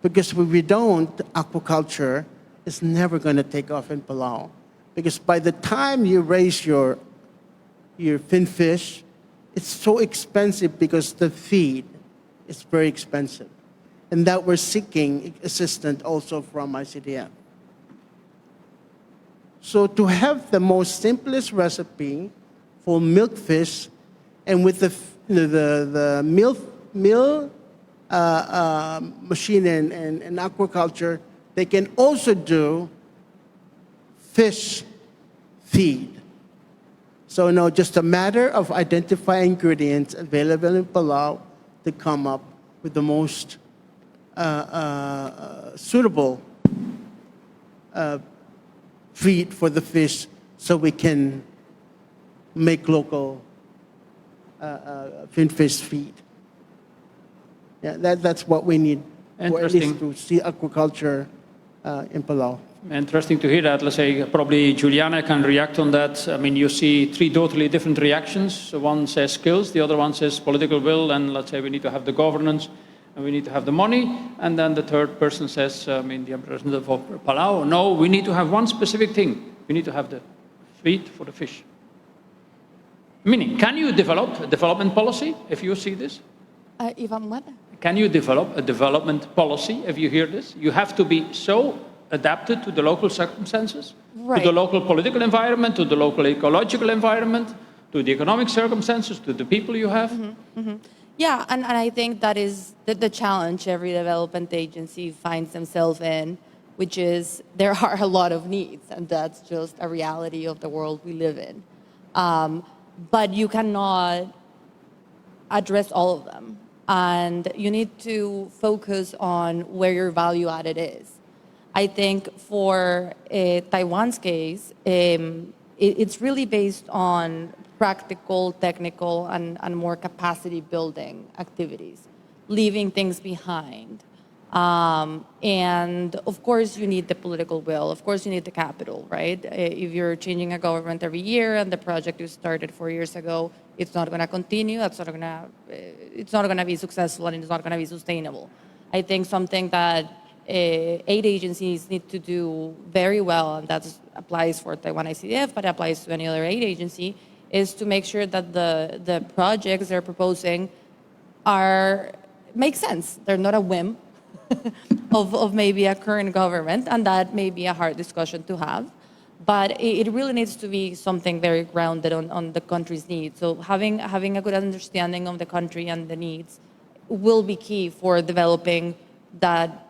Because if we don't, aquaculture is never going to take off in Palau. Because by the time you raise your finfish, it's so expensive because the feed is very expensive. And that we're seeking assistance also from ICDF. So to have the most simplest recipe for milkfish, and with the mill machine and aquaculture, they can also do fish feed. So now just a matter of identifying ingredients available in Palau to come up with the most suitable feed for the fish so we can make local finfish feed. Yeah, that's what we need, or at least to see aquaculture in Palau. Interesting to hear that. Let's say probably Juliana can react on that. I mean, you see three totally different reactions. So one says skills, the other one says political will, and let's say we need to have the governance and we need to have the money. And then the third person says, I mean, the representative of Palau, no, we need to have one specific thing. We need to have the feed for the fish. Meaning, can you develop a development policy if you see this? Can you develop a development policy if you hear this? You have to be so adapted to the local circumstances, to the local political environment, to the local ecological environment, to the economic circumstances, to the people you have. Yeah, and I think that is the challenge every development agency finds themselves in, which is there are a lot of needs, and that's just a reality of the world we live in. But you cannot address all of them, and you need to focus on where your value added is. I think for Taiwan's case, it's really based on practical, technical, and more capacity building activities, leaving things behind. And of course, you need the political will. Of course, you need the capital, right? If you're changing a government every year and the project you started 4 years ago, it's not going to continue. It's not going to be successful, and it's not going to be sustainable. I think something that aid agencies need to do very well, and that applies for Taiwan ICDF, but applies to any other aid agency, is to make sure that the projects they're proposing make sense. They're not a whim of maybe a current government, and that may be a hard discussion to have. But it really needs to be something very grounded on the country's needs. So having a good understanding of the country and the needs will be key for developing that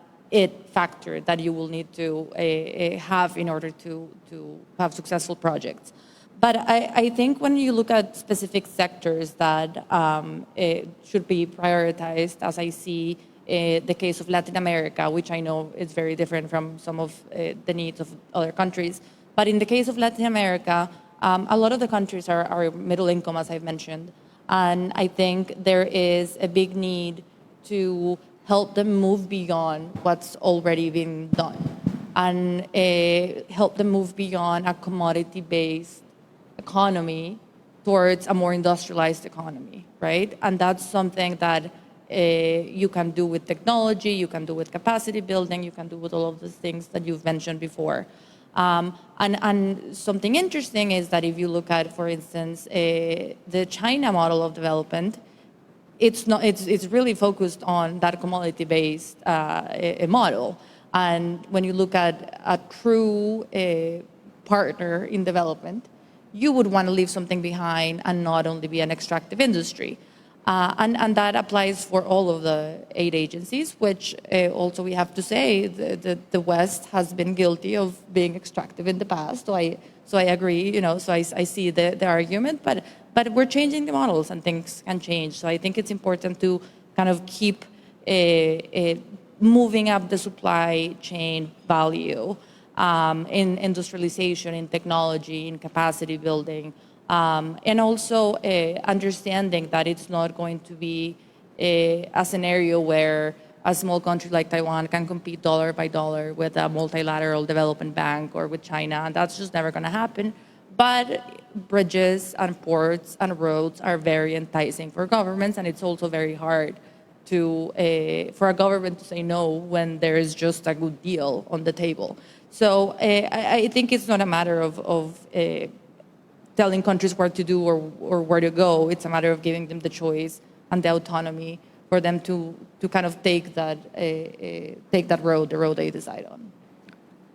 factor that you will need to have in order to have successful projects. But I think when you look at specific sectors that should be prioritized, as I see the case of Latin America, which I know is very different from some of the needs of other countries. But in the case of Latin America, a lot of the countries are middle income, as I've mentioned. And I think there is a big need to help them move beyond what's already been done, and help them move beyond a commodity-based economy towards a more industrialized economy, right? And that's something that you can do with technology, you can do with capacity building, you can do with all of the things that you've mentioned before. And something interesting is that if you look at, for instance, the China model of development, it's really focused on that commodity-based model. And when you look at a true partner in development, you would want to leave something behind and not only be an extractive industry. And that applies for all of the 8 agencies, which also we have to say the West has been guilty of being extractive in the past. So I agree, so I see the argument, but we're changing the models and things can change. So I think it's important to kind of keep moving up the supply chain value in industrialization, in technology, in capacity building. And also understanding that it's not going to be a scenario where a small country like Taiwan can compete dollar by dollar with a multilateral development bank or with China, and that's just never going to happen. But bridges and ports and roads are very enticing for governments, and it's also very hard for a government to say no when there is just a good deal on the table. So I think it's not a matter of telling countries what to do or where to go. It's a matter of giving them the choice and the autonomy for them to kind of take that road, the road they decide on.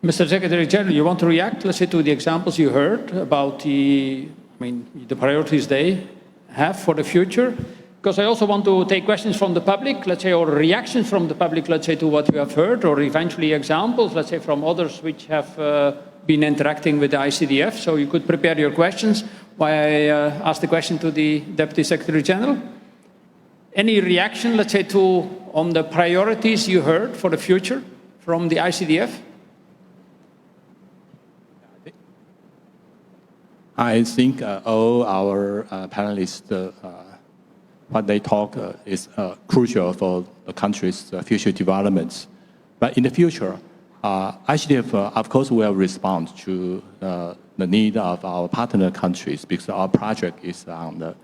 Mr. Secretary General, you want to react, let's say, to the examples you heard about the priorities they have for the future? Because I also want to take questions from the public, let's say, or reactions from the public, let's say, to what you have heard, or eventually examples, let's say, from others which have been interacting with the ICDF. So you could prepare your questions while I ask the question to the Deputy Secretary General. Any reaction, let's say, on the priorities you heard for the future from the ICDF? I think all our panelists, what they talk is crucial for the country's future developments. But in the future, ICDF, of course, will respond to the need of our partner countries because our project is on the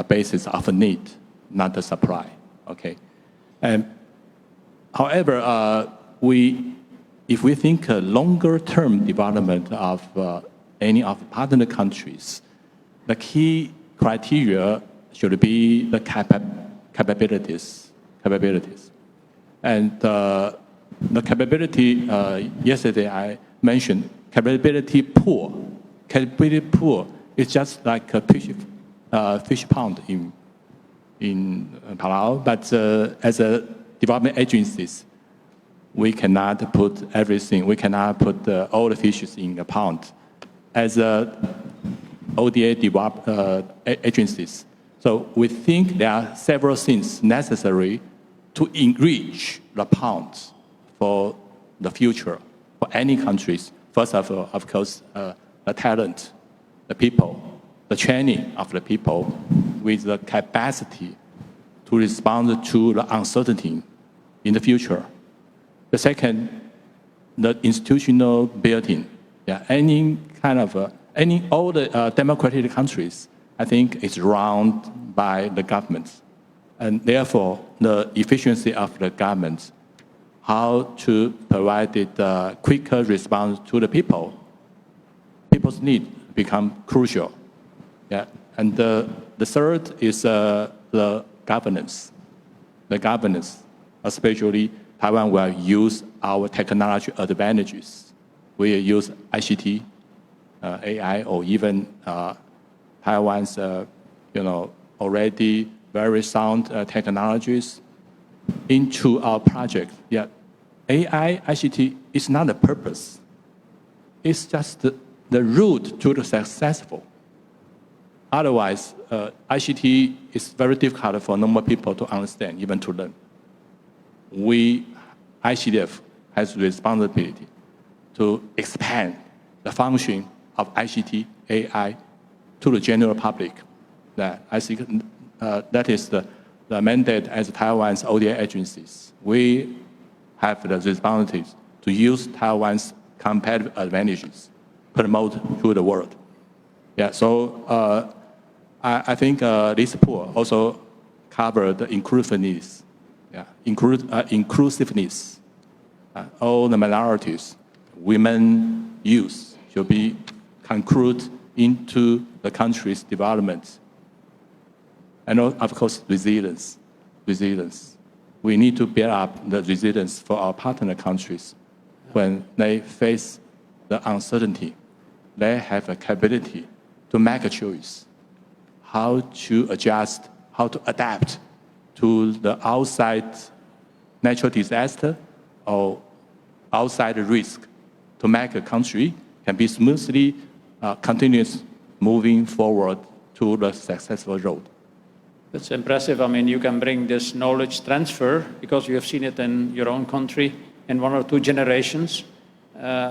basis of a need, not the supply. Okay. However, if we think longer-term development of any of the partner countries, the key criteria should be the capabilities. And the capability, yesterday I mentioned, capability pool. Capability pool is just like a fish pond in Palau, but as a development agencies, we cannot put everything, we cannot put all the fishes in a pond. As ODA agencies, so we think there are several things necessary to enrich the ponds for the future, for any countries. First of all, of course, the talent, the people, the training of the people with the capacity to respond to the uncertainty in the future. The second, the institutional building. Yeah, any kind of, all the democratic countries, I think, is run by the governments. And therefore, the efficiency of the government, how to provide a quicker response to the people, people's need become crucial. Yeah. And the third is the governance. The governance, especially Taiwan will use our technology advantages. We use ICT, AI, or even Taiwan's, already very sound technologies into our project. Yeah, AI, ICT is not a purpose. It's just the route to the successful. Otherwise, ICT is very difficult for normal people to understand, even to learn. ICDF has responsibility to expand the function of ICT, AI to the general public. That I think that is the the mandate as Taiwan's ODA agencies. We have the responsibility to use Taiwan's competitive advantages, promote to the world. Yeah, so I think this pool also covered the inclusiveness. Yeah, inclusiveness. All the minorities, women, youth should be included into the country's development. And of course, resilience. Resilience. We need to build up the resilience for our partner countries. When they face the uncertainty, they have a capability to make a choice, how to adjust, how to adapt to the outside natural disaster or outside risk to make a country can be smoothly continuous moving forward to the successful road. That's impressive. I mean, you can bring this knowledge transfer because you have seen it in your own country in 1 or 2 generations,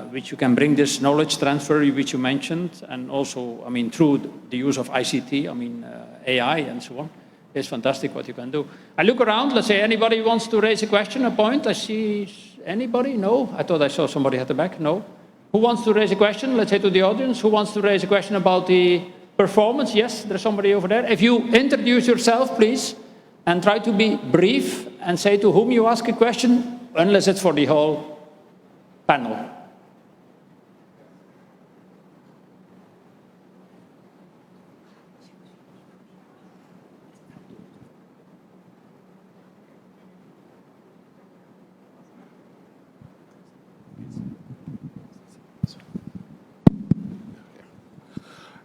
which you can bring this knowledge transfer, which you mentioned, and also, I mean, through the use of ICT, I mean, AI and so on. It's fantastic what you can do. I look around, let's say anybody wants to raise a question, a point. I see anybody? No? I thought I saw somebody at the back. No? Who wants to raise a question? Let's say to the audience. Who wants to raise a question about the performance? Yes, there's somebody over there. If you introduce yourself, please, and try to be brief and say to whom you ask a question, unless it's for the whole panel.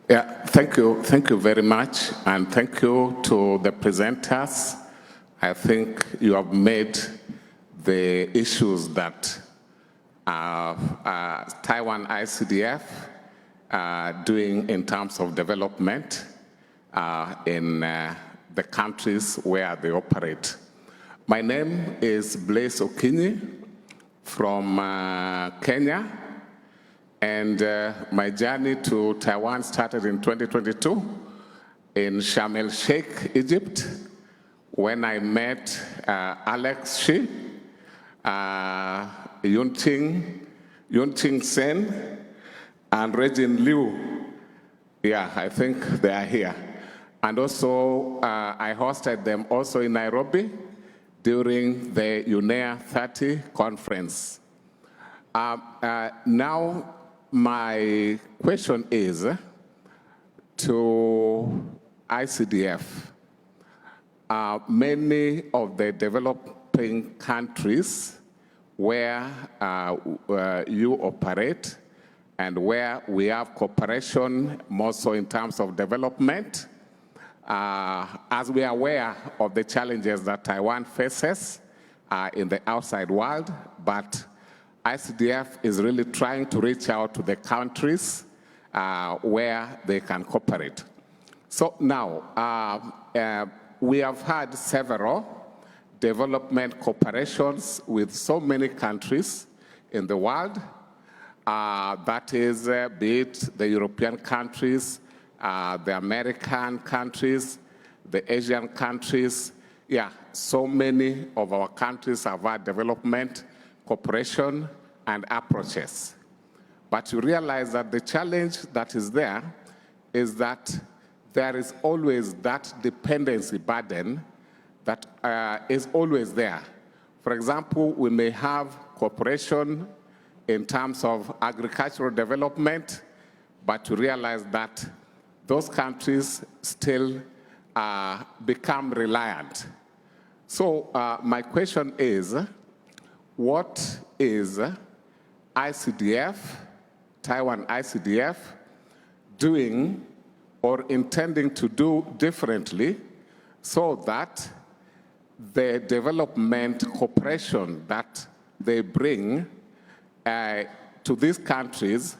Yeah, thank you very much, and thank you to the presenters. I think you have made the issues that Taiwan ICDF doing in terms of development in the countries where they operate. My name is Blaise Okinyi from Kenya. And my journey to Taiwan started in 2022 in Sharm el-Sheikh, Egypt, when I met Alex Shi, Yunting Sen, and Regine Liu. Yeah, I think they are here. And also, I hosted them also in Nairobi during the UNEA 30 conference. Now, my question is to ICDF. Many of the developing countries where you operate and where we have cooperation more so in terms of development, as we are aware of the challenges that Taiwan faces in the outside world, but ICDF is really trying to reach out to the countries where they can cooperate. So now, we have had several development cooperations with so many countries in the world. That is, be it the European countries, the American countries, the Asian countries. Yeah, so many of our countries have had development cooperation and approaches. But you realize that the challenge that is there is that there is always that dependency burden that is always there. For example, we may have cooperation in terms of agricultural development, but you realize that those countries still become reliant. So my question is, what is ICDF, Taiwan ICDF, doing or intending to do differently so that the development cooperation that they bring to these countries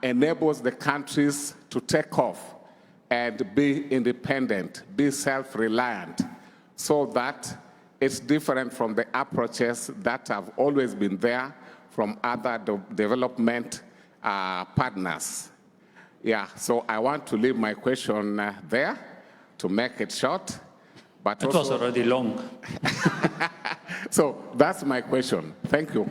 enables the countries to take off and be independent, be self-reliant, so that it's different from the approaches that have always been there from other development partners. Yeah, so I want to leave my question there to make it short. But It was already long. So that's my question. Thank you.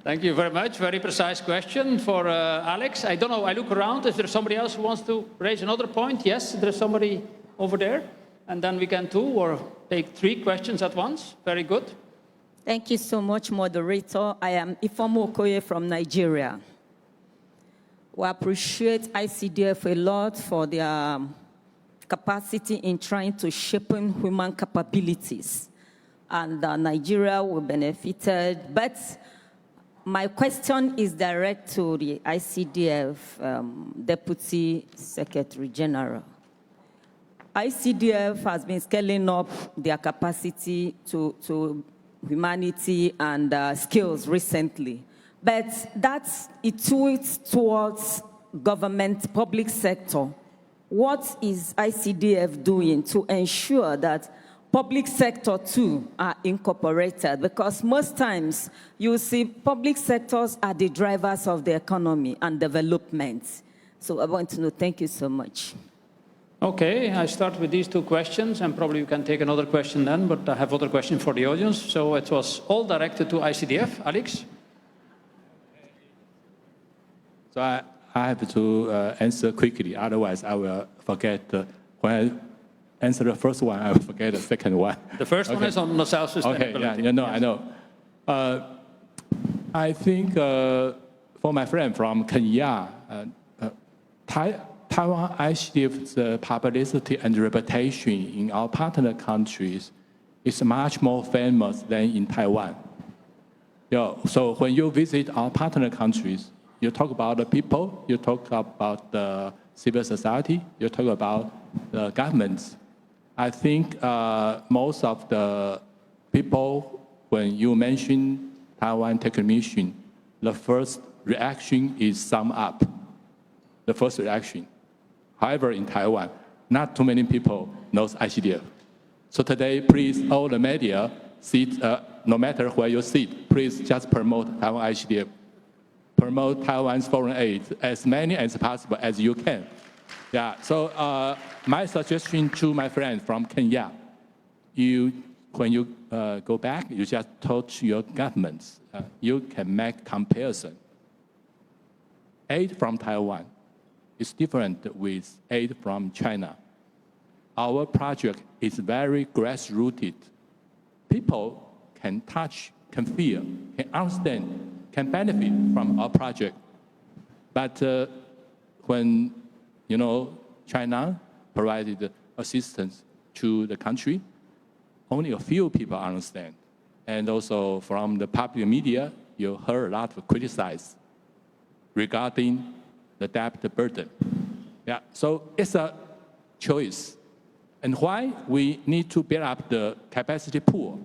Thank you very much. Very precise question for Alex. I don't know, I look around. Is there somebody else who wants to raise another point? Yes, there's somebody over there. And then we can 2 or take 3 questions at once. Very good. Thank you so much, moderator. I am Ifeoma Okoye from Nigeria. We appreciate ICDF a lot for their capacity in trying to shape human capabilities. And Nigeria will benefited. But my question is direct to the ICDF Deputy Secretary General. ICDF has been scaling up their capacity to humanity and skills recently. But it tweets towards government, public sector. What is ICDF doing to ensure that public sector too are incorporated? Because most times you see public sectors are the drivers of the economy and development. So I want to know, thank you so much. Okay, I start with these 2 questions, and probably you can take another question then, but I have other questions for the audience. So it was all directed to ICDF. Alex? So I have to answer quickly, otherwise I will forget. When I answer the first one, I will forget the second one. The first one is on the self-sustainability. Okay, yeah, I know. I think for my friend from Kenya, Taiwan ICDF's publicity and reputation in our partner countries is much more famous than in Taiwan. So when you visit our partner countries, you talk about the people, you talk about the civil society, you talk about the governments. I think most of the people, when you mention Taiwan Tech Mission, the first reaction is sum up. The first reaction. However, in Taiwan, not too many people knows ICDF. So today, please, all the media, no matter where you sit, please just promote Taiwan ICDF. Promote Taiwan's foreign aid as many as possible as you can. Yeah, so my suggestion to my friend from Kenya, when you go back, you just talk to your governments. You can make comparison. Aid from Taiwan is different with aid from China. Our project is very grassrooted. People can touch, can feel, can understand, can benefit from our project. But when, China provided assistance to the country, only a few people understand. And also from the public media, you heard a lot of criticize regarding the debt burden. Yeah, so it's a choice. And why we need to build up the capacity pool?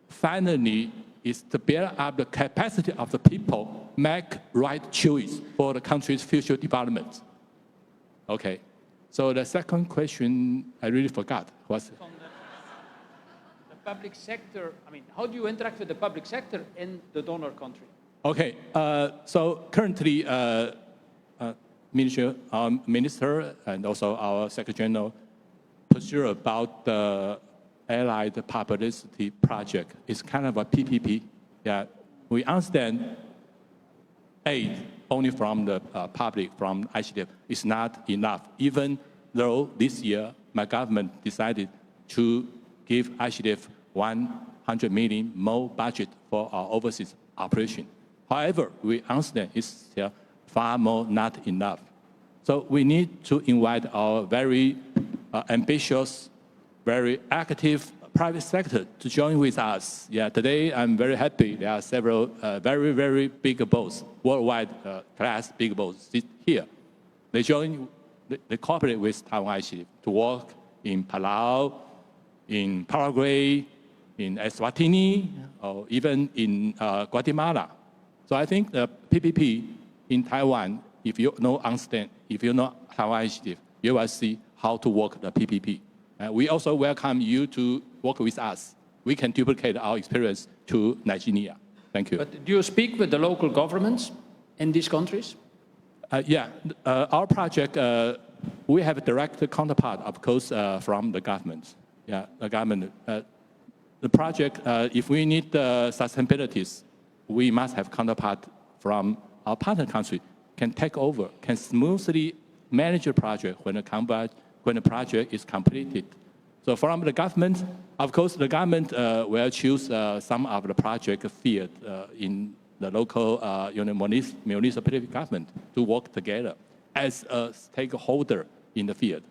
Finally, is to build up the capacity of the people, make right choice for the country's future development. Okay, so the second question, I really forgot. What's the public sector, how do you interact with the public sector in the donor country? Okay, so currently, our minister and also our Secretary General pursue about the Allied Publicity Project. It's kind of a PPP. Yeah, we understand aid only from the public, from ICDF, is not enough. Even though this year my government decided to give ICDF 100 million more budget for our overseas operation. However, we understand it's still far more not enough. So we need to invite our very ambitious, very active private sector to join with us. Yeah, today I'm very happy there are several very, very big boats, worldwide class big boats here. They cooperate with Taiwan ICDF to work in Palau, in Paraguay, in Eswatini, or even in Guatemala. So I think the PPP in Taiwan, if you understand, if you know Taiwan ICDF, you will see how to work the PPP. We also welcome you to work with us. We can duplicate our experience to Nigeria. Thank you. But do you speak with the local governments in these countries? Yeah, our project, we have a direct counterpart, of course, from the government. the government. The project, if we need sustainability, we must have counterpart from our partner country can take over, can smoothly manage the project when the project is completed. So from the government, of course, the government will choose some of the project field in the local municipality government to work together as a stakeholder in the field.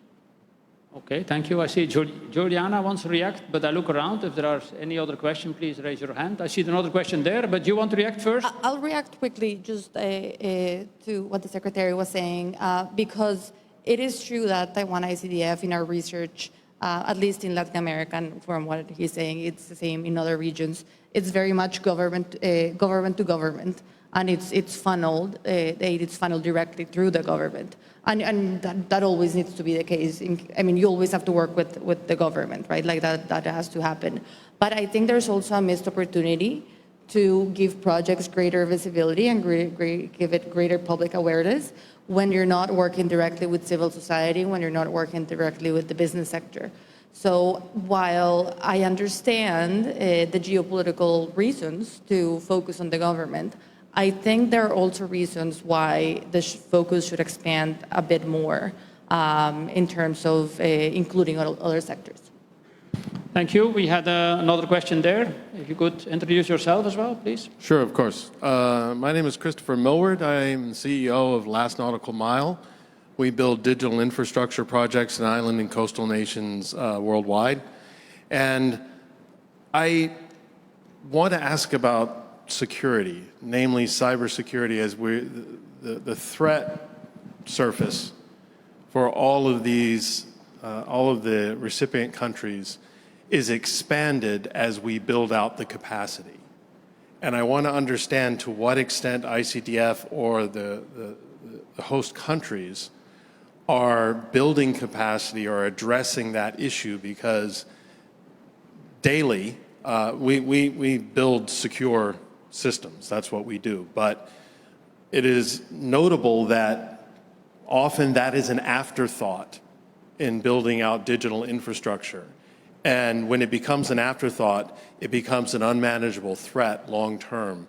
Okay, thank you. I see Juliana wants to react, but I look around. If there are any other questions, please raise your hand. I see another question there, but you want to react first? I'll react quickly just to what the Secretary was saying, because it is true that Taiwan ICDF in our research, at least in Latin America, and from what he's saying, it's the same in other regions. It's very much government to government, and it's funneled, aid is funneled directly through the government. And that always needs to be the case. I mean, you always have to work with the government, right? Like that has to happen. But I think there's also a missed opportunity to give projects greater visibility and give it greater public awareness when you're not working directly with civil society, when you're not working directly with the business sector. So while I understand the geopolitical reasons to focus on the government, I think there are also reasons why the focus should expand a bit more in terms of including other sectors. Thank you. We had another question there. If you could introduce yourself as well, please. Sure, of course. My name is Christopher Millward. I'm CEO of Last Nautical Mile. We build digital infrastructure projects in island and coastal nations worldwide. And I want to ask about security, namely cybersecurity, as the threat surface for all of these, all of the recipient countries is expanded as we build out the capacity. And I want to understand to what extent ICDF or the host countries are building capacity or addressing that issue, because daily we build secure systems. That's what we do. But it is notable that often that is an afterthought in building out digital infrastructure. And when it becomes an afterthought, it becomes an unmanageable threat long term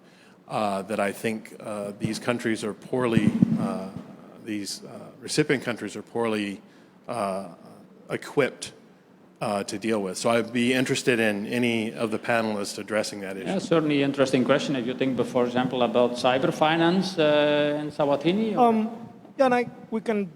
that I think these countries are poorly, these recipient countries are poorly equipped to deal with. So I'd be interested in any of the panelists addressing that issue. Yeah, certainly interesting question. If you think, for example, about cyber finance in Sawatini. Yeah, and we can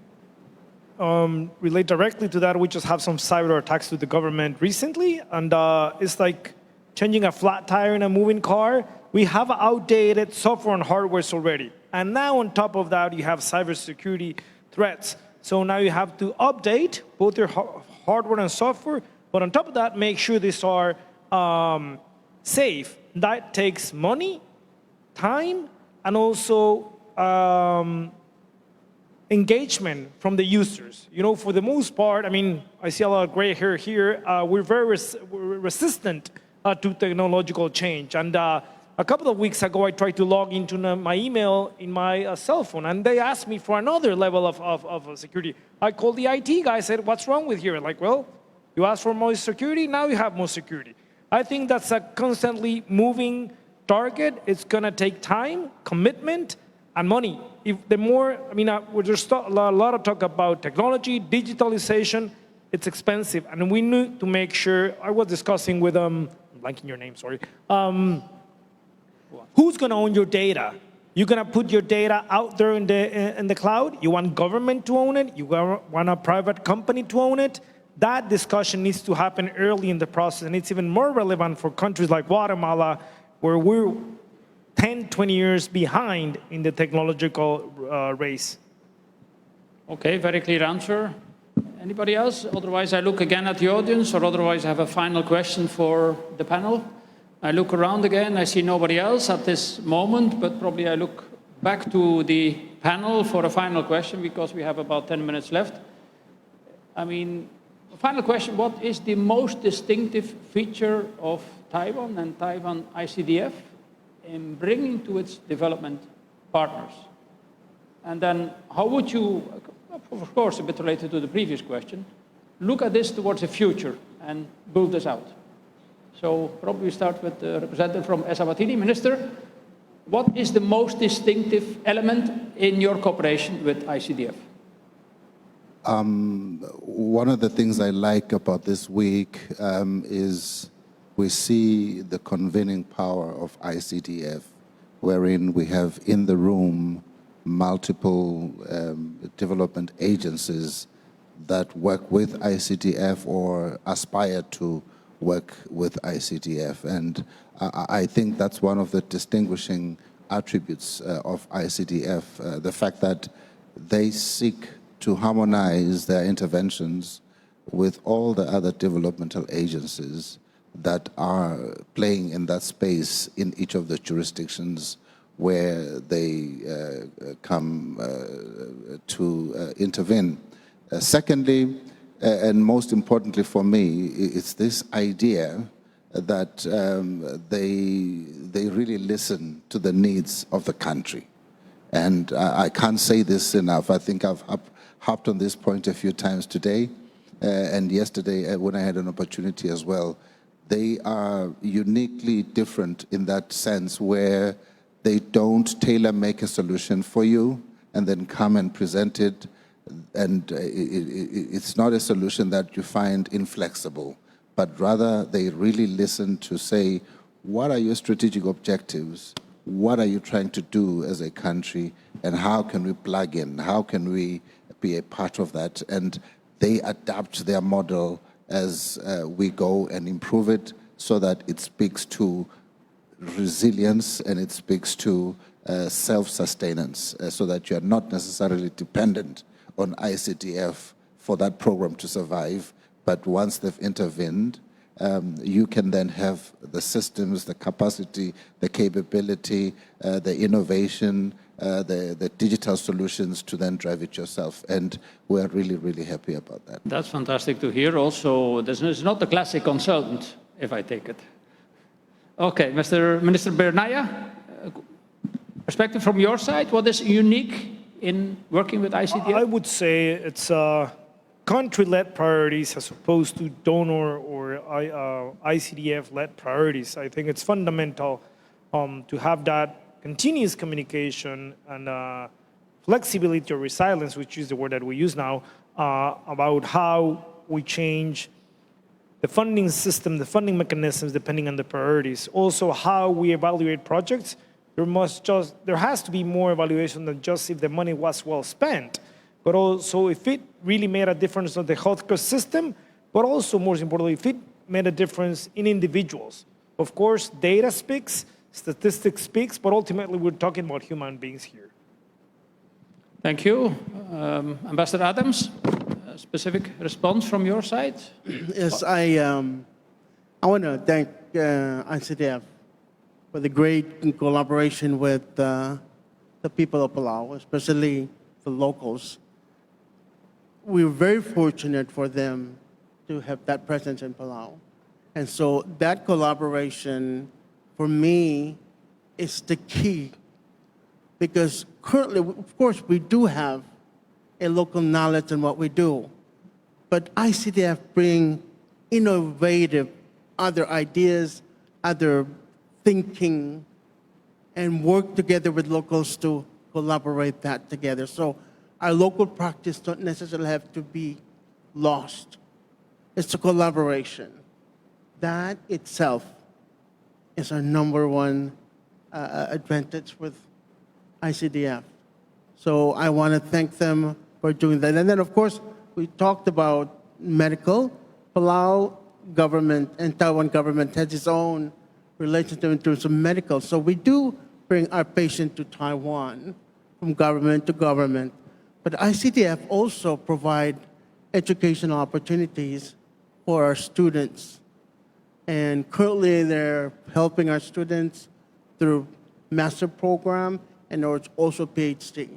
relate directly to that. We just have some cyber attacks to the government recently, and it's like changing a flat tire in a moving car. We have outdated software and hardware already. And now on top of that, you have cybersecurity threats. So now you have to update both your hardware and software, but on top of that, make sure these are safe. That takes money, time, and also engagement from the users. You know, for the most part, I mean, I see a lot of gray hair here. We're very resistant to technological change. And a couple of weeks ago, I tried to log into my email in my cell phone, and they asked me for another level of security. I called the IT guy, I said, what's wrong with here? Like, well, you asked for more security, now you have more security. I think that's a constantly moving target. It's going to take time, commitment, and money. If the more, I mean, there's a lot of talk about technology, digitalization. It's expensive, and we need to make sure. I was discussing with, I'm blanking your name, sorry. Who's going to own your data? You're going to put your data out there in the cloud? You want government to own it? You want a private company to own it? That discussion needs to happen early in the process, and it's even more relevant for countries like Guatemala, where we're 10, 20 years behind in the technological race. Okay, very clear answer. Anybody else? Otherwise, I look again at the audience, or otherwise I have a final question for the panel. I look around again, I see nobody else at this moment, but probably I look back to the panel for a final question, because we have about 10 minutes left. I mean, final question, what is the most distinctive feature of Taiwan and Taiwan ICDF in bringing to its development partners? And then how would you, of course, a bit related to the previous question, look at this towards the future and build this out. So probably we start with the representative from Eswatini. Minister, what is the most distinctive element in your cooperation with ICDF? One of the things I like about this week is we see the convening power of ICDF, wherein we have in the room multiple development agencies that work with ICDF or aspire to work with ICDF. And I think that's one of the distinguishing attributes of ICDF, the fact that they seek to harmonize their interventions with all the other developmental agencies that are playing in that space in each of the jurisdictions where they come to intervene. Secondly, and most importantly for me, it's this idea that they really listen to the needs of the country. And I can't say this enough. I think I've harped on this point a few times today and yesterday when I had an opportunity as well. They are uniquely different in that sense where they don't tailor-make a solution for you and then come and present it, and it's not a solution that you find inflexible, but rather they really listen to say, what are your strategic objectives? What are you trying to do as a country? And how can we plug in? How can we be a part of that? And they adapt their model as we go and improve it so that it speaks to resilience and it speaks to self-sustenance, so that you are not necessarily dependent on ICDF for that program to survive, but once they've intervened, you can then have the systems, the capacity, the capability, the innovation, the digital solutions to then drive it yourself. And we're really, really happy about that. That's fantastic to hear. Also, this is not the classic consultant, if I take it. Okay, Mr. Minister Bernaya, perspective from your side, what is unique in working with ICDF? I would say it's country-led priorities as opposed to donor or ICDF-led priorities. I think it's fundamental to have that continuous communication and flexibility or resilience, which is the word that we use now, about how we change the funding system, the funding mechanisms, depending on the priorities. Also, how we evaluate projects. There has to be more evaluation than just if the money was well spent, but also if it really made a difference on the healthcare system, but also, most importantly, if it made a difference in individuals. Of course, data speaks, statistics speaks, but ultimately we're talking about human beings here. Thank you. Ambassador Adams, a specific response from your side? Yes, I want to thank ICDF for the great collaboration with the people of Palau, especially the locals. We're very fortunate for them to have that presence in Palau. And so that collaboration, for me, is the key. Because currently, of course, we do have a local knowledge in what we do. But ICDF bring innovative other ideas, other thinking, and work together with locals to collaborate that together. So our local practice don't necessarily have to be lost. It's a collaboration. That itself is our number one advantage with ICDF. So I want to thank them for doing that. And then, of course, we talked about medical. Palau government and Taiwan government has its own relationship in terms of medical. So we do bring our patient to Taiwan from government to government. But ICDF also provide educational opportunities for our students. And currently they're helping our students through master program and also PhD.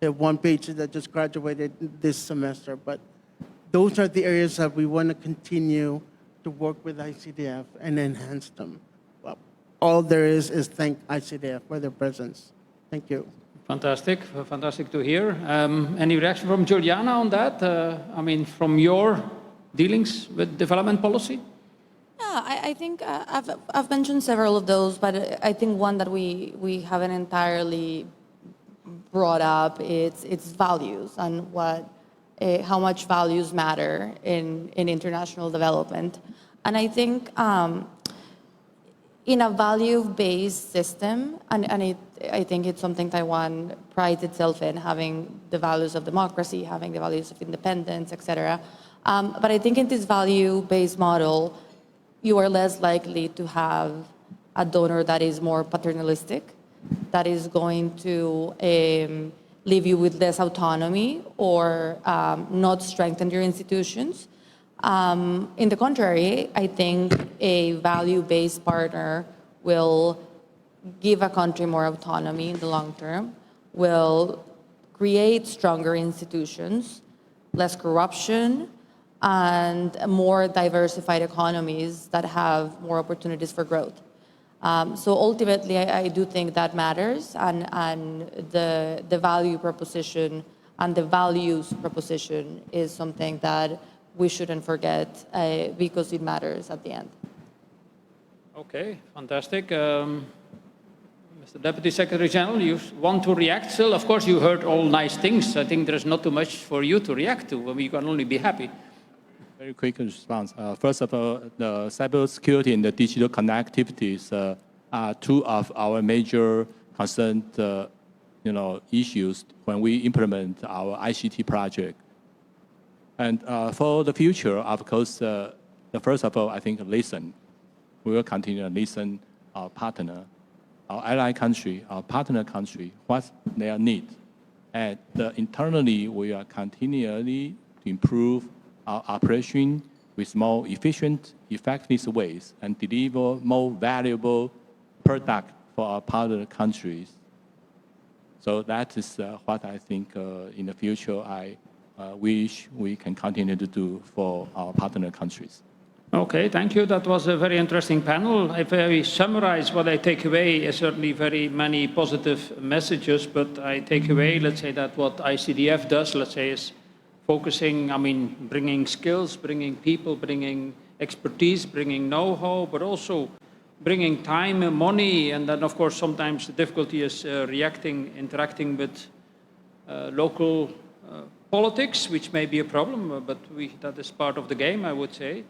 They have one PhD that just graduated this semester, but those are the areas that we want to continue to work with ICDF and enhance them. Well, all there is thank ICDF for their presence. Thank you. Fantastic, fantastic to hear. Any reaction from Juliana on that? I mean, from your dealings with development policy? Yeah, I think I've mentioned several of those, but I think one that we haven't entirely brought up is values and how much values matter in international development. And I think in a value-based system, I think it's something Taiwan prides itself in, having the values of democracy, having the values of independence, etc. But I think in this value-based model, you are less likely to have a donor that is more paternalistic, that is going to leave you with less autonomy or not strengthen your institutions. In the contrary, I think a value-based partner will give a country more autonomy in the long term, will create stronger institutions, less corruption, and more diversified economies that have more opportunities for growth. So ultimately, I do think that matters, and the value proposition and the values proposition is something that we shouldn't forget because it matters at the end. Okay, fantastic. Mr. Deputy Secretary General, you want to react still? Of course, you heard all nice things. I think there's not too much for you to react to. We can only be happy. Very quick response. First of all, the cybersecurity and the digital connectivities are two of our major concerned issues when we implement our ICT project. And for the future, of course, first of all, I think listen. We will continue to listen our partner, our ally country, our partner country, what their need. And internally, we are continually to improve our operation with more efficient, effective ways and deliver more valuable product for our partner countries. So that is what I think in the future I wish we can continue to do for our partner countries. Okay, thank you. That was a very interesting panel. If I summarize what I take away, certainly very many positive messages, but I take away, let's say, that what ICDF does, let's say, is focusing, bringing skills, bringing people, bringing expertise, bringing know-how, but also bringing time and money. And then, of course, sometimes the difficulty is interacting with local politics, which may be a problem, but that is part of the game, I would say.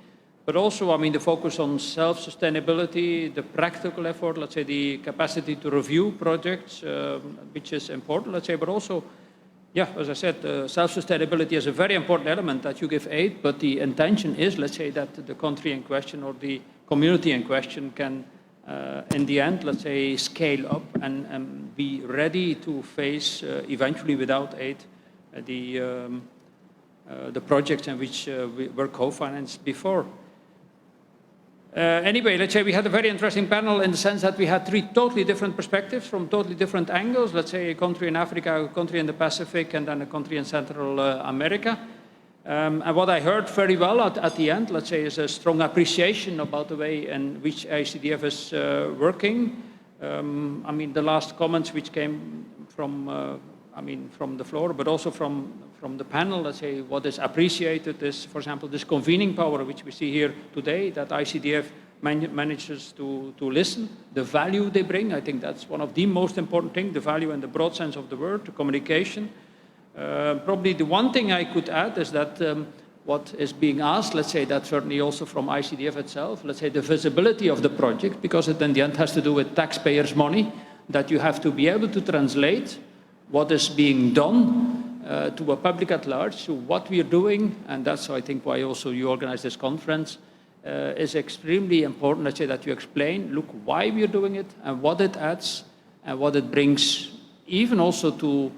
But also, the focus on self-sustainability, the practical effort, let's say, the capacity to review projects, which is important, let's say, but also, yeah, as I said, self-sustainability is a very important element that you give aid, but the intention is, let's say, that the country in question or the community in question can, in the end, let's say, scale up and be ready to face, eventually without aid, the projects in which we were co-financed before. Anyway, let's say we had a very interesting panel in the sense that we had three totally different perspectives from totally different angles. Let's say a country in Africa, a country in the Pacific, and then a country in Central America. And what I heard very well at the end, let's say, is a strong appreciation about the way in which ICDF is working. The last comments which came from from the floor, but also from the panel, let's say, what is appreciated is, for example, this convening power, which we see here today, that ICDF manages to listen, the value they bring. I think that's one of the most important things, the value in the broad sense of the word, the communication. Probably the one thing I could add is that what is being asked, let's say, that certainly also from ICDF itself, let's say, the visibility of the project, because it in the end has to do with taxpayers' money, that you have to be able to translate what is being done to a public at large, so what we are doing, and that's, I think, why also you organize this conference, is extremely important, let's say, that you explain, look, why we are doing it, and what it adds, and what it brings, even also to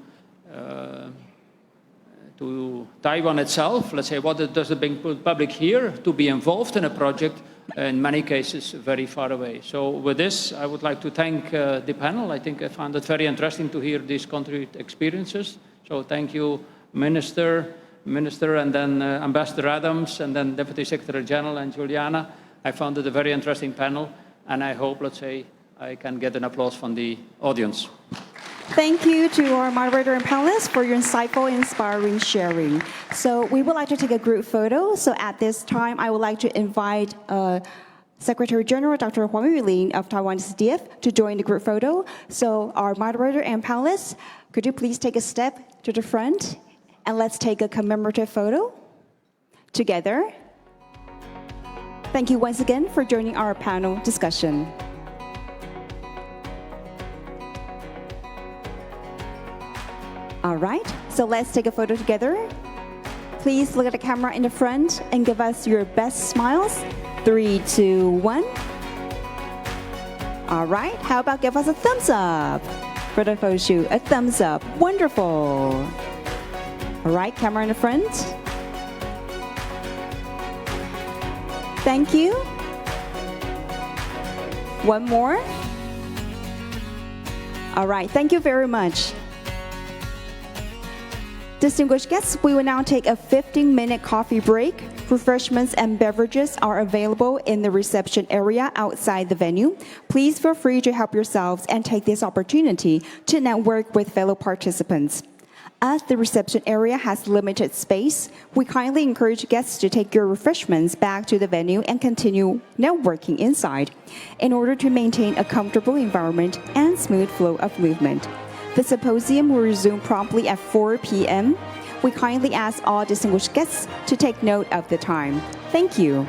Taiwan itself, let's say, what does it bring public here to be involved in a project, in many cases, very far away. So with this, I would like to thank the panel. I think I found it very interesting to hear these country experiences. So thank you, Minister, and then Ambassador Adams, and then Deputy Secretary General and Juliana. I found it a very interesting panel, and I hope, let's say, I can get an applause from the audience. Thank you to our moderator and panelists for your insightful and inspiring sharing. So we would like to take a group photo. So at this time, I would like to invite Secretary General Dr. Huang Yulin of Taiwan CDF to join the group photo. So our moderator and panelists, could you please take a step to the front and let's take a commemorative photo together. Thank you once again for joining our panel discussion. All right, so let's take a photo together. Please look at the camera in the front and give us your best smiles. 3, 2, 1. All right, how about give us a thumbs up for the photo shoot? A thumbs up, wonderful. All right, camera in the front. Thank you. One more. All right, thank you very much. Distinguished guests, we will now take a 15-minute coffee break. Refreshments and beverages are available in the reception area outside the venue. Please feel free to help yourselves and take this opportunity to network with fellow participants. As the reception area has limited space, we kindly encourage guests to take your refreshments back to the venue and continue networking inside in order to maintain a comfortable environment and smooth flow of movement. The symposium will resume promptly at 4 p.m. We kindly ask all distinguished guests to take note of the time. Thank you.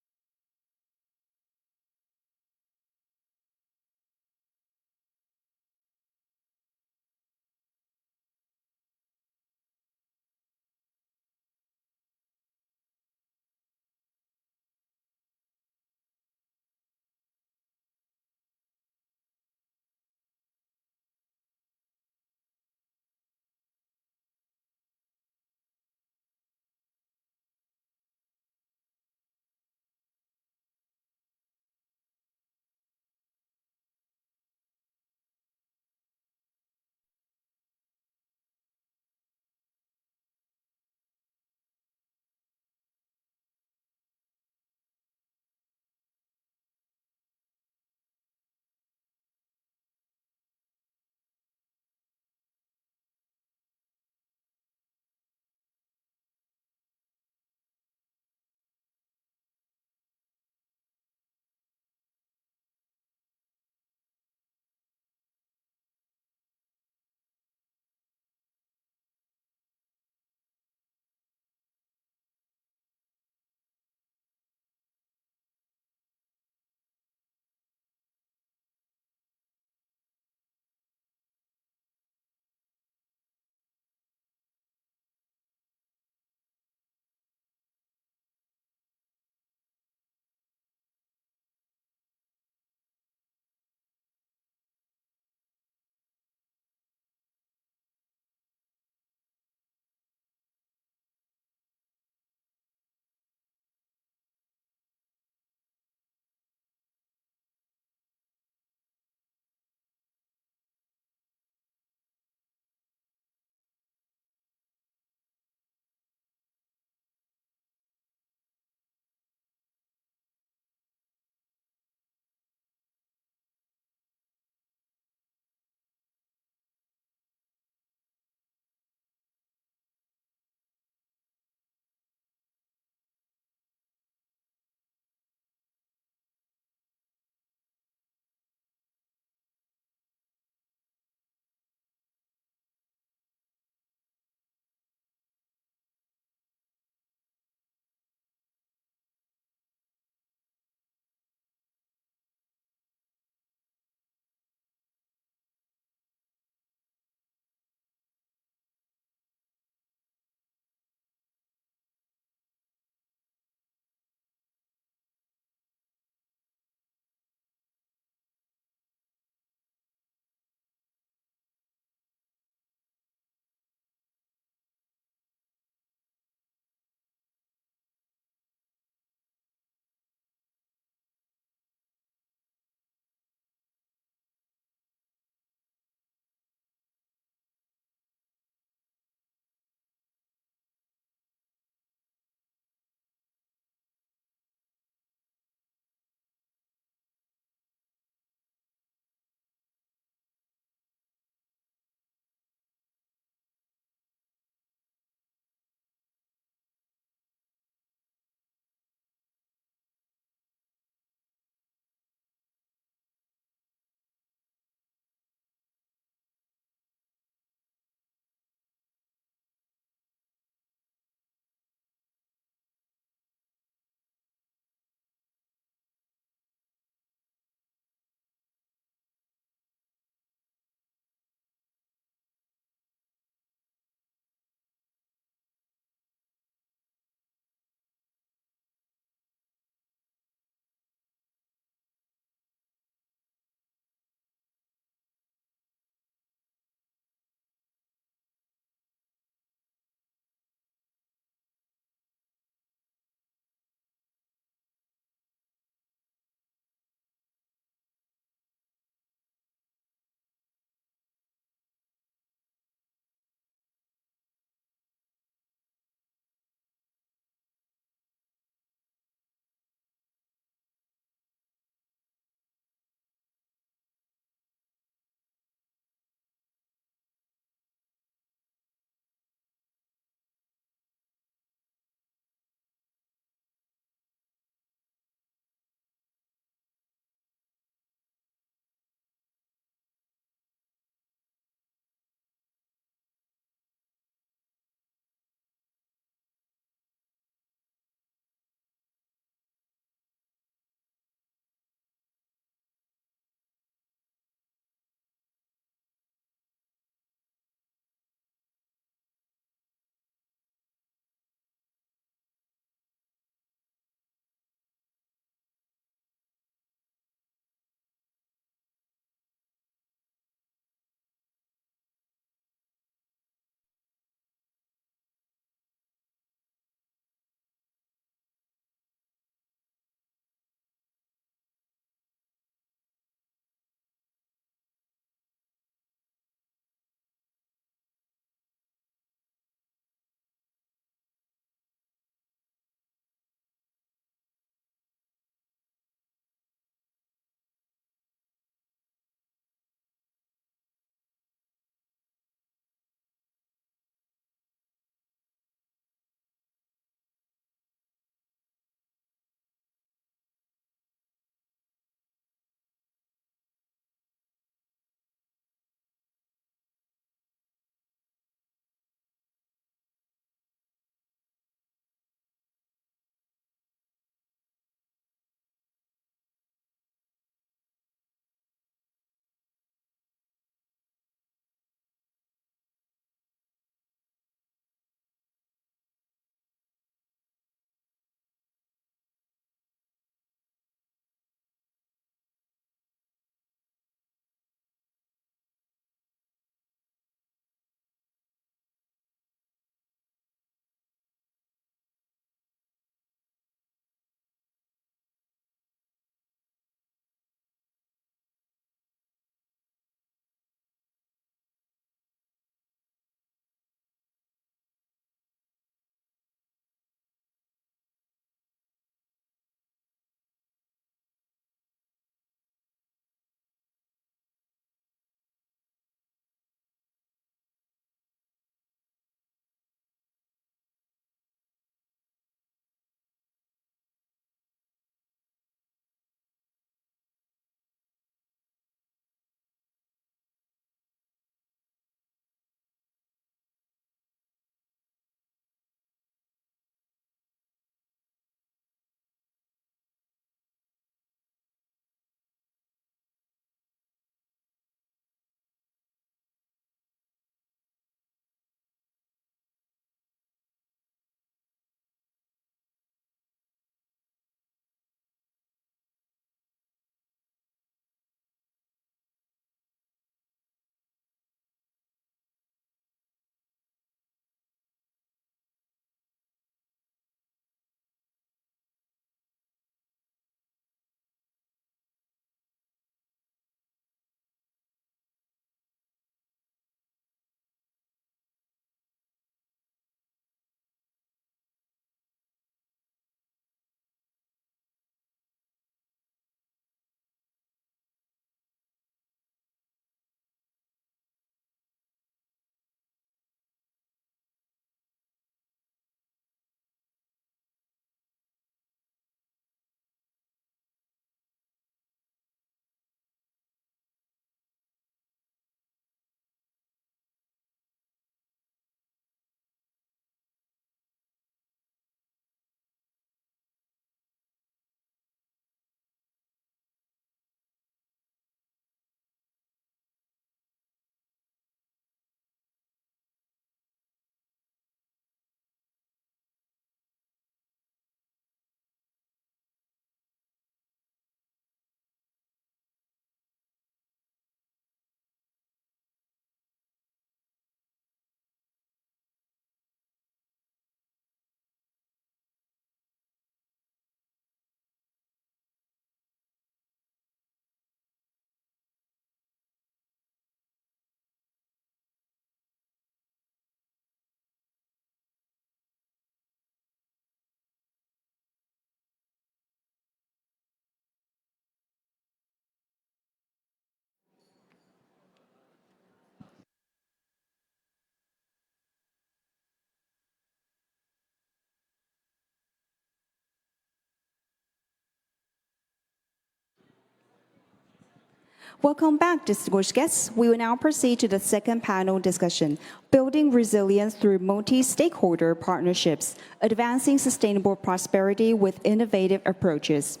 Welcome back, distinguished guests. We will now proceed to the second panel discussion, Building Resilience Through Multi-Stakeholder Partnerships, Advancing Sustainable Prosperity with Innovative Approaches.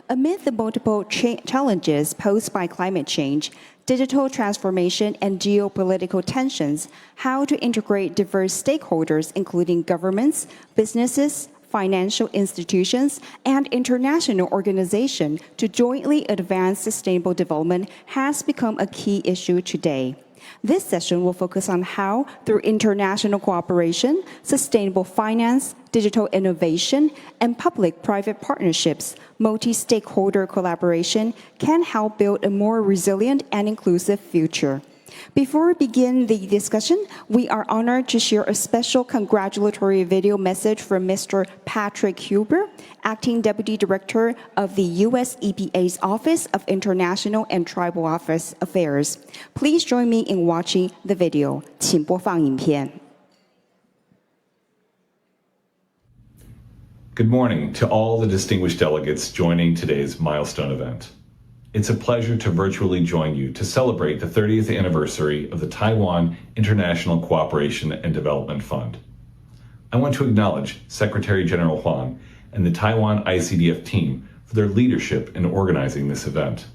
Amid the multiple challenges posed by climate change, digital transformation, and geopolitical tensions, how to integrate diverse stakeholders, including governments, businesses, financial institutions, and international organizations to jointly advance sustainable development has become a key issue today. This session will focus on how, through international cooperation, sustainable finance, digital innovation, and public-private partnerships, multi-stakeholder collaboration can help build a more resilient and inclusive future. Before we begin the discussion, we are honored to share a special congratulatory video message from Mr. Patrick Huber, Acting Deputy Director of the U.S. EPA's Office of International and Tribal Affairs. Please join me in watching the video. 请播放影片. Good morning to all the distinguished delegates joining today's milestone event. It's a pleasure to virtually join you to celebrate the 30th anniversary of the Taiwan International Cooperation and Development Fund. I want to acknowledge Secretary General Huang and the Taiwan ICDF team for their leadership in organizing this event.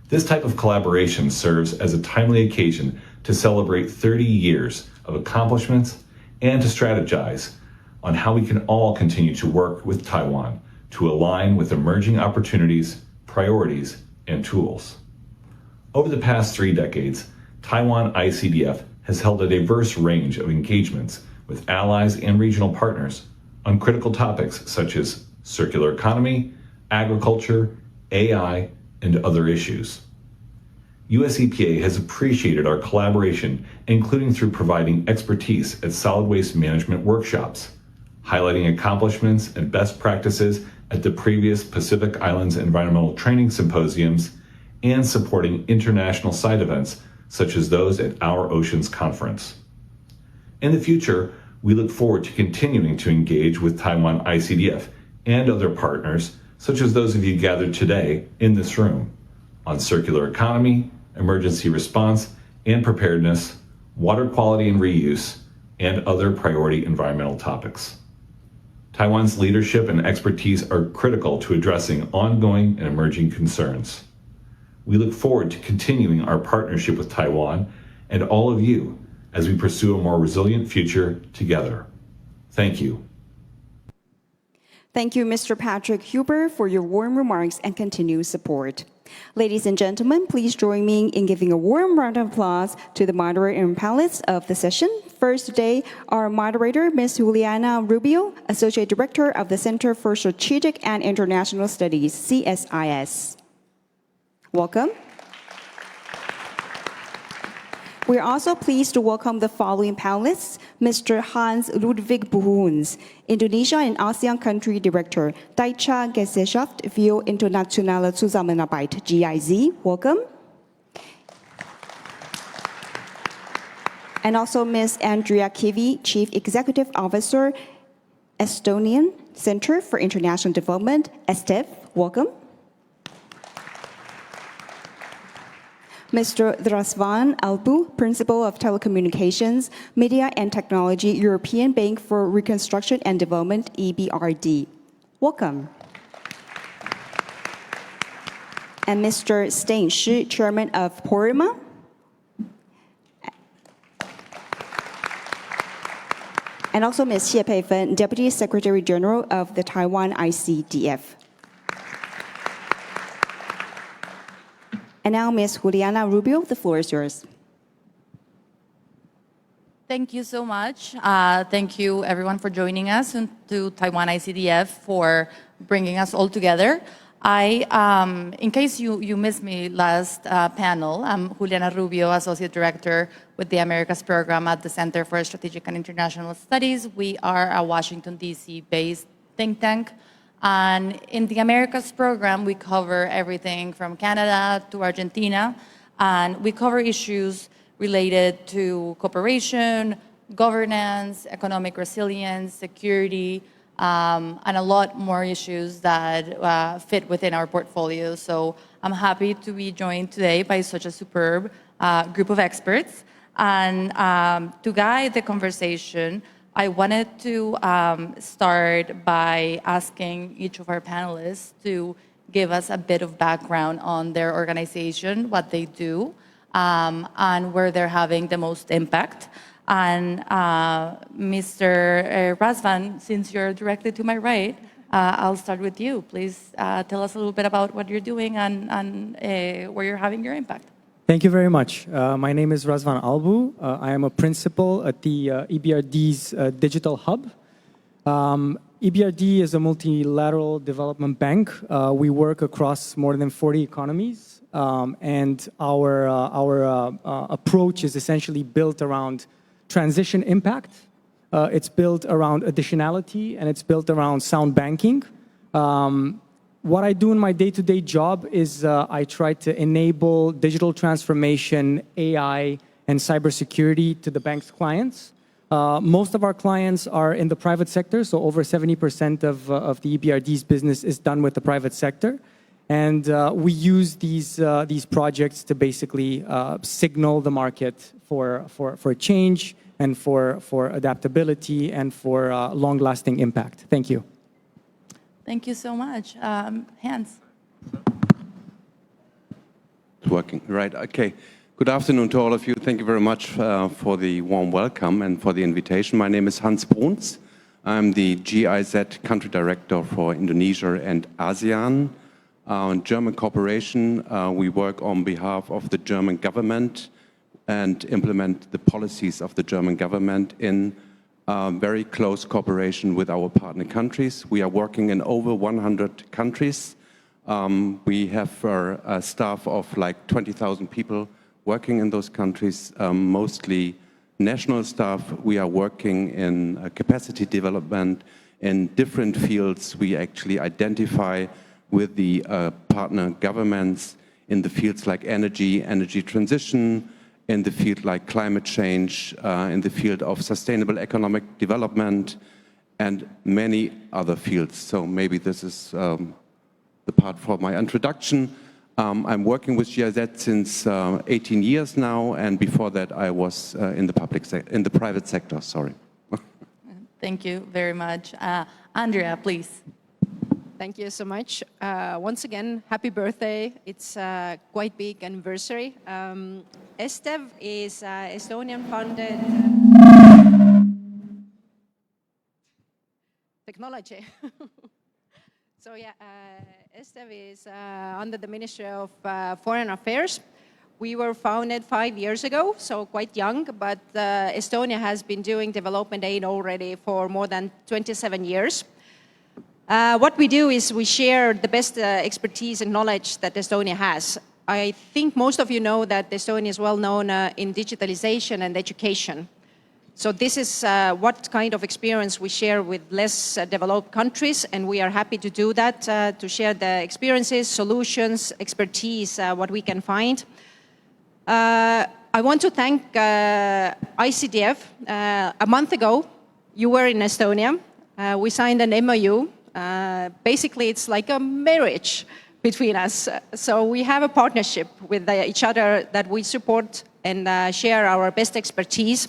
This type of collaboration serves as a timely occasion to celebrate 30 years of accomplishments and to strategize on how we can all continue to work with Taiwan to align with emerging opportunities, priorities, and tools. Over the past 3 decades, Taiwan ICDF has held a diverse range of engagements with allies and regional partners on critical topics such as circular economy, agriculture, AI, and other issues. US EPA has appreciated our collaboration, including through providing expertise at solid waste management workshops, highlighting accomplishments and best practices at the previous Pacific Islands Environmental Training Symposiums, and supporting international side events such as those at Our Oceans Conference. In the future, we look forward to continuing to engage with Taiwan ICDF and other partners, such as those of you gathered today in this room, on circular economy, emergency response and preparedness, water quality and reuse, and other priority environmental topics. Taiwan's leadership and expertise are critical to addressing ongoing and emerging concerns. We look forward to continuing our partnership with Taiwan and all of you as we pursue a more resilient future together. Thank you. Thank you, Mr. Patrick Huber, for your warm remarks and continued support. Ladies and gentlemen, please join me in giving a warm round of applause to the moderator and panelists of the session. First today, our moderator, Ms. Juliana Rubio, Associate Director of the Center for Strategic and International Studies, CSIS. Welcome. We are also pleased to welcome the following panelists: Mr. Hans Ludwig Buhuns, Indonesia and ASEAN Country Director, Deutsche Gesellschaft für internationale Zusammenarbeit, GIZ. Welcome. And also Ms. Andrea Kivi, Chief Executive Officer, Estonian Center for International Development, ESTEF. Welcome. Mr. Drasvan Albu, Principal of Telecommunications, Media and Technology, European Bank for Reconstruction and Development, EBRD. Welcome. And Mr. Stein Shi, Chairman of PORIMA. And also Ms. Xie Peifen, Deputy Secretary General of the Taiwan ICDF. And now, Ms. Juliana Rubio, the floor is yours. Thank you so much. Thank you, everyone, for joining us, and to Taiwan ICDF for bringing us all together. In case you missed me last panel, I'm Juliana Rubio, Associate Director with the Americas Program at the Center for Strategic and International Studies. We are a Washington, D.C.-based think tank. And in the Americas Program, we cover everything from Canada to Argentina. And we cover issues related to cooperation, governance, economic resilience, security, and a lot more issues that fit within our portfolio. So I'm happy to be joined today by such a superb group of experts. And to guide the conversation, I wanted to start by asking each of our panelists to give us a bit of background on their organization, what they do, and where they're having the most impact. And Mr. Razvan, since you're directly to my right, I'll start with you. Please tell us a little bit about what you're doing and where you're having your impact. Thank you very much. My name is Razvan Albu. I am a principal at the EBRD's Digital Hub. EBRD is a multilateral development bank. We work across more than 40 economies, and our approach is essentially built around transition impact. It's built around additionality, and it's built around sound banking. What I do in my day-to-day job is I try to enable digital transformation, AI, and cybersecurity to the bank's clients. Most of our clients are in the private sector, so over 70% of the EBRD's business is done with the private sector. And we use these projects to basically signal the market for change and for adaptability and for long-lasting impact. Thank you. Thank you so much. Hans. It's working, right, okay. Good afternoon to all of you. Thank you very much for the warm welcome and for the invitation. My name is Hans Bruns. I'm the GIZ Country Director for Indonesia and ASEAN. German corporation, we work on behalf of the German government and implement the policies of the German government in very close cooperation with our partner countries. We are working in over 100 countries. We have a staff of like 20,000 people working in those countries, mostly national staff. We are working in capacity development in different fields. We actually identify with the partner governments in the fields like energy transition, in the field like climate change, in the field of sustainable economic development, and many other fields. So maybe this is the part for my introduction. I'm working with GIZ since 18 years now, and before that I was in the private sector, sorry. Thank you very much. Andrea, please. Thank you so much. Once again, happy birthday. It's a quite big anniversary. ESTEV is Estonian-funded technology. So yeah, ESTEV is under the Ministry of Foreign Affairs. We were founded 5 years ago, so quite young, but Estonia has been doing development aid already for more than 27 years. What we do is we share the best expertise and knowledge that Estonia has. I think most of you know that Estonia is well known in digitalization and education. So this is what kind of experience we share with less developed countries, and we are happy to do that, to share the experiences, solutions, expertise, what we can find. I want to thank ICDF. A month ago, you were in Estonia. We signed an MOU. Basically, it's like a marriage between us. So we have a partnership with each other that we support and share our best expertise.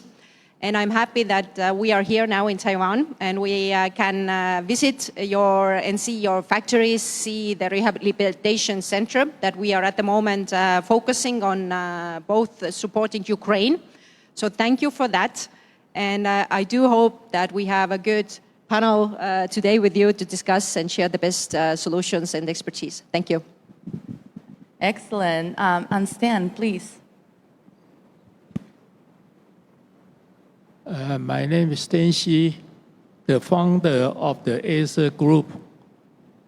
And I'm happy that we are here now in Taiwan, and we can visit and see your factories, see the rehabilitation center that we are at the moment focusing on both supporting Ukraine. So thank you for that. And I do hope that we have a good panel today with you to discuss and share the best solutions and expertise. Thank you. Excellent. And Stan, please. My name is Stan Xi, the founder of the Acer Group,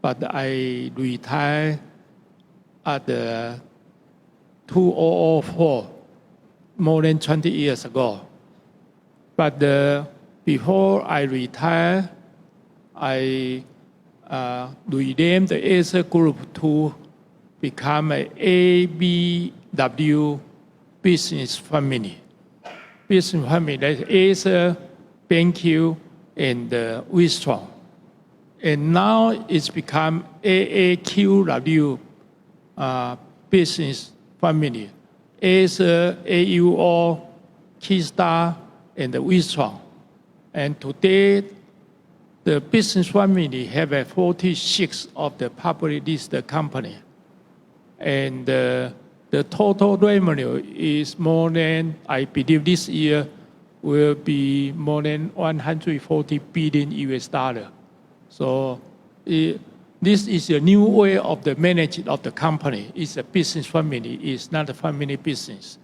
but I retired at the 2004, more than 20 years ago. But before I retired, I renamed the Acer Group to become an ABW business family. Business family, that's Acer, BenQ, and Wistron. And now it's become AAQW business family. Acer, AUO, Keystar, and Wistron. And today, the business family have 46 of the publicly listed company. And the total revenue is more than, I believe this year will be more than 140 billion US dollar. So this is a new way of the management of the company. It's a business family, it's not a family business.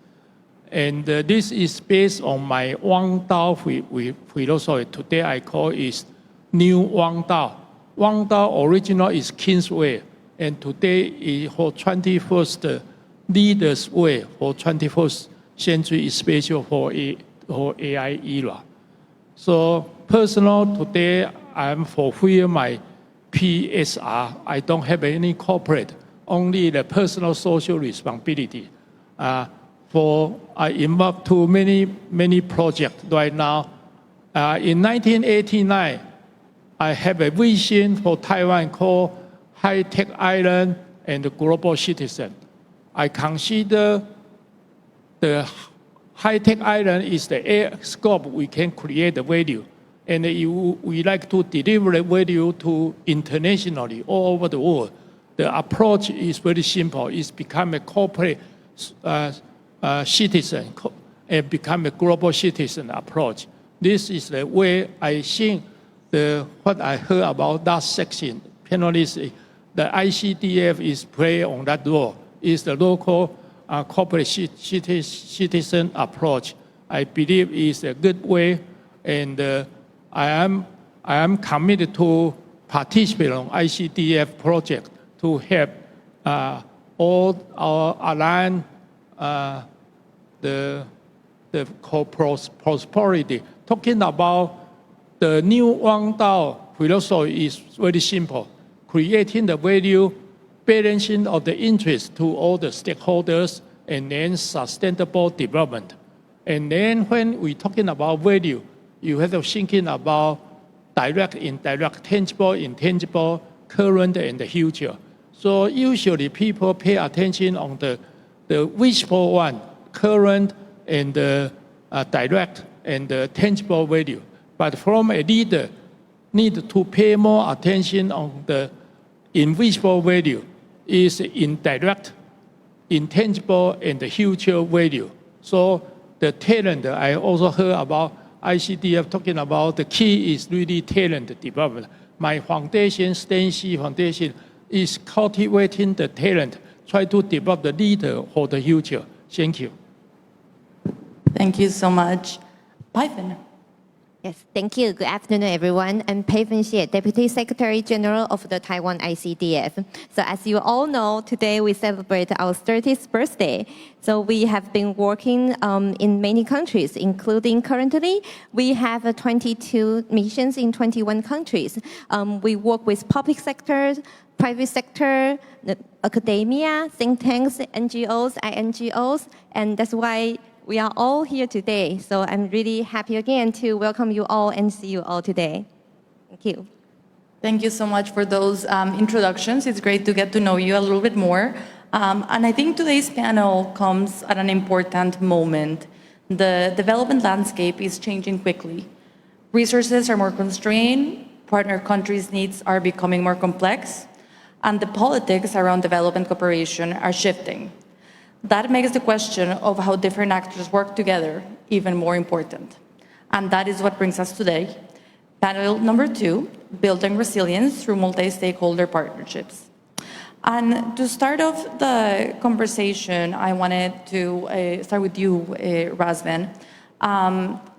And this is based on my Wang Dao philosophy. Today I call it New Wang Dao. Wang Dao original is King's Way, and today is for 21st leaders' way for 21st century, especially for AI era. So personal today, I'm fulfill my PSR. I don't have any corporate, only the personal social responsibility. I involved to many projects right now. In 1989, I have a vision for Taiwan called High-Tech Island and the Global Citizen. I consider the high-tech island is the air scope we can create the value. And we like to deliver the value to internationally all over the world. The approach is very simple. It's become a corporate citizen and become a global citizen approach. This is the way I think what I heard about that section, panelists, the ICDF is play on that role. Is the local corporate citizen approach. I believe is a good way, and I am committed to participate on ICDF project to help all our align the prosperity. Talking about the new Wang Dao philosophy is very simple. Creating the value, balancing of the interest to all the stakeholders, and then sustainable development. And then when we're talking about value, you have to thinking about direct, indirect, tangible, intangible, current, and the future. So usually people pay attention on the visible one, current and direct and tangible value. But from a leader, need to pay more attention on the invisible value, is indirect, intangible, and the future value. So the talent, I also heard about ICDF talking about the key is really talent development. My foundation, Stancy Foundation, is cultivating the talent, try to develop the leader for the future. Thank you. Thank you so much. Python. Yes, thank you. Good afternoon, everyone. I'm Pei Fen Xie, Deputy Secretary General of the Taiwan ICDF. So as you all know, today we celebrate our 30th birthday. So we have been working in many countries, including currently, we have 22 missions in 21 countries. We work with public sector, private sector, academia, think tanks, NGOs, INGOs, and that's why we are all here today. So I'm really happy again to welcome you all and see you all today. Thank you. Thank you so much for those introductions. It's great to get to know you a little bit more. And I think today's panel comes at an important moment. The development landscape is changing quickly. Resources are more constrained, partner countries' needs are becoming more complex, and the politics around development cooperation are shifting. That makes the question of how different actors work together even more important. And that is what brings us today. Panel number 2, Building Resilience Through Multi-Stakeholder Partnerships. And to start off the conversation, I wanted to start with you, Razvan.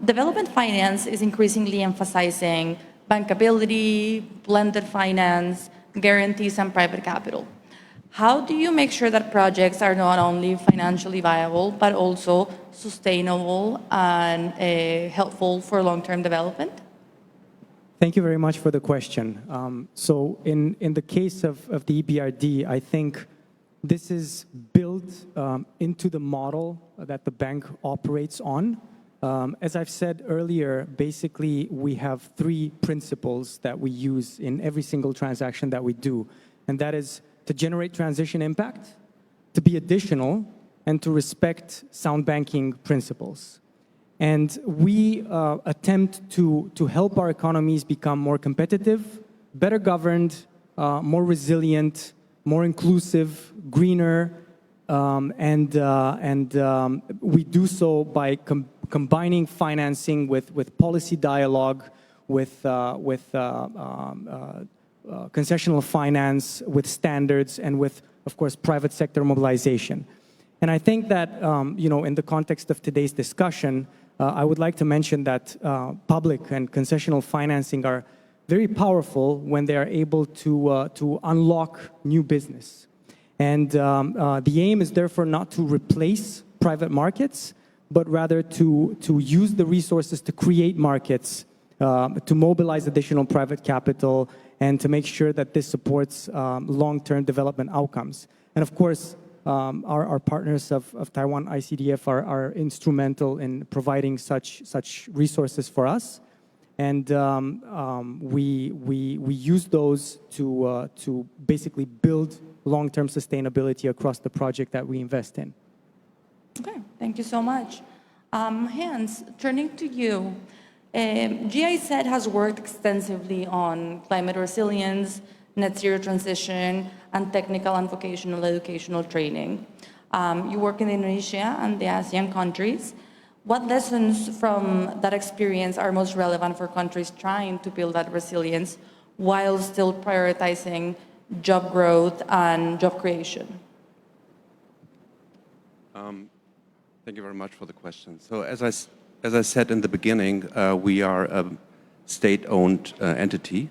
Development finance is increasingly emphasizing bankability, blended finance, guarantees, and private capital. How do you make sure that projects are not only financially viable, but also sustainable and helpful for long-term development? Thank you very much for the question. So in the case of the EBRD, I think this is built into the model that the bank operates on. As I've said earlier, basically we have 3 principles that we use in every single transaction that we do, and that is to generate transition impact, to be additional, and to respect sound banking principles. And we attempt to help our economies become more competitive, better governed, more resilient, more inclusive, greener, and we do so by combining financing with policy dialogue, with concessional finance, with standards, and with, of course, private sector mobilization. And I think that, in the context of today's discussion, I would like to mention that public and concessional financing are very powerful when they are able to unlock new business. And the aim is therefore not to replace private markets, but rather to use the resources to create markets, to mobilize additional private capital, and to make sure that this supports long-term development outcomes. And of course, our partners of Taiwan ICDF are instrumental in providing such resources for us. And we use those to basically build long-term sustainability across the project that we invest in. Okay, thank you so much. Hans, turning to you, GIZ has worked extensively on climate resilience, net zero transition, and technical and vocational educational training. You work in Indonesia and the ASEAN countries. What lessons from that experience are most relevant for countries trying to build that resilience while still prioritizing job growth and job creation? Thank you very much for the question. So as I said in the beginning, we are a state-owned entity.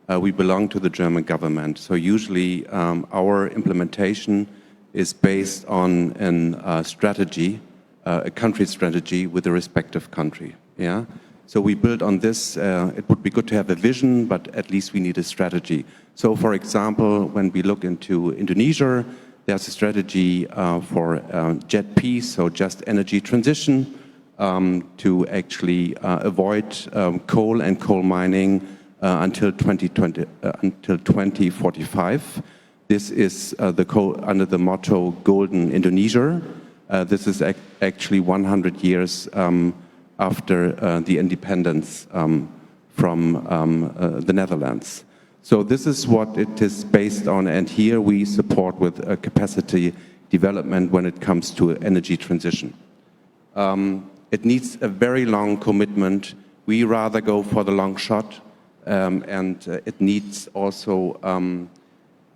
We belong to the German government. So usually our implementation is based on a strategy, a country strategy with the respective country. Yeah. So we build on this. It would be good to have a vision, but at least we need a strategy. So for example, when we look into Indonesia, there's a strategy for JET-P, so just energy transition, to actually avoid coal and coal mining until 2045. This is under the motto Golden Indonesia. This is actually 100 years after the independence from the Netherlands. So this is what it is based on, and here we support with capacity development when it comes to energy transition. It needs a very long commitment. We rather go for the long shot, and it needs also,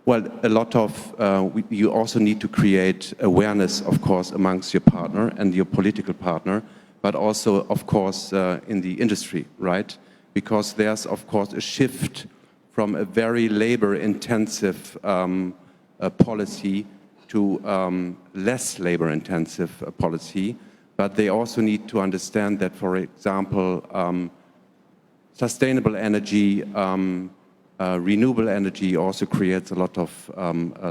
a lot of, you also need to create awareness, of course, amongst your partner and your political partner, but also, of course, in the industry, right? Because there's, of course, a shift from a very labor-intensive policy to less labor-intensive policy. But they also need to understand that, for example, sustainable energy, renewable energy also creates a lot of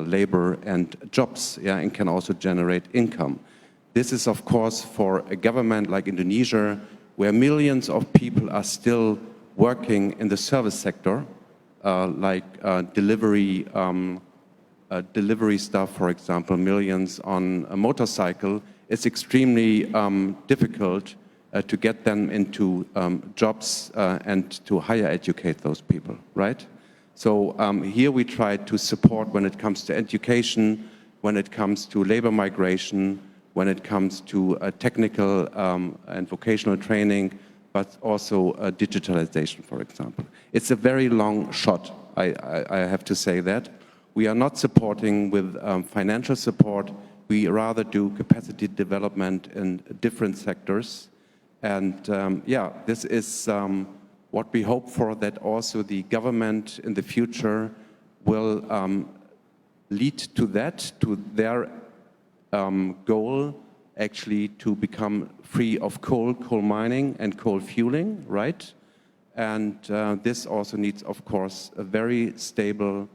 labor and jobs, yeah, and can also generate income. This is, of course, for a government like Indonesia, where millions of people are still working in the service sector, like delivery stuff, for example, millions on a motorcycle. It's extremely difficult to get them into jobs and to higher educate those people, right? So here we try to support when it comes to education, when it comes to labor migration, when it comes to technical and vocational training, but also digitalization, for example. It's a very long shot, I have to say that. We are not supporting with financial support. We rather do capacity development in different sectors. And yeah, this is what we hope for, that also the government in the future will lead to that, to their goal actually to become free of coal mining and coal fueling, right? And this also needs, of course, a very stable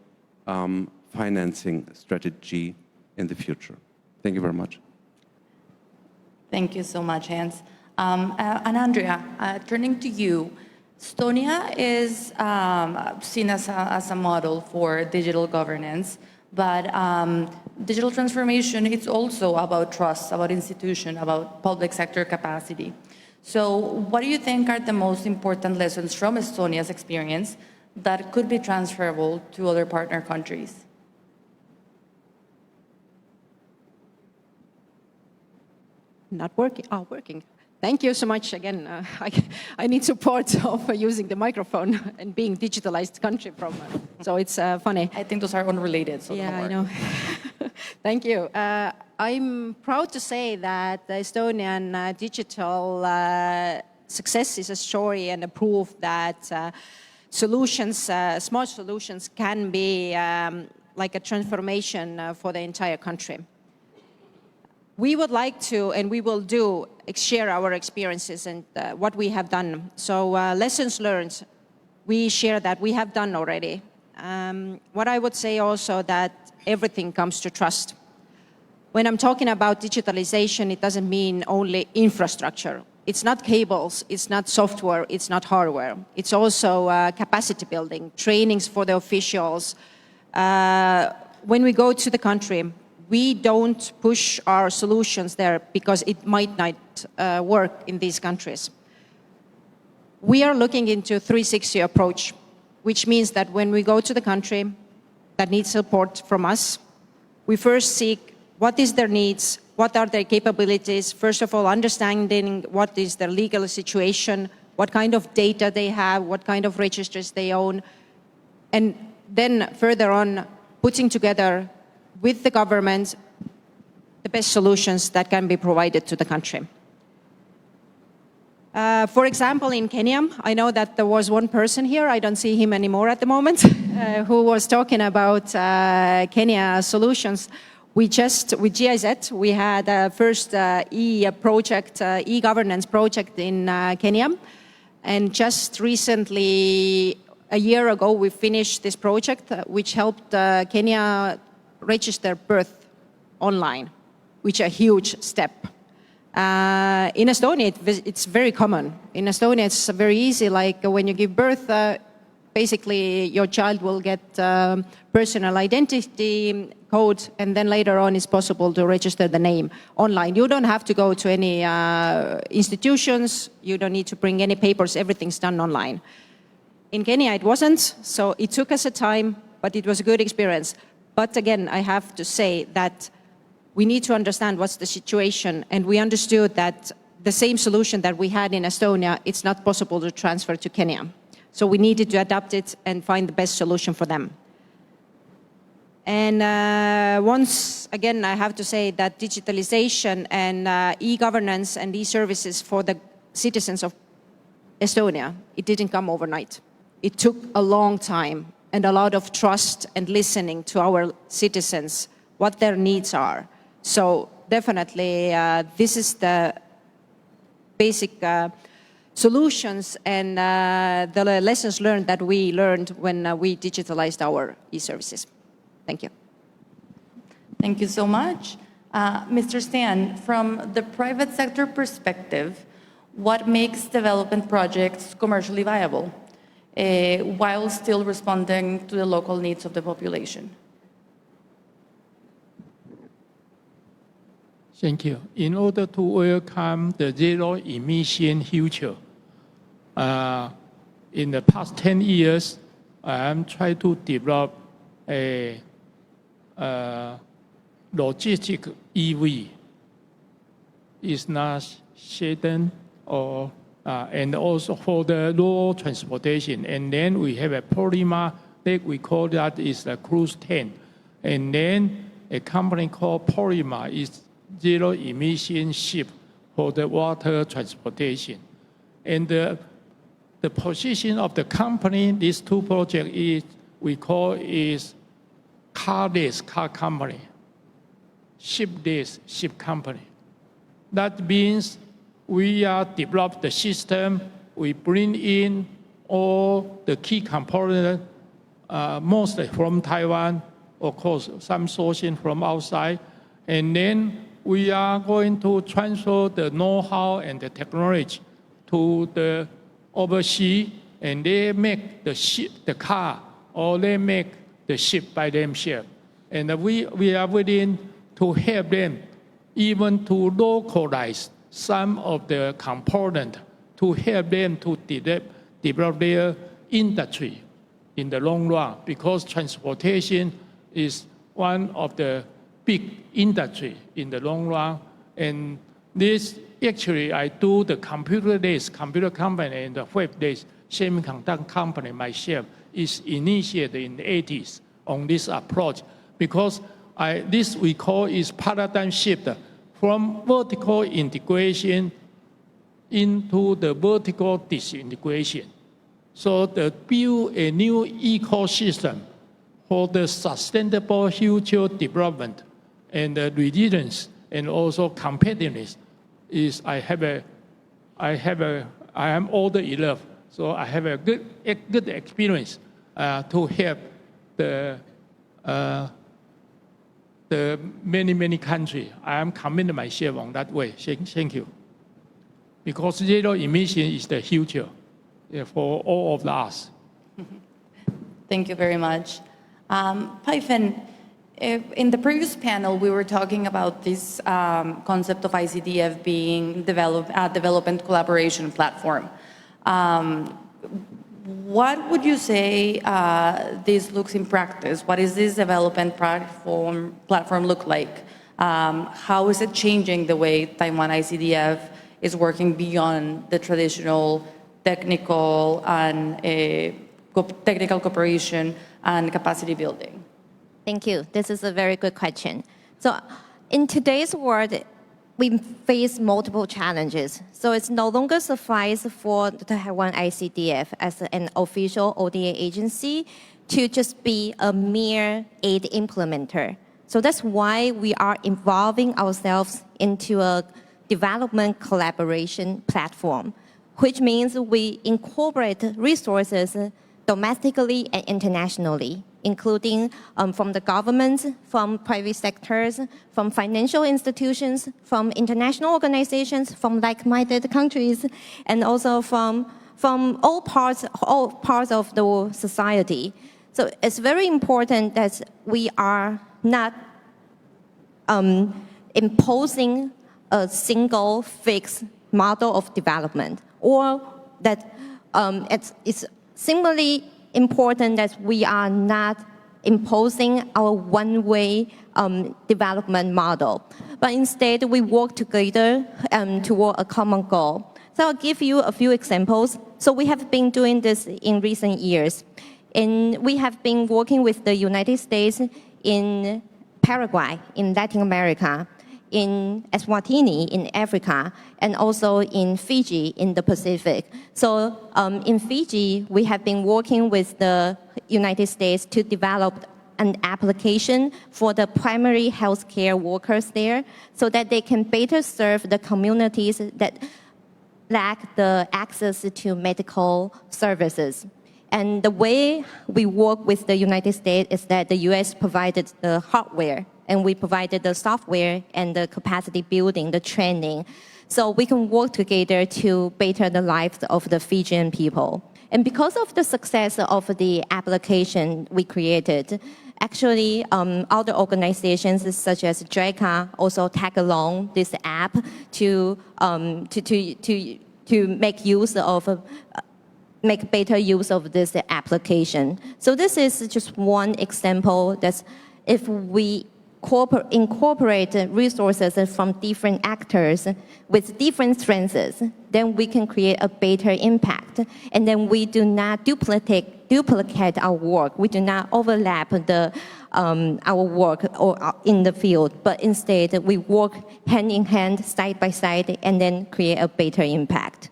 financing strategy in the future. Thank you very much. Thank you so much, Hans. And Andrea, turning to you, Estonia is seen as a model for digital governance, but digital transformation, it's also about trust, about institution, about public sector capacity. So what do you think are the most important lessons from Estonia's experience that could be transferable to other partner countries? Not working. Oh, working. Thank you so much again. I need support of using the microphone and being digitalized country from. So it's funny. I think those are unrelated. So yeah, I know. Thank you. I'm proud to say that the Estonian digital success is a story and a proof that solutions, smart solutions, can be like a transformation for the entire country. We would like to, and we will do, share our experiences and what we have done. So lessons learned, we share that we have done already. What I would say also that everything comes to trust. When I'm talking about digitalization, it doesn't mean only infrastructure. It's not cables, it's not software, it's not hardware. It's also capacity building, trainings for the officials. When we go to the country, we don't push our solutions there because it might not work in these countries. We are looking into a 360 approach, which means that when we go to the country that needs support from us, we first seek what is their needs, what are their capabilities, first of all, understanding what is their legal situation, what kind of data they have, what kind of registers they own, and then further on, putting together with the government the best solutions that can be provided to the country. For example, in Kenya, I know that there was one person here, I don't see him anymore at the moment, who was talking about Kenya solutions. We just, with GIZ, we had a first e-governance project in Kenya. And just recently, a year ago, we finished this project, which helped Kenya register birth online, which is a huge step. In Estonia, it's very common. In Estonia, it's very easy. Like when you give birth, basically your child will get personal identity code, and then later on it's possible to register the name online. You don't have to go to any institutions. You don't need to bring any papers. Everything's done online. In Kenya, it wasn't, so it took us a time, but it was a good experience. But again, I have to say that we need to understand what's the situation, and we understood that the same solution that we had in Estonia, it's not possible to transfer to Kenya. So we needed to adapt it and find the best solution for them. And once again, I have to say that digitalization and e-governance and e-services for the citizens of Estonia, it didn't come overnight. It took a long time and a lot of trust and listening to our citizens, what their needs are. So definitely, this is the basic solutions and the lessons learned that we learned when we digitalized our e-services. Thank you. Thank you so much. Mr. Stan, from the private sector perspective, what makes development projects commercially viable while still responding to the local needs of the population? Thank you. In order to welcome the zero-emission future, in the past 10 years, I am trying to develop a logistic EV. It's not sedan or and also for the road transportation. And then we have a polymer that we call that is the cruise tank. And then a company called Polymer is zero emission ship for the water transportation. And the position of the company, these two projects is, we call is carless car company, shipless ship company. That means we are develop the system, we bring in all the key components, mostly from Taiwan, of course, some sourcing from outside, and then we are going to transfer the know-how and the technology to the overseas, and they make the car, or they make the ship by themselves. And we are willing to help them even to localize some of the components to help them to develop their industry in the long run, because transportation is one of the big industry in the long run. And this actually, I do the computer-based computer company and the web-based semiconductor company myself is initiated in the 80s on this approach, because this we call is paradigm shift from vertical integration into the vertical disintegration. So to build a new ecosystem for the sustainable future development and the resilience and also competitiveness is I am older enough, so I have a good experience to help the many countries. I am committed myself on that way. Thank you. Because zero emission is the future for all of us. Thank you very much. Paifen, in the previous panel, we were talking about this concept of ICDF being a development collaboration platform. What would you say this looks in practice? What is this development platform look like? How is it changing the way Taiwan ICDF is working beyond the traditional technical and technical cooperation and capacity building? Thank you. This is a very good question. So in today's world, we face multiple challenges. So it's no longer suffice for the Taiwan ICDF as an official ODA agency to just be a mere aid implementer. So that's why we are involving ourselves into a development collaboration platform, which means we incorporate resources domestically and internationally, including from the government, from private sectors, from financial institutions, from international organizations, from like-minded countries, and also from all parts of the society. So it's very important that we are not imposing a single fixed model of development, or that it's similarly important that we are not imposing our one-way development model, but instead we work together toward a common goal. So I'll give you a few examples. So we have been doing this in recent years. And we have been working with the United States in Paraguay, in Latin America, in Eswatini, in Africa, and also in Fiji, in the Pacific. So in Fiji, we have been working with the United States to develop an application for the primary healthcare workers there so that they can better serve the communities that lack the access to medical services. And the way we work with the United States is that the US provided the hardware and we provided the software and the capacity building, the training. So we can work together to better the lives of the Fijian people. And because of the success of the application we created, actually other organizations such as JICA also tag along this app to make better use of this application. So this is just one example that if we incorporate resources from different actors with different strengths, then we can create a better impact. And then we do not duplicate our work. We do not overlap our work in the field, but instead we work hand in hand, side by side, and then create a better impact.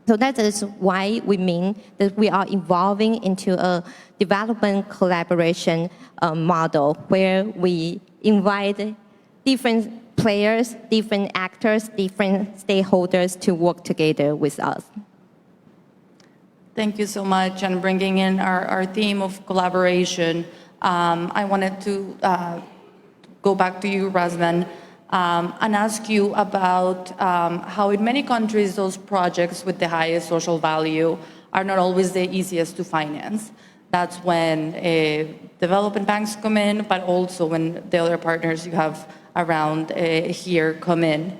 So that is why we mean that we are evolving into a development collaboration model where we invite different players, different actors, different stakeholders to work together with us. Thank you so much. And bringing in our theme of collaboration, I wanted to go back to you, Razvan. and ask you about how in many countries those projects with the highest social value are not always the easiest to finance. That's when development banks come in, but also when the other partners you have around here come in.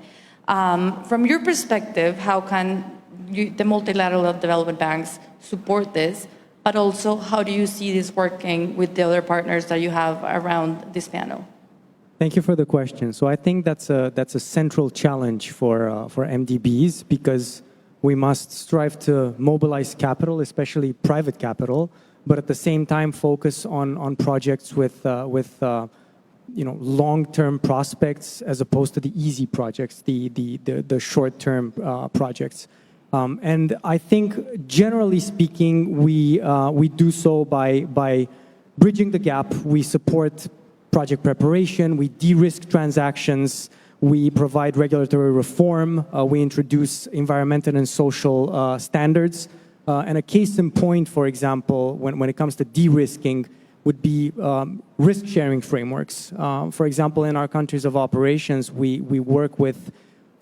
From your perspective, how can the multilateral development banks support this? But also, how do you see this working with the other partners that you have around this panel? Thank you for the question. So I think that's a central challenge for MDBs, because we must strive to mobilize capital, especially private capital, but at the same time focus on projects with long-term prospects as opposed to the easy projects, the short-term projects. And I think, generally speaking, we do so by bridging the gap. We support project preparation, we de-risk transactions, we provide regulatory reform, we introduce environmental and social standards. And a case in point, for example, when it comes to de-risking, would be risk-sharing frameworks. For example, in our countries of operations, we work with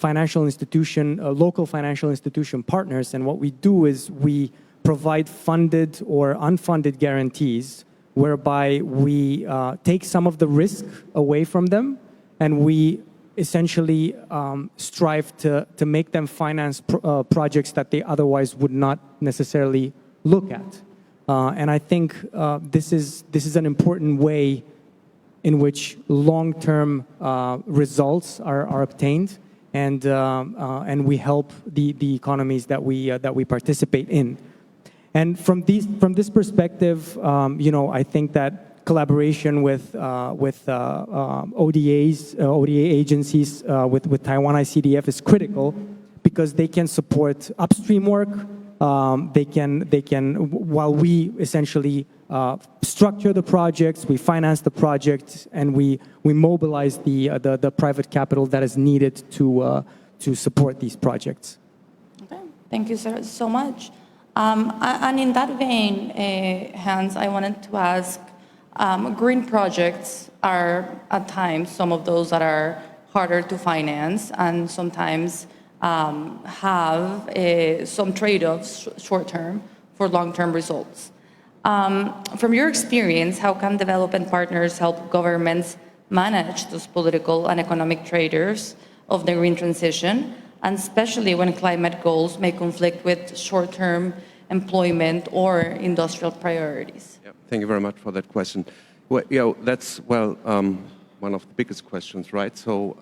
local financial institution partners, and what we do is we provide funded or unfunded guarantees whereby we take some of the risk away from them, and we essentially strive to make them finance projects that they otherwise would not necessarily look at. And I think this is an important way in which long-term results are obtained, and we help the economies that we participate in. And from this perspective, I think that collaboration with ODAs, ODA agencies, with Taiwan ICDF is critical, because they can support upstream work. They can, while we essentially structure the projects, we finance the projects, and we mobilize the private capital that is needed to support these projects. Okay, thank you so much. And in that vein, Hans, I wanted to ask, green projects are at times some of those that are harder to finance and sometimes have some trade-offs short-term for long-term results. From your experience, how can development partners help governments manage those political and economic trade-offs of the green transition, and especially when climate goals may conflict with short-term employment or industrial priorities? Yeah, thank you very much for that question. Well, that's one of the biggest questions, right? So,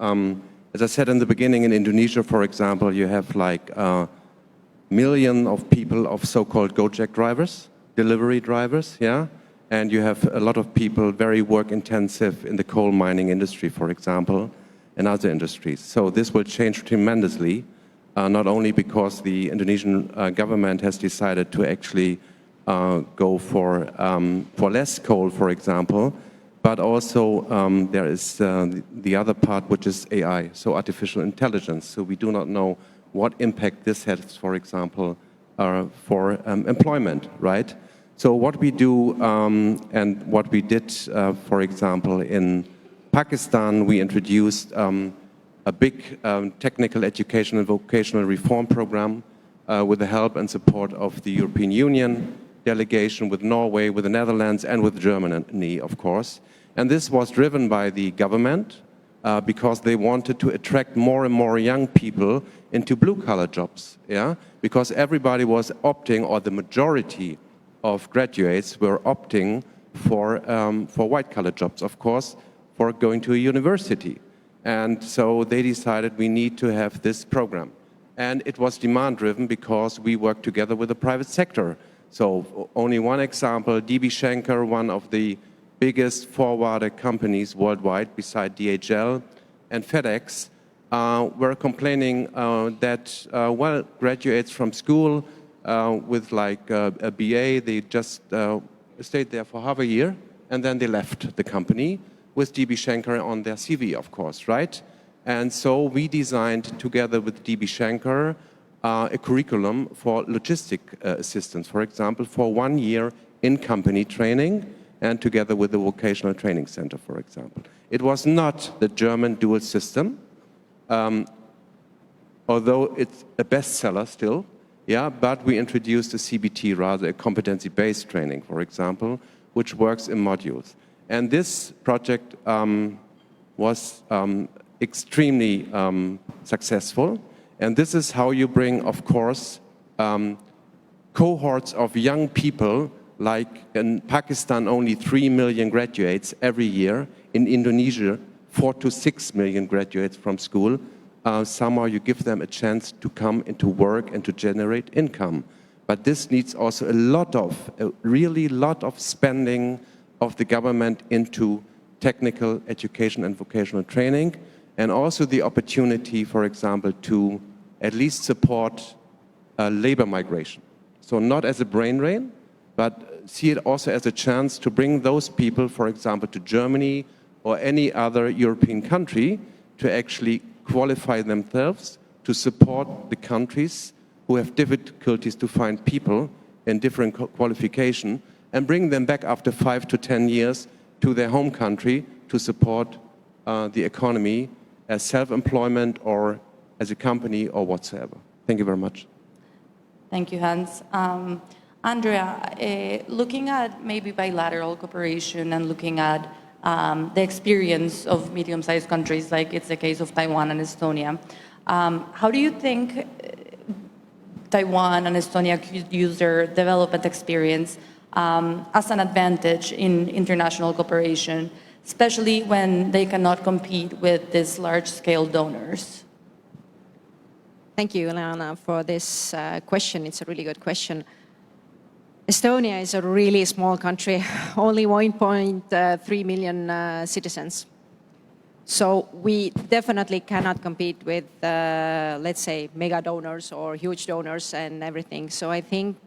as I said in the beginning, in Indonesia, for example, you have like a million of people of so-called Gojek drivers, delivery drivers, yeah? And you have a lot of people very work-intensive in the coal mining industry, for example, and other industries. So this will change tremendously, not only because the Indonesian government has decided to actually go for less coal, for example, but also there is the other part, which is AI, so artificial intelligence. So we do not know what impact this has, for example, for employment, right? So what we do and what we did, for example, in Pakistan, we introduced a big technical education and vocational reform program with the help and support of the European Union delegation, with Norway, with the Netherlands, and with Germany, of course. And this was driven by the government because they wanted to attract more and more young people into blue-collar jobs, yeah? Because everybody was opting, or the majority of graduates were opting for white-collar jobs, of course, for going to a university. And so they decided we need to have this program. And it was demand-driven because we worked together with the private sector. So only one example, DB Schenker, one of the biggest forwarder companies worldwide beside DHL and FedEx, were complaining that, graduates from school with like a BA, they just stayed there for half a year and then they left the company with DB Schenker on their CV, of course, right? And so we designed together with DB Schenker a curriculum for logistic assistance, for example, for 1 year in-company training, and together with the vocational training center, for example. It was not the German dual system, although it's a bestseller still, yeah, but we introduced a CBT, rather a competency-based training, for example, which works in modules. And this project was extremely successful. And this is how you bring, of course, cohorts of young people, like in Pakistan, only 3 million graduates every year. In Indonesia, 4 to 6 million graduates from school. Somehow you give them a chance to come into work and to generate income. But this needs also a really lot of spending of the government into technical education and vocational training, and also the opportunity, for example, to at least support labor migration. So not as a brain drain, but see it also as a chance to bring those people, for example, to Germany or any other European country to actually qualify themselves to support the countries who have difficulties to find people in different qualification and bring them back after 5 to 10 years to their home country to support the economy as self-employment or as a company or whatsoever. Thank you very much. Thank you, Hans. Andrea, looking at maybe bilateral cooperation and looking at the experience of medium-sized countries, like it's the case of Taiwan and Estonia, how do you think Taiwan and Estonia could use their development experience as an advantage in international cooperation, especially when they cannot compete with these large-scale donors? Thank you, Elena, for this question. It's a really good question. Estonia is a really small country, only 1.3 million citizens. So we definitely cannot compete with, let's say, mega donors or huge donors and everything. So I think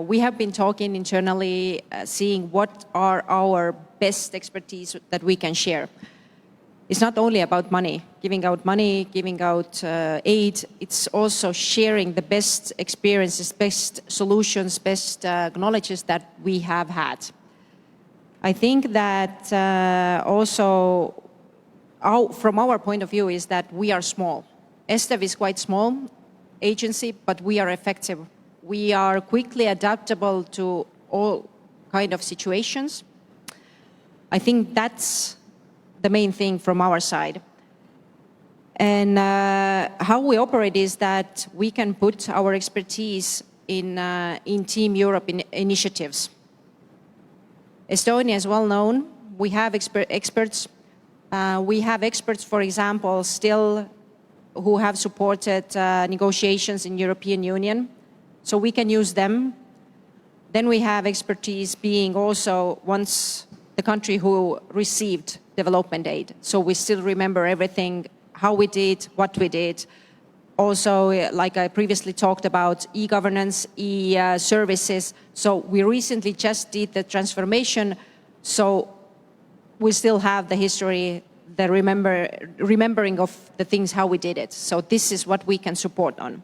we have been talking internally, seeing what are our best expertise that we can share. It's not only about money, giving out aid. It's also sharing the best experiences, best solutions, best knowledges that we have had. I think that also, from our point of view, is that we are small. ESTEV is quite small agency, but we are effective. We are quickly adaptable to all kind of situations. I think that's the main thing from our side. And how we operate is that we can put our expertise in Team Europe initiatives. Estonia is well known. We have experts. We have experts, for example, still who have supported negotiations in European Union. So we can use them. Then we have expertise being also once the country who received development aid. So we still remember everything, how we did, what we did. Also, like I previously talked about, e-governance, e-services. So we recently just did the transformation. So we still have the history, the remembering of the things, how we did it. So this is what we can support on.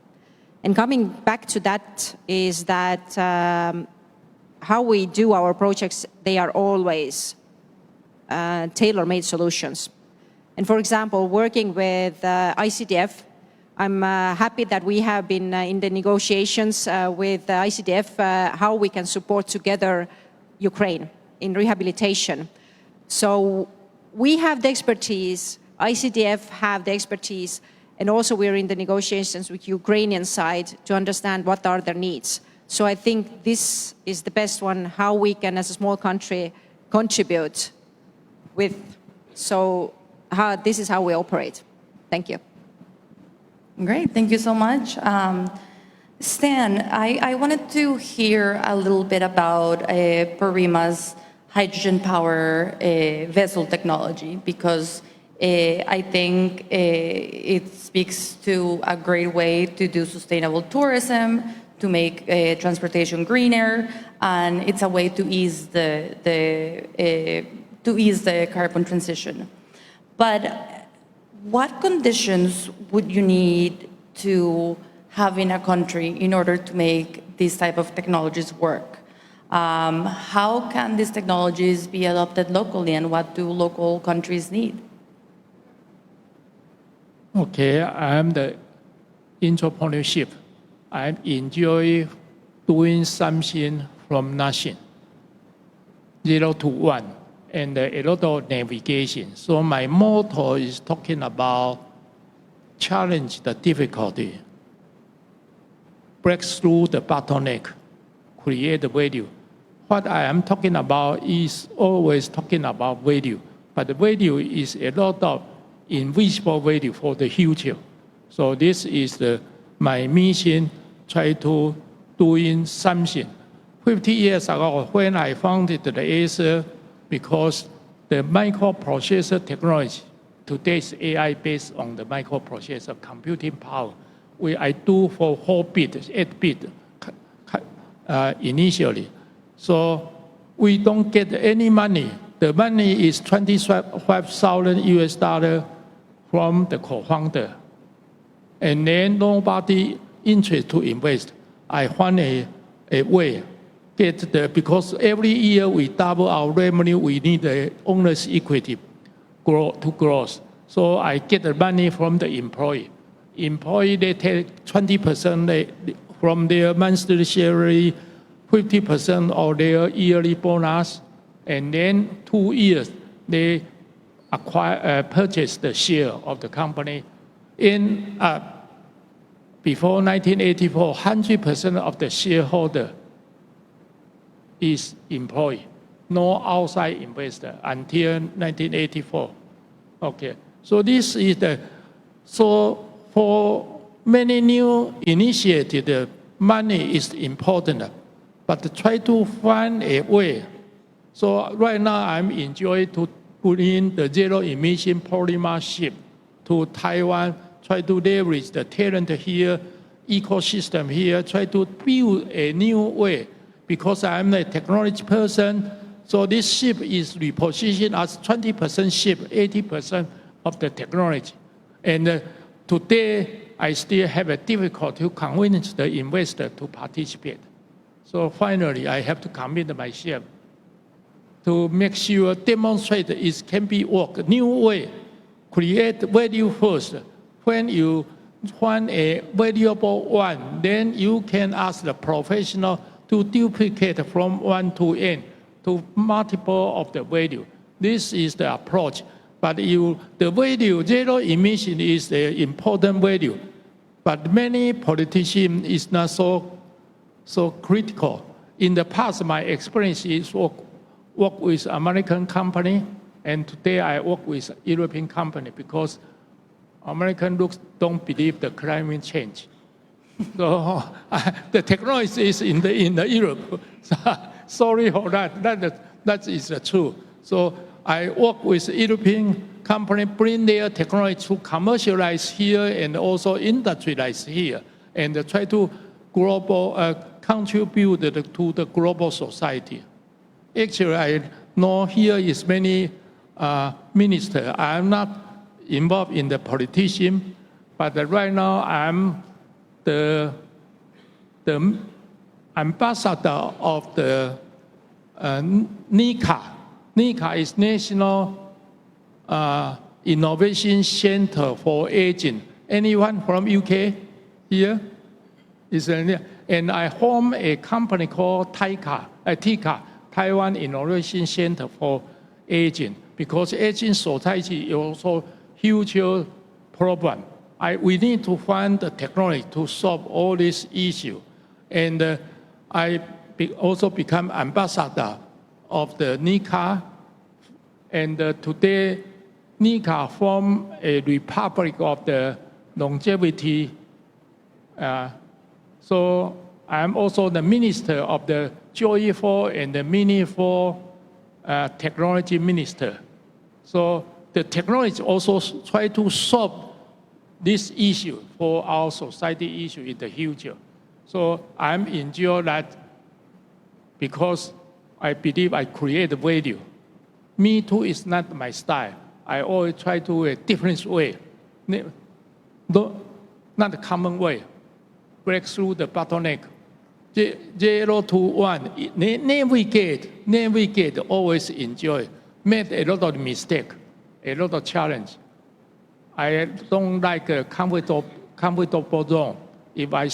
And coming back to that is that how we do our projects, they are always tailor-made solutions. And for example, working with ICDF, I'm happy that we have been in the negotiations with ICDF, how we can support together Ukraine in rehabilitation. So we have the expertise, ICDF have the expertise, and also we're in the negotiations with Ukrainian side to understand what are their needs. So I think this is the best one, how we can, as a small country, contribute with. So this is how we operate. Thank you. Great, thank you so much. Stan, I wanted to hear a little bit about Parima's hydrogen power vessel technology, because I think it speaks to a great way to do sustainable tourism, to make transportation greener, and it's a way to ease the carbon transition. But what conditions would you need to have in a country in order to make these type of technologies work? How can these technologies be adopted locally, and what do local countries need? Okay, I'm the entrepreneurship. I enjoy doing something from nothing, 0 to 1, and a lot of navigation. So my motto is talking about challenge the difficulty, break through the bottleneck, create the value. What I am talking about is always talking about value, but the value is a lot of invisible value for the future. So this is my mission, try to doing something. 50 years ago, when I founded the Acer, because the microprocessor technology, today's AI based on the microprocessor computing power, I do for 4-bit, 8-bit initially. So we don't get any money. The money is $25,000 from the co-founder. And then nobody interested to invest. I found a way. Because every year we double our revenue, we need the owner's equity to grow. So I get the money from the employee. Employee, they take 20% from their monthly salary, 50% of their yearly bonus, and then 2 years they purchase the share of the company. Before 1984, 100% of the shareholder is employee, no outside investor until 1984. Okay, so this is so for many new initiatives, the money is important, but try to find a way. So right now I'm enjoying to put in the zero emission polymer ship to Taiwan, try to leverage the talent here, ecosystem here, try to build a new way. Because I'm a technology person, so this ship is repositioned as 20% ship, 80% of the technology. And today, I still have a difficulty to convince the investor to participate. So finally, I have to commit myself to make sure, demonstrate it can be work, new way, create value first. When you find a valuable one, then you can ask the professional to duplicate from 1 to n to multiple of the value. This is the approach. But the value, zero emission is the important value. But many politicians is not so critical. In the past, my experience is work with American company, and today I work with European company because Americans don't believe the climate change. So the technology is in the Europe. Sorry for that. That is the truth. So I work with European company, bring their technology to commercialize here and also industrialize here, and try to contribute to the global society. Actually, I know here is many ministers. I am not involved in the politician, but right now I'm the ambassador of the NICA. NICA is National Innovation Center for Aging. Anyone from UK here? And I formed a company called TICA, Taiwan Innovation Center for Aging, because aging society is also huge problem. We need to find the technology to solve all these issues. And I also become ambassador of the NICA. And today, NICA formed a Republic of the Longevity. So I'm also the minister of the Joyful and the Meaningful Technology Minister. So the technology also try to solve this issue for our society issue in the future. So I'm enjoying that because I believe I create value. Me too is not my style. I always try to a different way, not the common way. Break through the bottleneck. 0 to 1, navigate, always enjoy. Made a lot of mistake, a lot of challenge. I don't like a comfortable zone. If I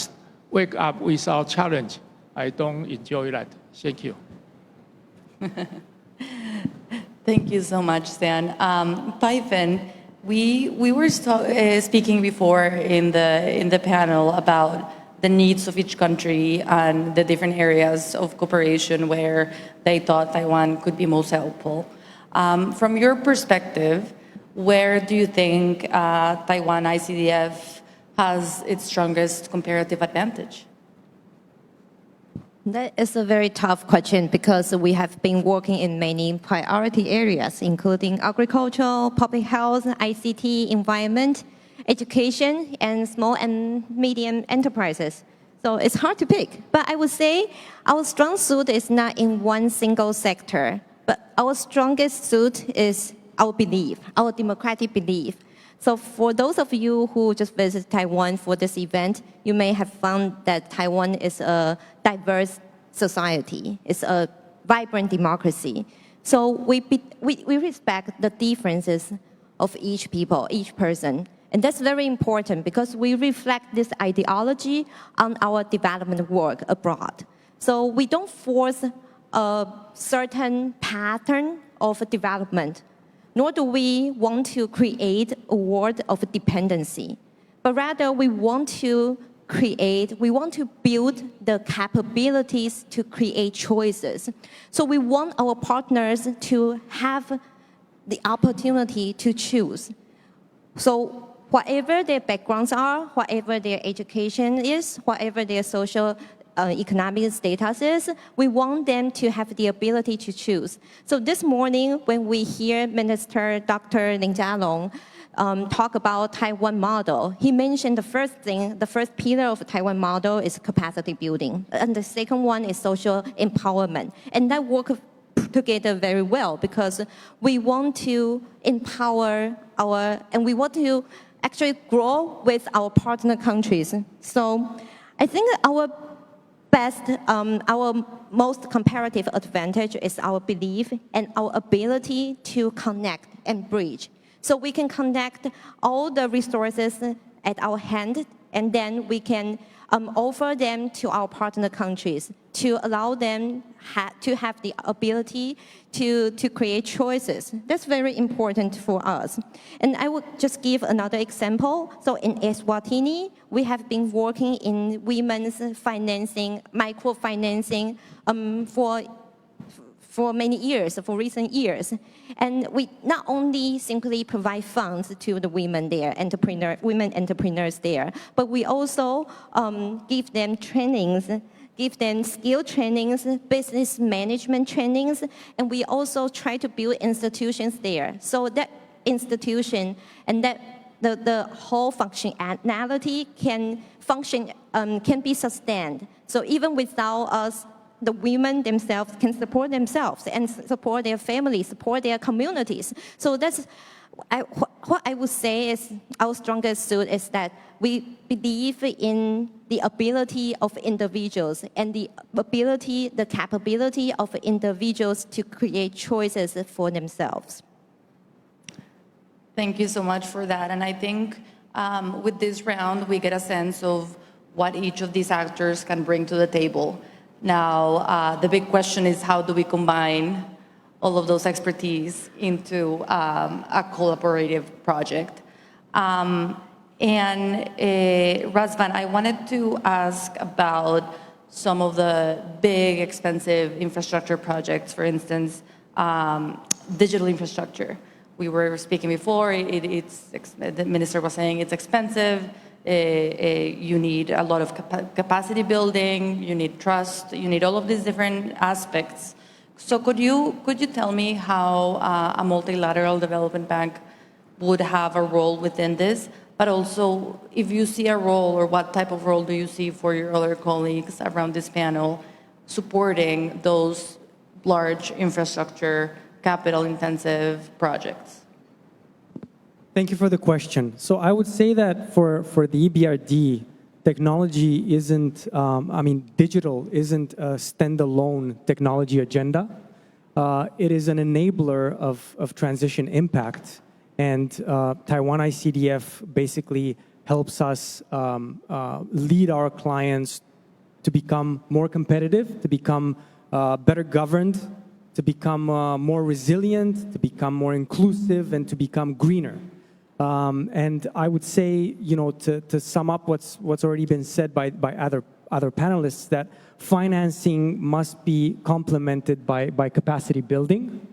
wake up without challenge, I don't enjoy that. Thank you. Thank you so much, Stan. Python, we were speaking before in the panel about the needs of each country and the different areas of cooperation where they thought Taiwan could be most helpful. From your perspective, where do you think Taiwan ICDF has its strongest comparative advantage? That is a very tough question because we have been working in many priority areas, including agriculture, public health, ICT, environment, education, and small and medium enterprises. So it's hard to pick. But I would say our strong suit is not in one single sector, but our strongest suit is our belief, our democratic belief. So for those of you who just visited Taiwan for this event, you may have found that Taiwan is a diverse society. It's a vibrant democracy. So we respect the differences of each people, each person. And that's very important because we reflect this ideology on our development work abroad. So we don't force a certain pattern of development, nor do we want to create a world of dependency, but rather we want to build the capabilities to create choices. So we want our partners to have the opportunity to choose. So whatever their backgrounds are, whatever their education is, whatever their social economic status is, we want them to have the ability to choose. So this morning, when we hear Minister Dr. Lin Jialong talk about Taiwan model, he mentioned the first pillar of the Taiwan model is capacity building, and the second one is social empowerment. And that work together very well because we want to empower and we want to actually grow with our partner countries. So I think our most comparative advantage is our belief and our ability to connect and bridge. So we can connect all the resources at our hand, and then we can offer them to our partner countries to allow them to have the ability to create choices. That's very important for us. And I would just give another example. So in Eswatini, we have been working in women's financing, microfinancing for many years, for recent years. And we not only simply provide funds to the women there, women entrepreneurs there, but we also give them trainings, give them skill trainings, business management trainings, and we also try to build institutions there. So that institution and that the whole functionality can be sustained. So even without us, the women themselves can support themselves and support their families, support their communities. So that's what I would say is our strongest suit is that we believe in the ability of individuals and the capability of individuals to create choices for themselves. Thank you so much for that. And I think with this round, we get a sense of what each of these actors can bring to the table. Now, the big question is how do we combine all of those expertise into a collaborative project? And Razvan, I wanted to ask about some of the big, expensive infrastructure projects, for instance, digital infrastructure. We were speaking before, the minister was saying it's expensive. You need a lot of capacity building, you need trust, you need all of these different aspects. So could you tell me how a multilateral development bank would have a role within this, but also if you see a role or what type of role do you see for your other colleagues around this panel supporting those large infrastructure, capital-intensive projects? Thank you for the question. So I would say that for the EBRD, technology isn't, digital isn't a standalone technology agenda. It is an enabler of transition impact. And Taiwan ICDF basically helps us lead our clients to become more competitive, to become better governed, to become more resilient, to become more inclusive, and to become greener. And I would say, to sum up what's already been said by other panelists, that financing must be complemented by capacity building.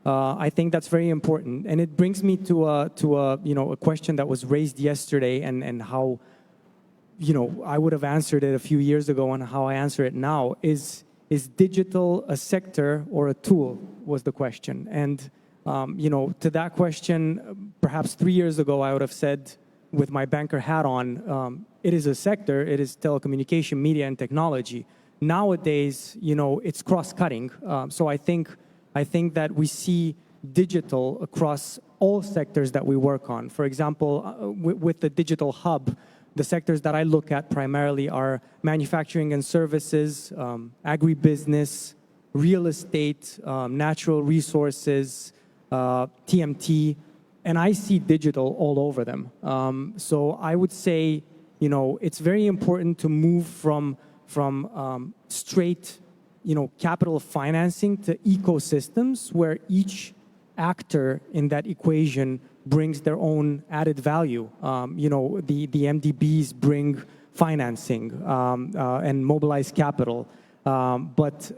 I think that's very important, and it brings me to a question that was raised yesterday, and how I would have answered it a few years ago, and how I answer it now is digital a sector or a tool, was the question. And to that question, perhaps 3 years ago, I would have said, with my banker hat on, it is a sector, it is telecommunication, media, and technology. Nowadays, it's cross-cutting. So I think that we see digital across all sectors that we work on. For example, with the digital hub, the sectors that I look at primarily are manufacturing and services, agribusiness, real estate, natural resources, TMT, and I see digital all over them. So I would say, it's very important to move from straight, capital financing to ecosystems where each actor in that equation brings their own added value. The MDBs bring financing and mobilize capital. But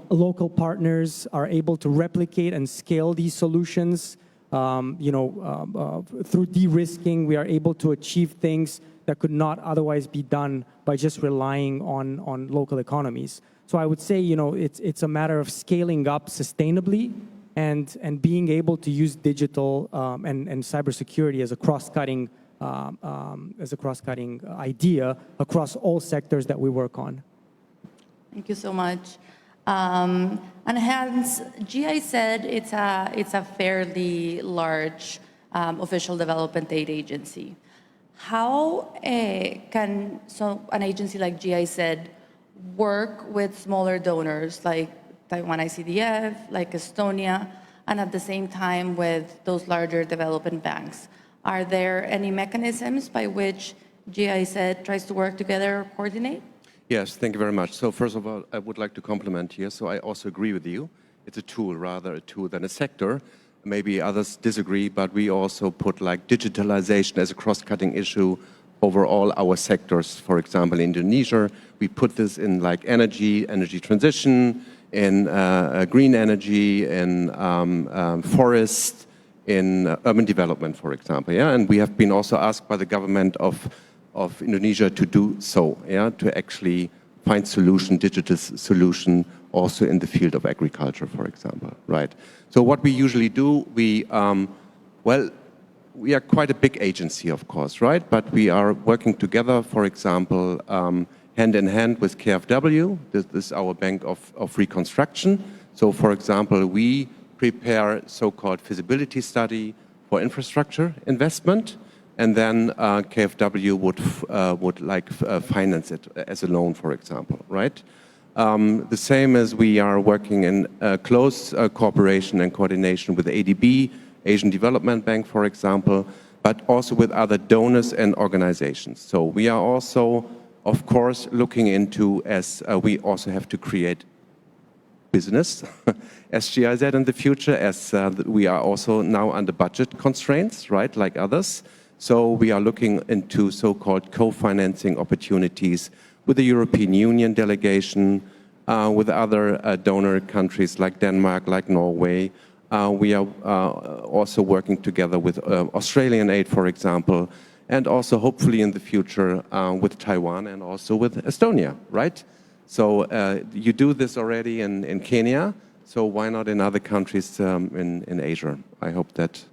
local partners are able to replicate and scale these solutions. Through de-risking, we are able to achieve things that could not otherwise be done by just relying on local economies. So I would say, it's a matter of scaling up sustainably and being able to use digital and cybersecurity as a cross-cutting idea across all sectors that we work on. Thank you so much. And Hans, GIZ, it's a fairly large official development aid agency. How can an agency like GIZ work with smaller donors like Taiwan ICDF, like Estonia, and at the same time with those larger development banks? Are there any mechanisms by which GIZ tries to work together or coordinate? Yes, thank you very much. So first of all, I would like to compliment here. So I also agree with you. It's a tool, rather a tool than a sector. Maybe others disagree, but we also put digitalization as a cross-cutting issue over all our sectors. For example, in Indonesia, we put this in energy transition, in green energy, in forest, in urban development, for example. Yeah, and we have been also asked by the government of Indonesia to do so, to actually find digital solution also in the field of agriculture, for example, right? So what we usually do, we are quite a big agency, of course, right? But we are working together, for example, hand in hand with KfW. This is our bank of reconstruction. So, for example, we prepare so-called feasibility study for infrastructure investment, and then KfW would finance it as a loan, for example, right? The same as we are working in close cooperation and coordination with ADB, Asian Development Bank, for example, but also with other donors and organizations. So we are also, of course, looking into, as we also have to create business as GIZ in the future, as we are also now under budget constraints, right, like others. So we are looking into so-called co-financing opportunities with the European Union delegation, with other donor countries like Denmark, like Norway. We are also working together with Australian aid, for example, and also hopefully in the future with Taiwan and also with Estonia, right? So you do this already in Kenya, so why not in other countries in Asia? I hope that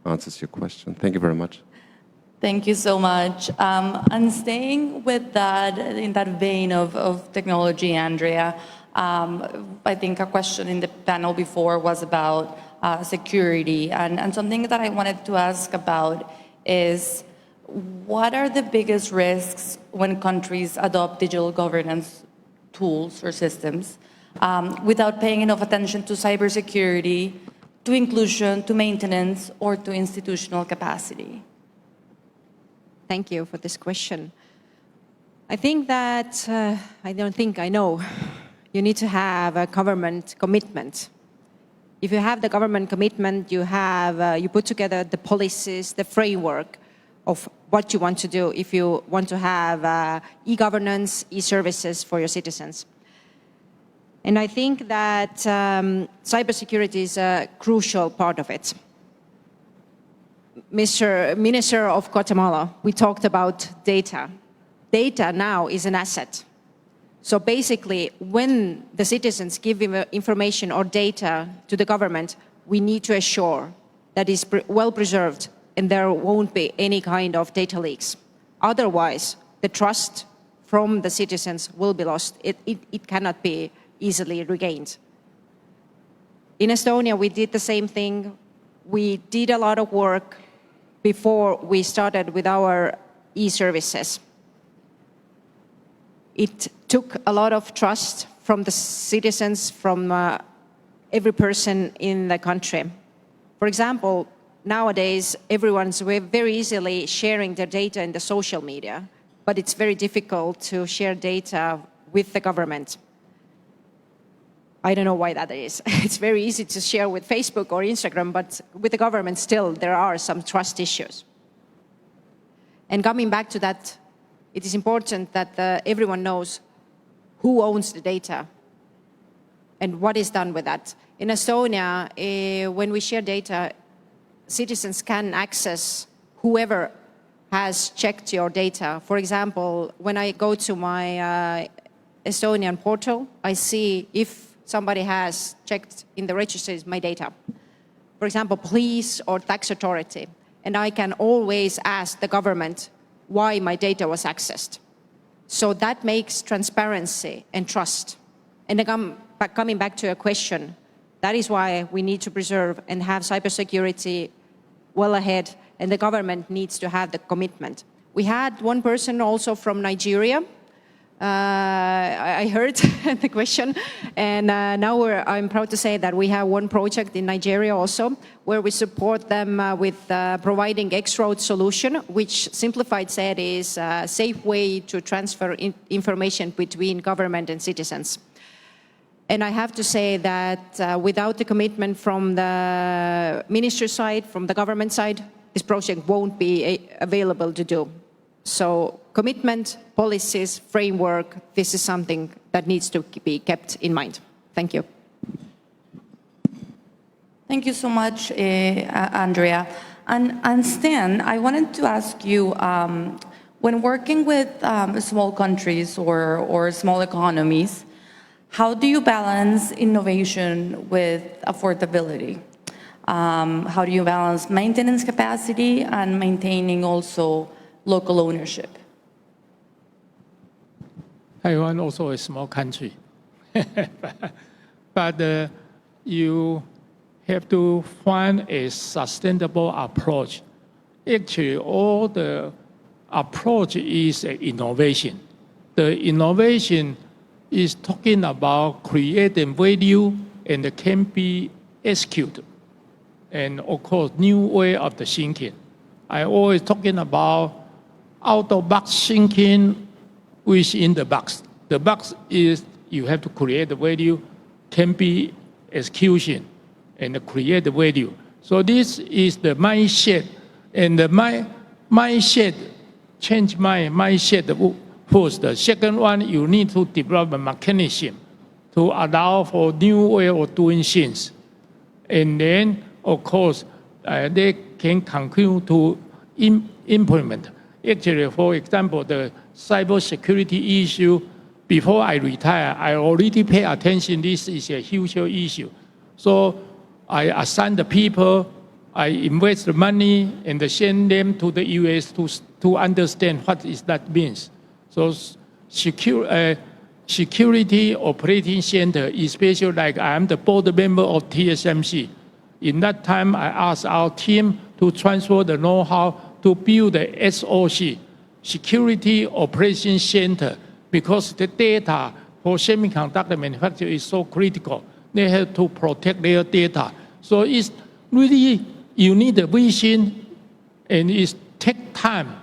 answers your question. Thank you very much. Thank you so much. And staying with that, in that vein of technology, Andrea, I think a question in the panel before was about security. And something that I wanted to ask about is, what are the biggest risks when countries adopt digital governance tools or systems without paying enough attention to cybersecurity, to inclusion, to maintenance, or to institutional capacity? Thank you for this question. I think that, I don't think I know, you need to have a government commitment. If you have the government commitment, you put together the policies, the framework of what you want to do if you want to have e-governance, e-services for your citizens. And I think that cybersecurity is a crucial part of it. Mr. Minister of Guatemala, we talked about data. Data now is an asset. So basically, when the citizens give information or data to the government, we need to assure that it's well preserved and there won't be any kind of data leaks. Otherwise, the trust from the citizens will be lost. It cannot be easily regained. In Estonia, we did the same thing. We did a lot of work before we started with our e-services. It took a lot of trust from the citizens, from every person in the country. For example, nowadays, everyone's very easily sharing their data in the social media, but it's very difficult to share data with the government. I don't know why that is. It's very easy to share with Facebook or Instagram, but with the government still, there are some trust issues. And coming back to that, it is important that everyone knows who owns the data and what is done with that. In Estonia, when we share data, citizens can access whoever has checked your data. For example, when I go to my Estonian portal, I see if somebody has checked in the registries my data. For example, police or tax authority. And I can always ask the government why my data was accessed. So that makes transparency and trust. And coming back to your question, that is why we need to preserve and have cybersecurity well ahead, and the government needs to have the commitment. We had one person also from Nigeria. I heard the question, and now I'm proud to say that we have one project in Nigeria also, where we support them with providing X-road solution, which simplified said is a safe way to transfer information between government and citizens. And I have to say that without the commitment from the ministry side, from the government side, this project won't be available to do. So commitment, policies, framework, this is something that needs to be kept in mind. Thank you. Thank you so much, Andrea. And Stan, I wanted to ask you, when working with small countries or small economies, how do you balance innovation with affordability? How do you balance maintenance capacity and maintaining also local ownership? Taiwan also a small country, but you have to find a sustainable approach. Actually, all the approach is innovation. The innovation is talking about creating value and can be executed. And of course, new way of the thinking. I always talking about out-of-box thinking within the box. The box is you have to create the value, can be execution, and create the value. So this is the mindset, and the mindset, change my mindset first. The second one, you need to develop a mechanism to allow for new way of doing things. And then, of course, they can continue to implement. Actually, for example, the cybersecurity issue, before I retire, I already pay attention. This is a huge issue. So I assign the people, I invest the money, and send them to the US to understand what is that means. So security operating center, especially like I am the board member of TSMC. In that time, I asked our team to transfer the know-how to build the SOC, Security Operation Center, because the data for semiconductor manufacturing is so critical. They have to protect their data. So it's really, you need a vision, and it takes time,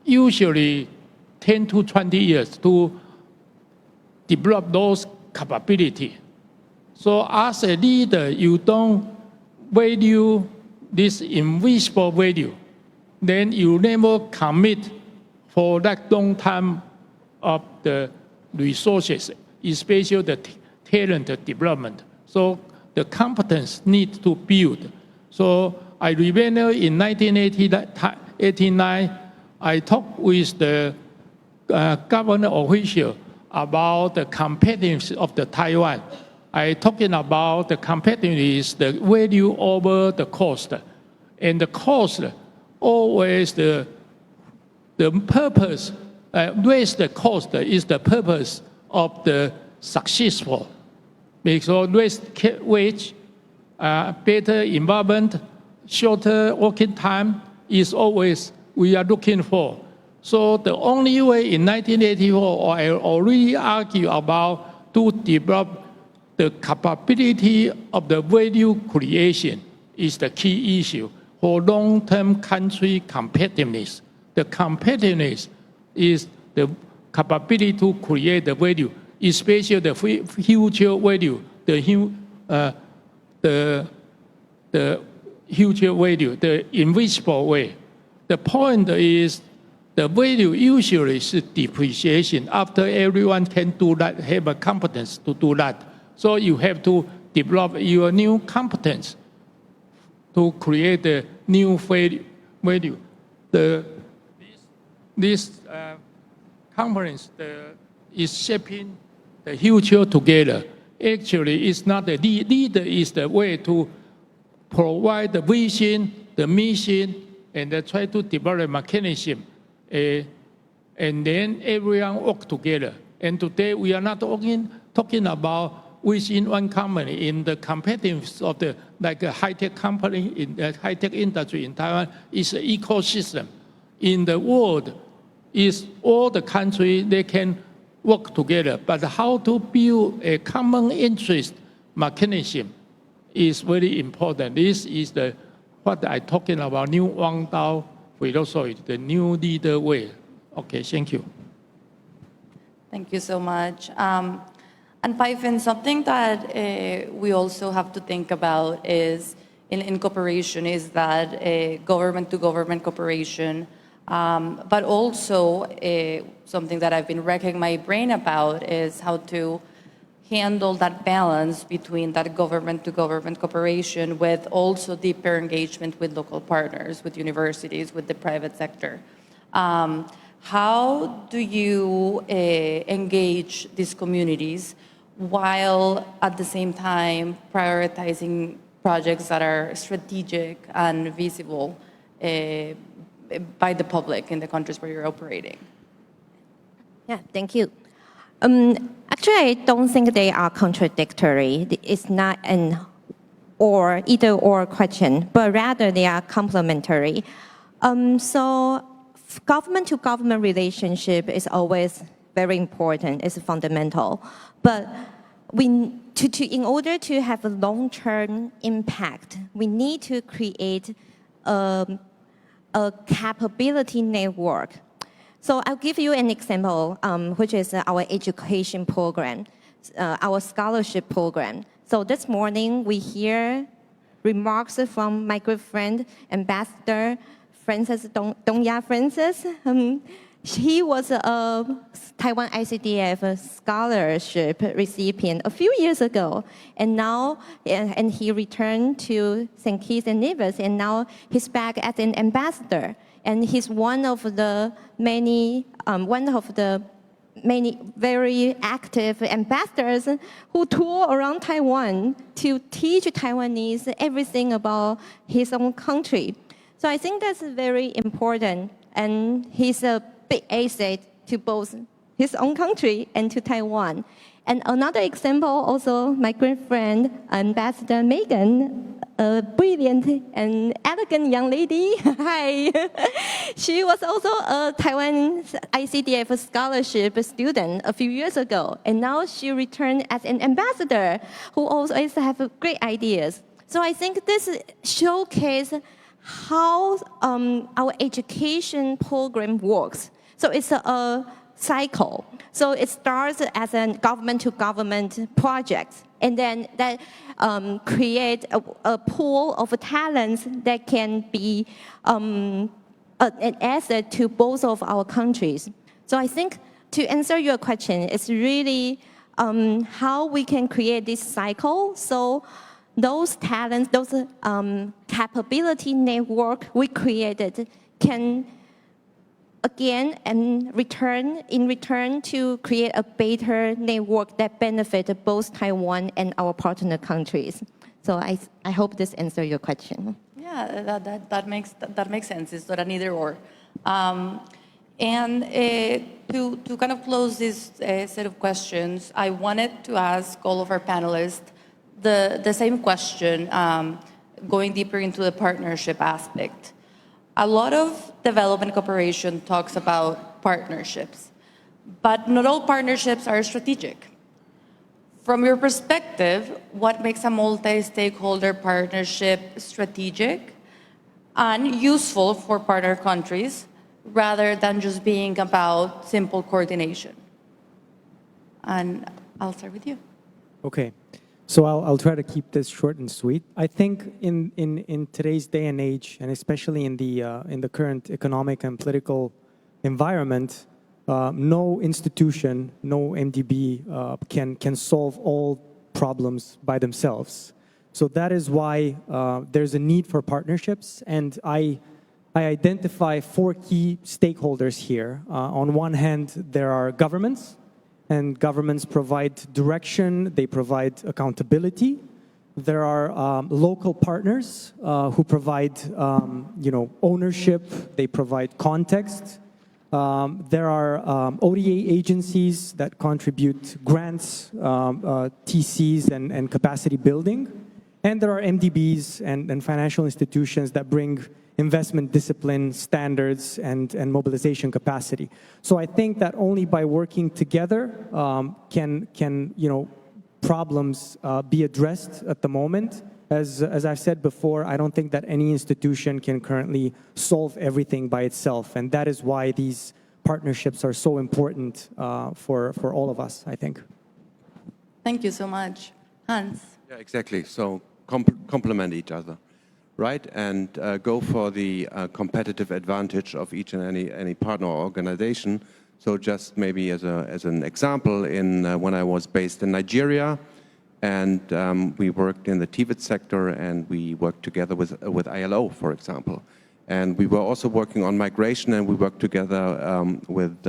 usually 10 to 20 years to develop those capabilities. So as a leader, you don't value this invisible value, then you never commit for that long time of the resources, especially the talent development. So the competence needs to build. So I remember in 1989, I talked with the government official about the competitiveness of the Taiwan. I talking about the competitiveness, the value over the cost. And the cost, always the purpose, raise the cost is the purpose of the successful. Because raise wage, better environment, shorter working time is always we are looking for. So the only way in 1984, I already argue about to develop the capability of the value creation is the key issue for long-term country competitiveness. The competitiveness is the capability to create the value, especially the future value, the future value, the invisible way. The point is the value usually is depreciation after everyone can do that, have a competence to do that. So you have to develop your new competence to create the new value. This conference is shaping the future together. Actually, it's not the leader is the way to provide the vision, the mission, and try to develop a mechanism. And then everyone work together. And today we are not talking about within one company in the competitiveness of the like a high-tech company in the high-tech industry in Taiwan is an ecosystem. In the world, is all the countries they can work together. But how to build a common interest mechanism is very important. This is what I'm talking about, new Wang Dao philosophy, the new leader way. Okay, thank you. Thank you so much. And Python, something that we also have to think about is in cooperation is that government-to-government cooperation, but also something that I've been racking my brain about is how to handle that balance between that government-to-government cooperation with also deeper engagement with local partners, with universities, with the private sector. How do you engage these communities while at the same time prioritizing projects that are strategic and visible by the public in the countries where you're operating? Yeah, thank you. Actually, I don't think they are contradictory. It's not an either-or question, but rather they are complementary. So government-to-government relationship is always very important. It's fundamental. But in order to have a long-term impact, we need to create a capability network. So I'll give you an example, which is our education program, our scholarship program. So this morning, we hear remarks from my good friend, Ambassador Francis Dongya Francis. He was a Taiwan ICDF scholarship recipient a few years ago, and now he returned to St. Kitts and Nevis, and now he's back as an ambassador, and he's one of the many very active ambassadors who tour around Taiwan to teach Taiwanese everything about his own country. So I think that's very important, and he's a big asset to both his own country and to Taiwan. And another example, also my great friend, Ambassador Megan, a brilliant and elegant young lady. Hi. She was also a Taiwan ICDF scholarship student a few years ago, and now she returned as an ambassador who always have great ideas. So I think this showcases how our education program works. So it's a cycle. So it starts as a government-to-government project, and then that create a pool of talents that can be an asset to both of our countries. So I think to answer your question, it's really how we can create this cycle. So those talents, those capability network we created can again and in return to create a better network that benefits both Taiwan and our partner countries. So I hope this answers your question. Yeah, that makes sense. It's not an either or. And to kind of close this set of questions, I wanted to ask all of our panelists the same question, going deeper into the partnership aspect. A lot of development cooperation talks about partnerships, but not all partnerships are strategic. From your perspective, what makes a multi-stakeholder partnership strategic and useful for partner countries rather than just being about simple coordination? And I'll start with you. Okay. So I'll try to keep this short and sweet. I think in today's day and age, and especially in the current economic and political environment, no institution, no MDB can solve all problems by themselves. So that is why there's a need for partnerships, and I identify 4 key stakeholders here. On one hand, there are governments. And governments provide direction, they provide accountability. There are local partners who provide ownership, they provide context. There are ODA agencies that contribute grants, TCs, and capacity building. And there are MDBs and financial institutions that bring investment discipline, standards, and mobilization capacity. So I think that only by working together can problems be addressed at the moment. As I've said before, I don't think that any institution can currently solve everything by itself, and that is why these partnerships are so important for all of us, I think. Thank you so much. Hans? Yeah, exactly. So complement each other. Right, and go for the competitive advantage of each and any partner or organization. So just maybe as an example, when I was based in Nigeria, and we worked in the TVET sector, and we worked together with ILO, for example. And we were also working on migration, and we worked together with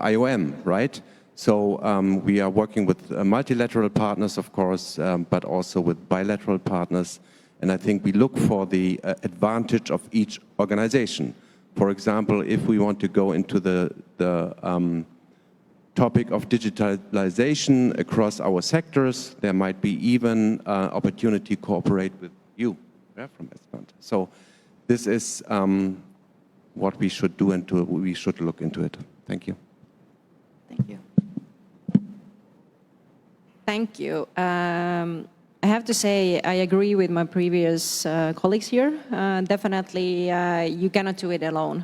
IOM, right? So we are working with multilateral partners, of course, but also with bilateral partners. And I think we look for the advantage of each organization. For example, if we want to go into the topic of digitalization across our sectors, there might be even opportunity to cooperate with you from Esperanto. So this is what we should do, and we should look into it. Thank you. Thank you. Thank you. I have to say, I agree with my previous colleagues here. Definitely, you cannot do it alone.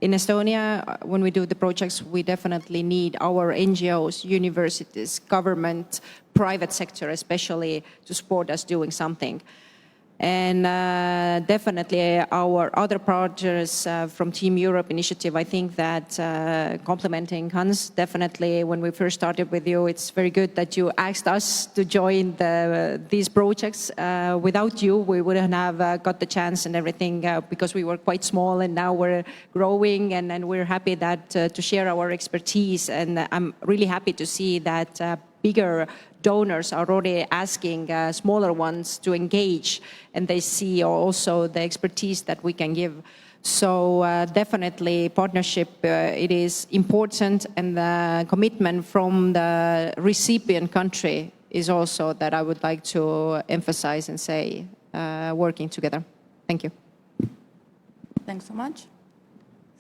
In Estonia, when we do the projects, we definitely need our NGOs, universities, government, private sector especially, to support us doing something. And definitely our other partners from Team Europe initiative, I think that complementing Hans, definitely when we first started with you, it's very good that you asked us to join these projects. Without you, we wouldn't have got the chance and everything because we were quite small, and now we're growing, and we're happy that to share our expertise. And I'm really happy to see that bigger donors are already asking smaller ones to engage, and they see also the expertise that we can give. So definitely partnership, it is important, and the commitment from the recipient country is also that I would like to emphasize and say, working together. Thank you. Thanks so much.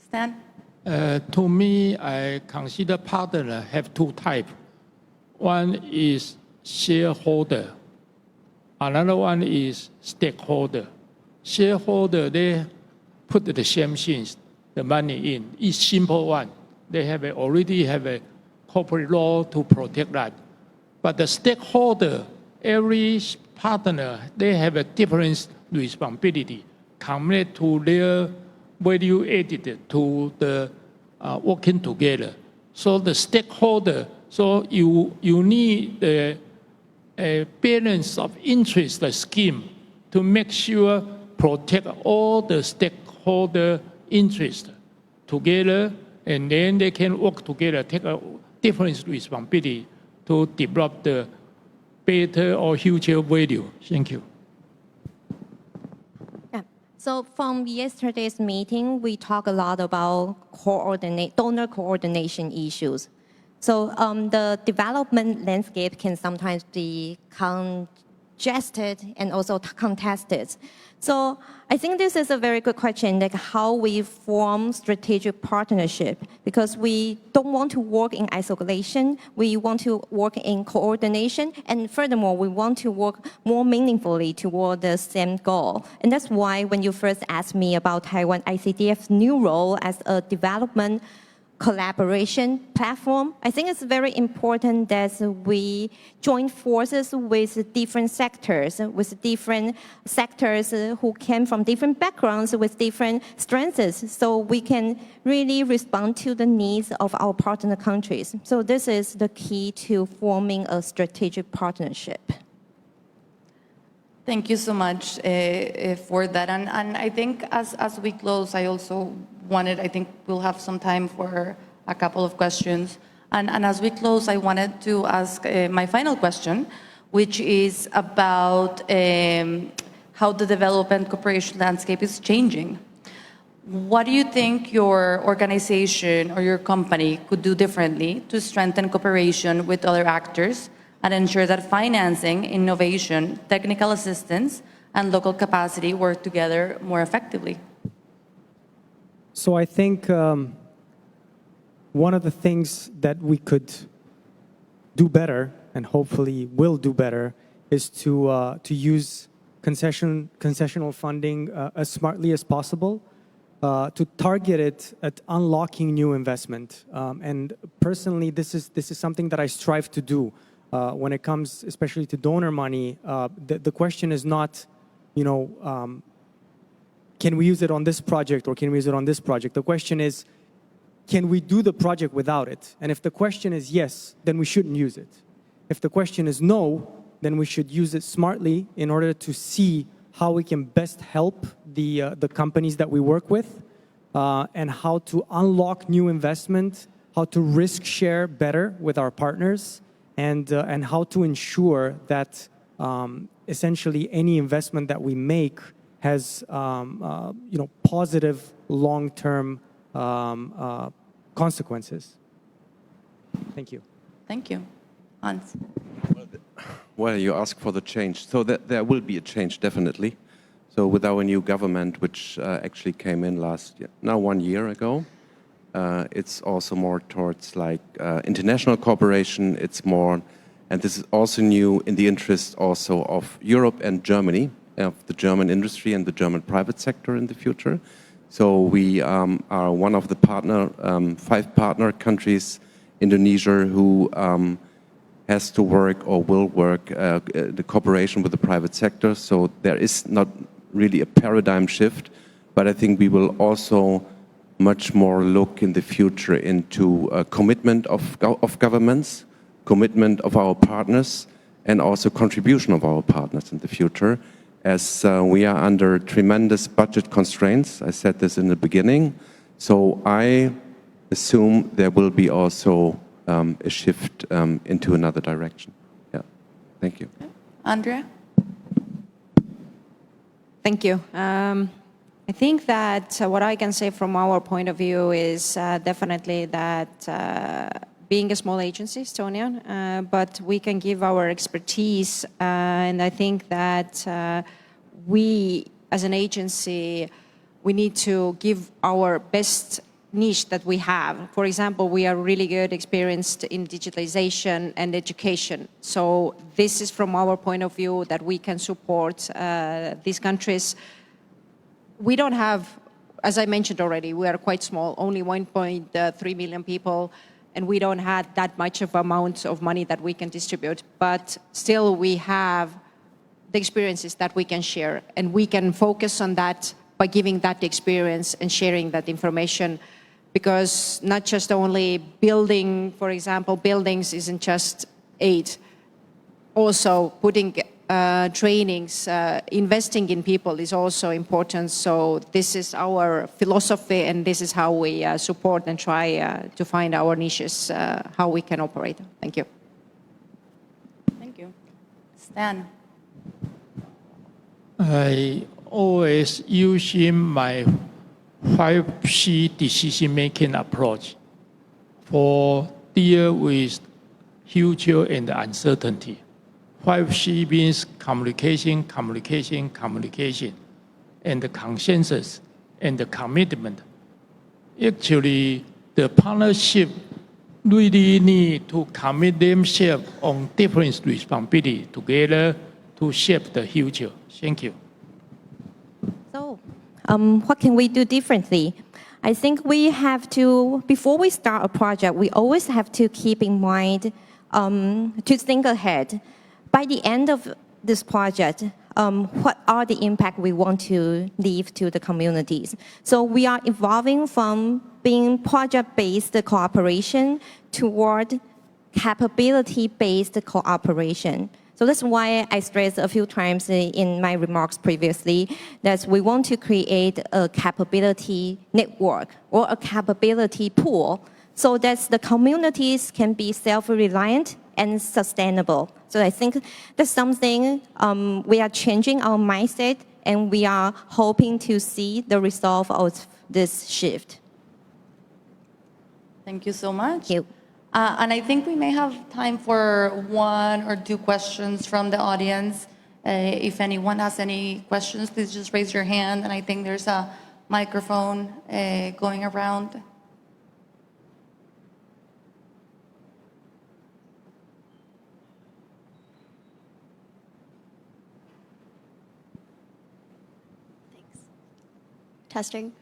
Stan? To me, I consider partner have 2 types. One is shareholder. Another one is stakeholder. Shareholder, they put the same things, the money in. It's simple one. They already have a corporate law to protect that. But the stakeholder, every partner, they have a different responsibility connected to their value added to the working together. So the stakeholder, so you need a balance of interest scheme to make sure protect all the stakeholder interests together, and then they can work together, take a different responsibility to develop the better or future value. Thank you. Yeah. So from yesterday's meeting, we talked a lot about donor coordination issues. So the development landscape can sometimes be congested and also contested. So I think this is a very good question, like how we form strategic partnership, because we don't want to work in isolation. We want to work in coordination, and furthermore, we want to work more meaningfully toward the same goal. And that's why when you first asked me about Taiwan ICDF's new role as a development collaboration platform, I think it's very important that we join forces with different sectors who came from different backgrounds with different strengths, so we can really respond to the needs of our partner countries. So this is the key to forming a strategic partnership. Thank you so much for that. And I think as we close, I also I think we'll have some time for a couple of questions. And as we close, I wanted to ask my final question, which is about how the development cooperation landscape is changing. What do you think your organization or your company could do differently to strengthen cooperation with other actors and ensure that financing, innovation, technical assistance, and local capacity work together more effectively? So I think one of the things that we could do better, and hopefully will do better, is to use concessional funding as smartly as possible, to target it at unlocking new investment. And personally, this is something that I strive to do when it comes, especially to donor money. The question is not, can we use it on this project or can we use it on this project? The question is, can we do the project without it? And if the question is yes, then we shouldn't use it. If the question is no, then we should use it smartly in order to see how we can best help the companies that we work with, and how to unlock new investment, how to risk share better with our partners, and how to ensure that essentially any investment that we make has positive long-term consequences. Thank you. Thank you. Hans. Well, you ask for the change. So there will be a change, definitely. So with our new government, which actually came in last year, now 1 year ago, it's also more towards like international cooperation. It's more, and this is also new in the interest also of Europe and Germany, of the German industry and the German private sector in the future. So we are one of the 5 partner countries, Indonesia, who has to work or will work the cooperation with the private sector. So there is not really a paradigm shift, but I think we will also much more look in the future into a commitment of governments, commitment of our partners, and also contribution of our partners in the future, as we are under tremendous budget constraints. I said this in the beginning. So I assume there will be also a shift into another direction. Yeah, thank you. Andrea? Thank you. I think that what I can say from our point of view is definitely that being a small agency, Estonian, but we can give our expertise, and I think that we, as an agency, we need to give our best niche that we have. For example, we are really good, experienced in digitalization and education. So this is from our point of view that we can support these countries. We don't have, as I mentioned already, we are quite small, only 1.3 million people, and we don't have that much of amount of money that we can distribute. But still, we have the experiences that we can share, and we can focus on that by giving that experience and sharing that information, because not just only building, for example, buildings isn't just aid. Also putting trainings, investing in people is also important. So this is our philosophy, and this is how we support and try to find our niches, how we can operate. Thank you. Thank you. Stan. I always using my 5C decision-making approach for deal with future and uncertainty. 5C means communication, communication, communication, and the consensus and the commitment. Actually, the partnership really need to commit themselves on different responsibilities together to shape the future. Thank you. So, what can we do differently? I think we have to, before we start a project, we always have to keep in mind to think ahead. By the end of this project, what are the impact we want to leave to the communities? So we are evolving from being project-based cooperation toward capability-based cooperation. So that's why I stressed a few times in my remarks previously that we want to create a capability network or a capability pool so that the communities can be self-reliant and sustainable. So I think that's something we are changing our mindset, and we are hoping to see the result of this shift. Thank you so much. Thank you. And I think we may have time for 1 or 2 questions from the audience. If anyone has any questions, please just raise your hand. And I think there's a microphone going around. Testing.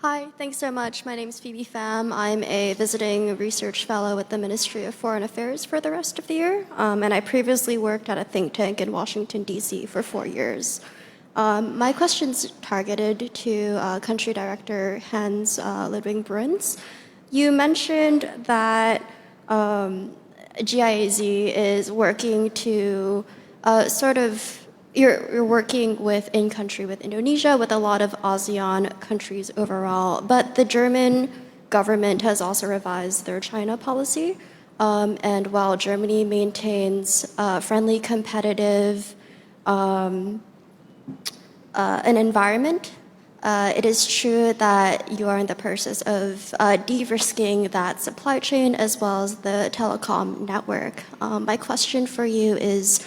Hi, thanks so much. My name is Phoebe Pham. I'm a visiting research fellow at the Ministry of Foreign Affairs for the rest of the year. And I previously worked at a think tank in Washington, D.C. for 4 years. My question's targeted to Country Director Hans Ludwig Bruns. You mentioned that GIAZ is working to you're working in country with Indonesia, with a lot of ASEAN countries overall, but the German government has also revised their China policy. And while Germany maintains friendly, competitive an environment, it is true that you are in the process of de-risking that supply chain as well as the telecom network. My question for you is,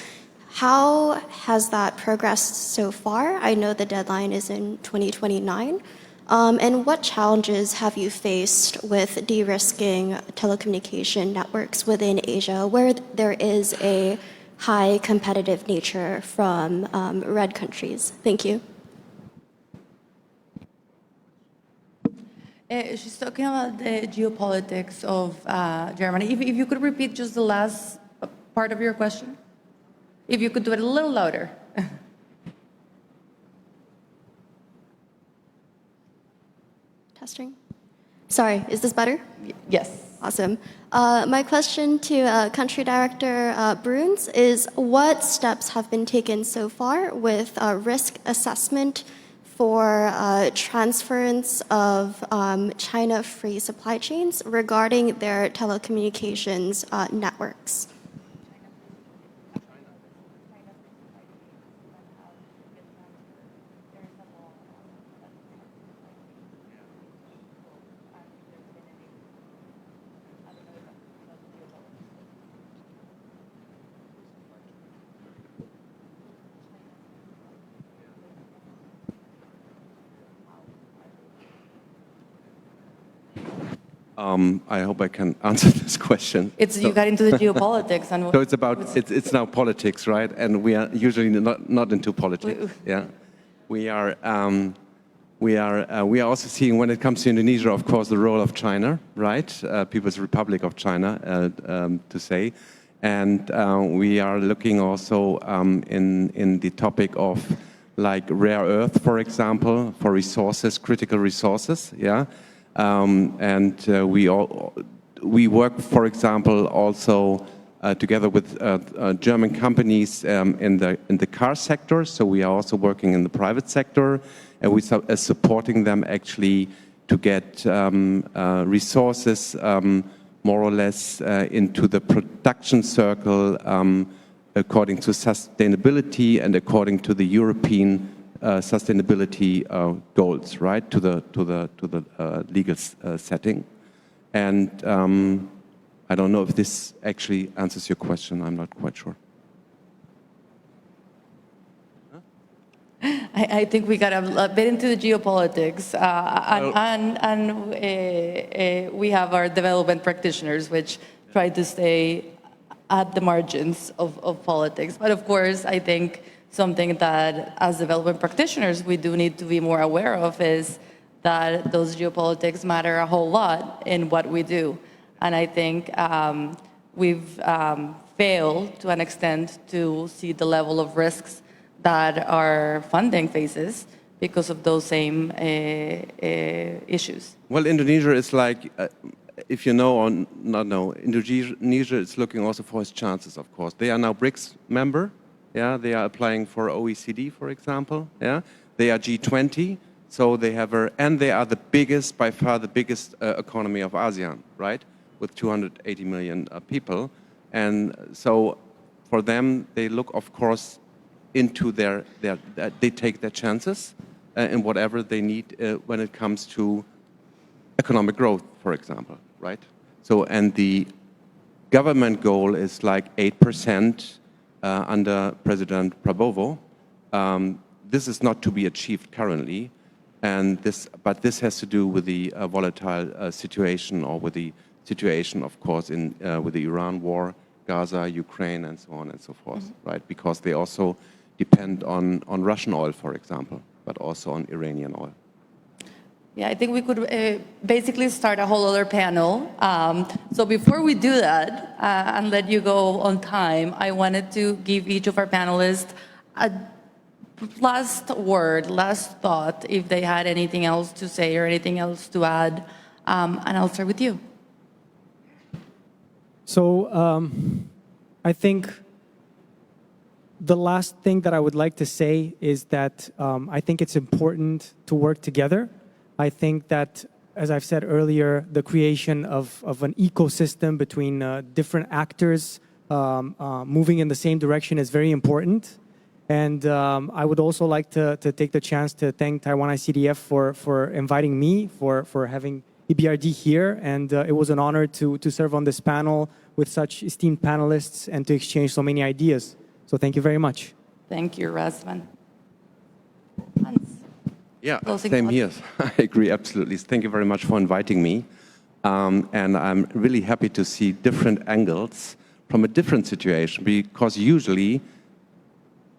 how has that progressed so far? I know the deadline is in 2029. And what challenges have you faced with de-risking telecommunication networks within Asia where there is a high competitive nature from red countries? Thank you. She's talking about the geopolitics of Germany. If you could repeat just the last part of your question. If you could do it a little louder. Testing. Sorry, is this better? Yes. Awesome. My question to Country Director Bruns is, what steps have been taken so far with risk assessment for transference of China-free supply chains regarding their telecommunications networks? I hope I can answer this question. You got into the geopolitics. And so it's now politics, right? And we are usually not into politics. Yeah, we are also seeing, when it comes to Indonesia, of course, the role of China, right? People's Republic of China, to say. And we are looking also in the topic of like rare earth, for example, for resources, critical resources, yeah. We work, for example, also together with German companies in the car sector. So we are also working in the private sector, and we are supporting them actually to get resources more or less into the production circle according to sustainability and according to the European sustainability goals, right, to the legal setting. And I don't know if this actually answers your question. I'm not quite sure. I think we got a bit into the geopolitics, we have our development practitioners, which try to stay at the margins of politics. But of course, I think something that, as development practitioners, we do need to be more aware of is that those geopolitics matter a whole lot in what we do. And I think we've failed, to an extent, to see the level of risks that our funding faces because of those same issues. Well, Indonesia is like, if you know or not know, Indonesia is looking also for its chances, of course. They are now BRICS member. Yeah, they are applying for OECD, for example. Yeah, they are G20, so they have and they are the biggest, by far the biggest economy of ASEAN, right, with 280 million people. And so, for them, they look, of course, into they take their chances in whatever they need when it comes to economic growth, for example, right? So, and the government goal is like 8%. Under President Prabowo. This is not to be achieved currently, but this has to do with the volatile situation, or with the situation, of course, with the Iran war, Gaza, Ukraine, and so on and so forth, right? Because they also depend on Russian oil, for example, but also on Iranian oil. Yeah, I think we could basically start a whole other panel. So before we do that, and let you go on time, I wanted to give each of our panelists a last word, last thought, if they had anything else to say or anything else to add. And I'll start with you. So I think the last thing that I would like to say is that I think it's important to work together. I think that, as I've said earlier, the creation of an ecosystem between different actors moving in the same direction is very important. And I would also like to take the chance to thank Taiwan ICDF for inviting me, for having EBRD here. And it was an honor to serve on this panel with such esteemed panelists and to exchange so many ideas. So thank you very much. Thank you, Razvan. Yeah, same here. I agree, absolutely. Thank you very much for inviting me. And I'm really happy to see different angles from a different situation, because usually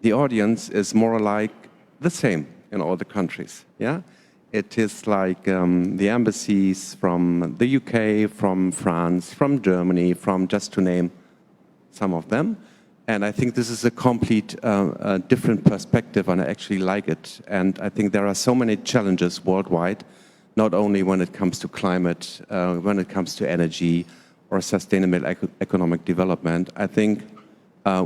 the audience is more like the same in all the countries. Yeah, it is like the embassies from the UK, from France, from Germany, from just to name some of them. And I think this is a complete different perspective, and I actually like it. And I think there are so many challenges worldwide, not only when it comes to climate, when it comes to energy or sustainable economic development. I think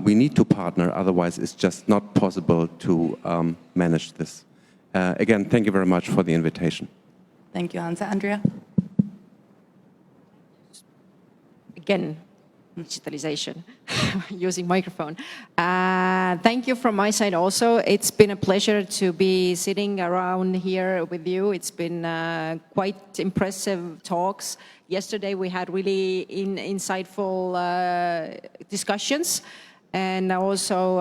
we need to partner, otherwise it's just not possible to manage this. Again, thank you very much for the invitation. Thank you, Hansa. Andrea? Again, digitalization, using microphone. Thank you from my side also. It's been a pleasure to be sitting around here with you. It's been quite impressive talks. Yesterday we had really insightful discussions, and also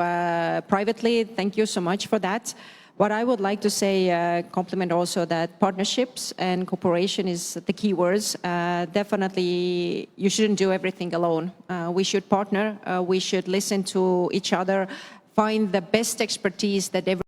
privately, thank you so much for that. What I would like to say, compliment also that partnerships and cooperation is the key words. Definitely, you shouldn't do everything alone. We should partner. We should listen to each other, find the best expertise that every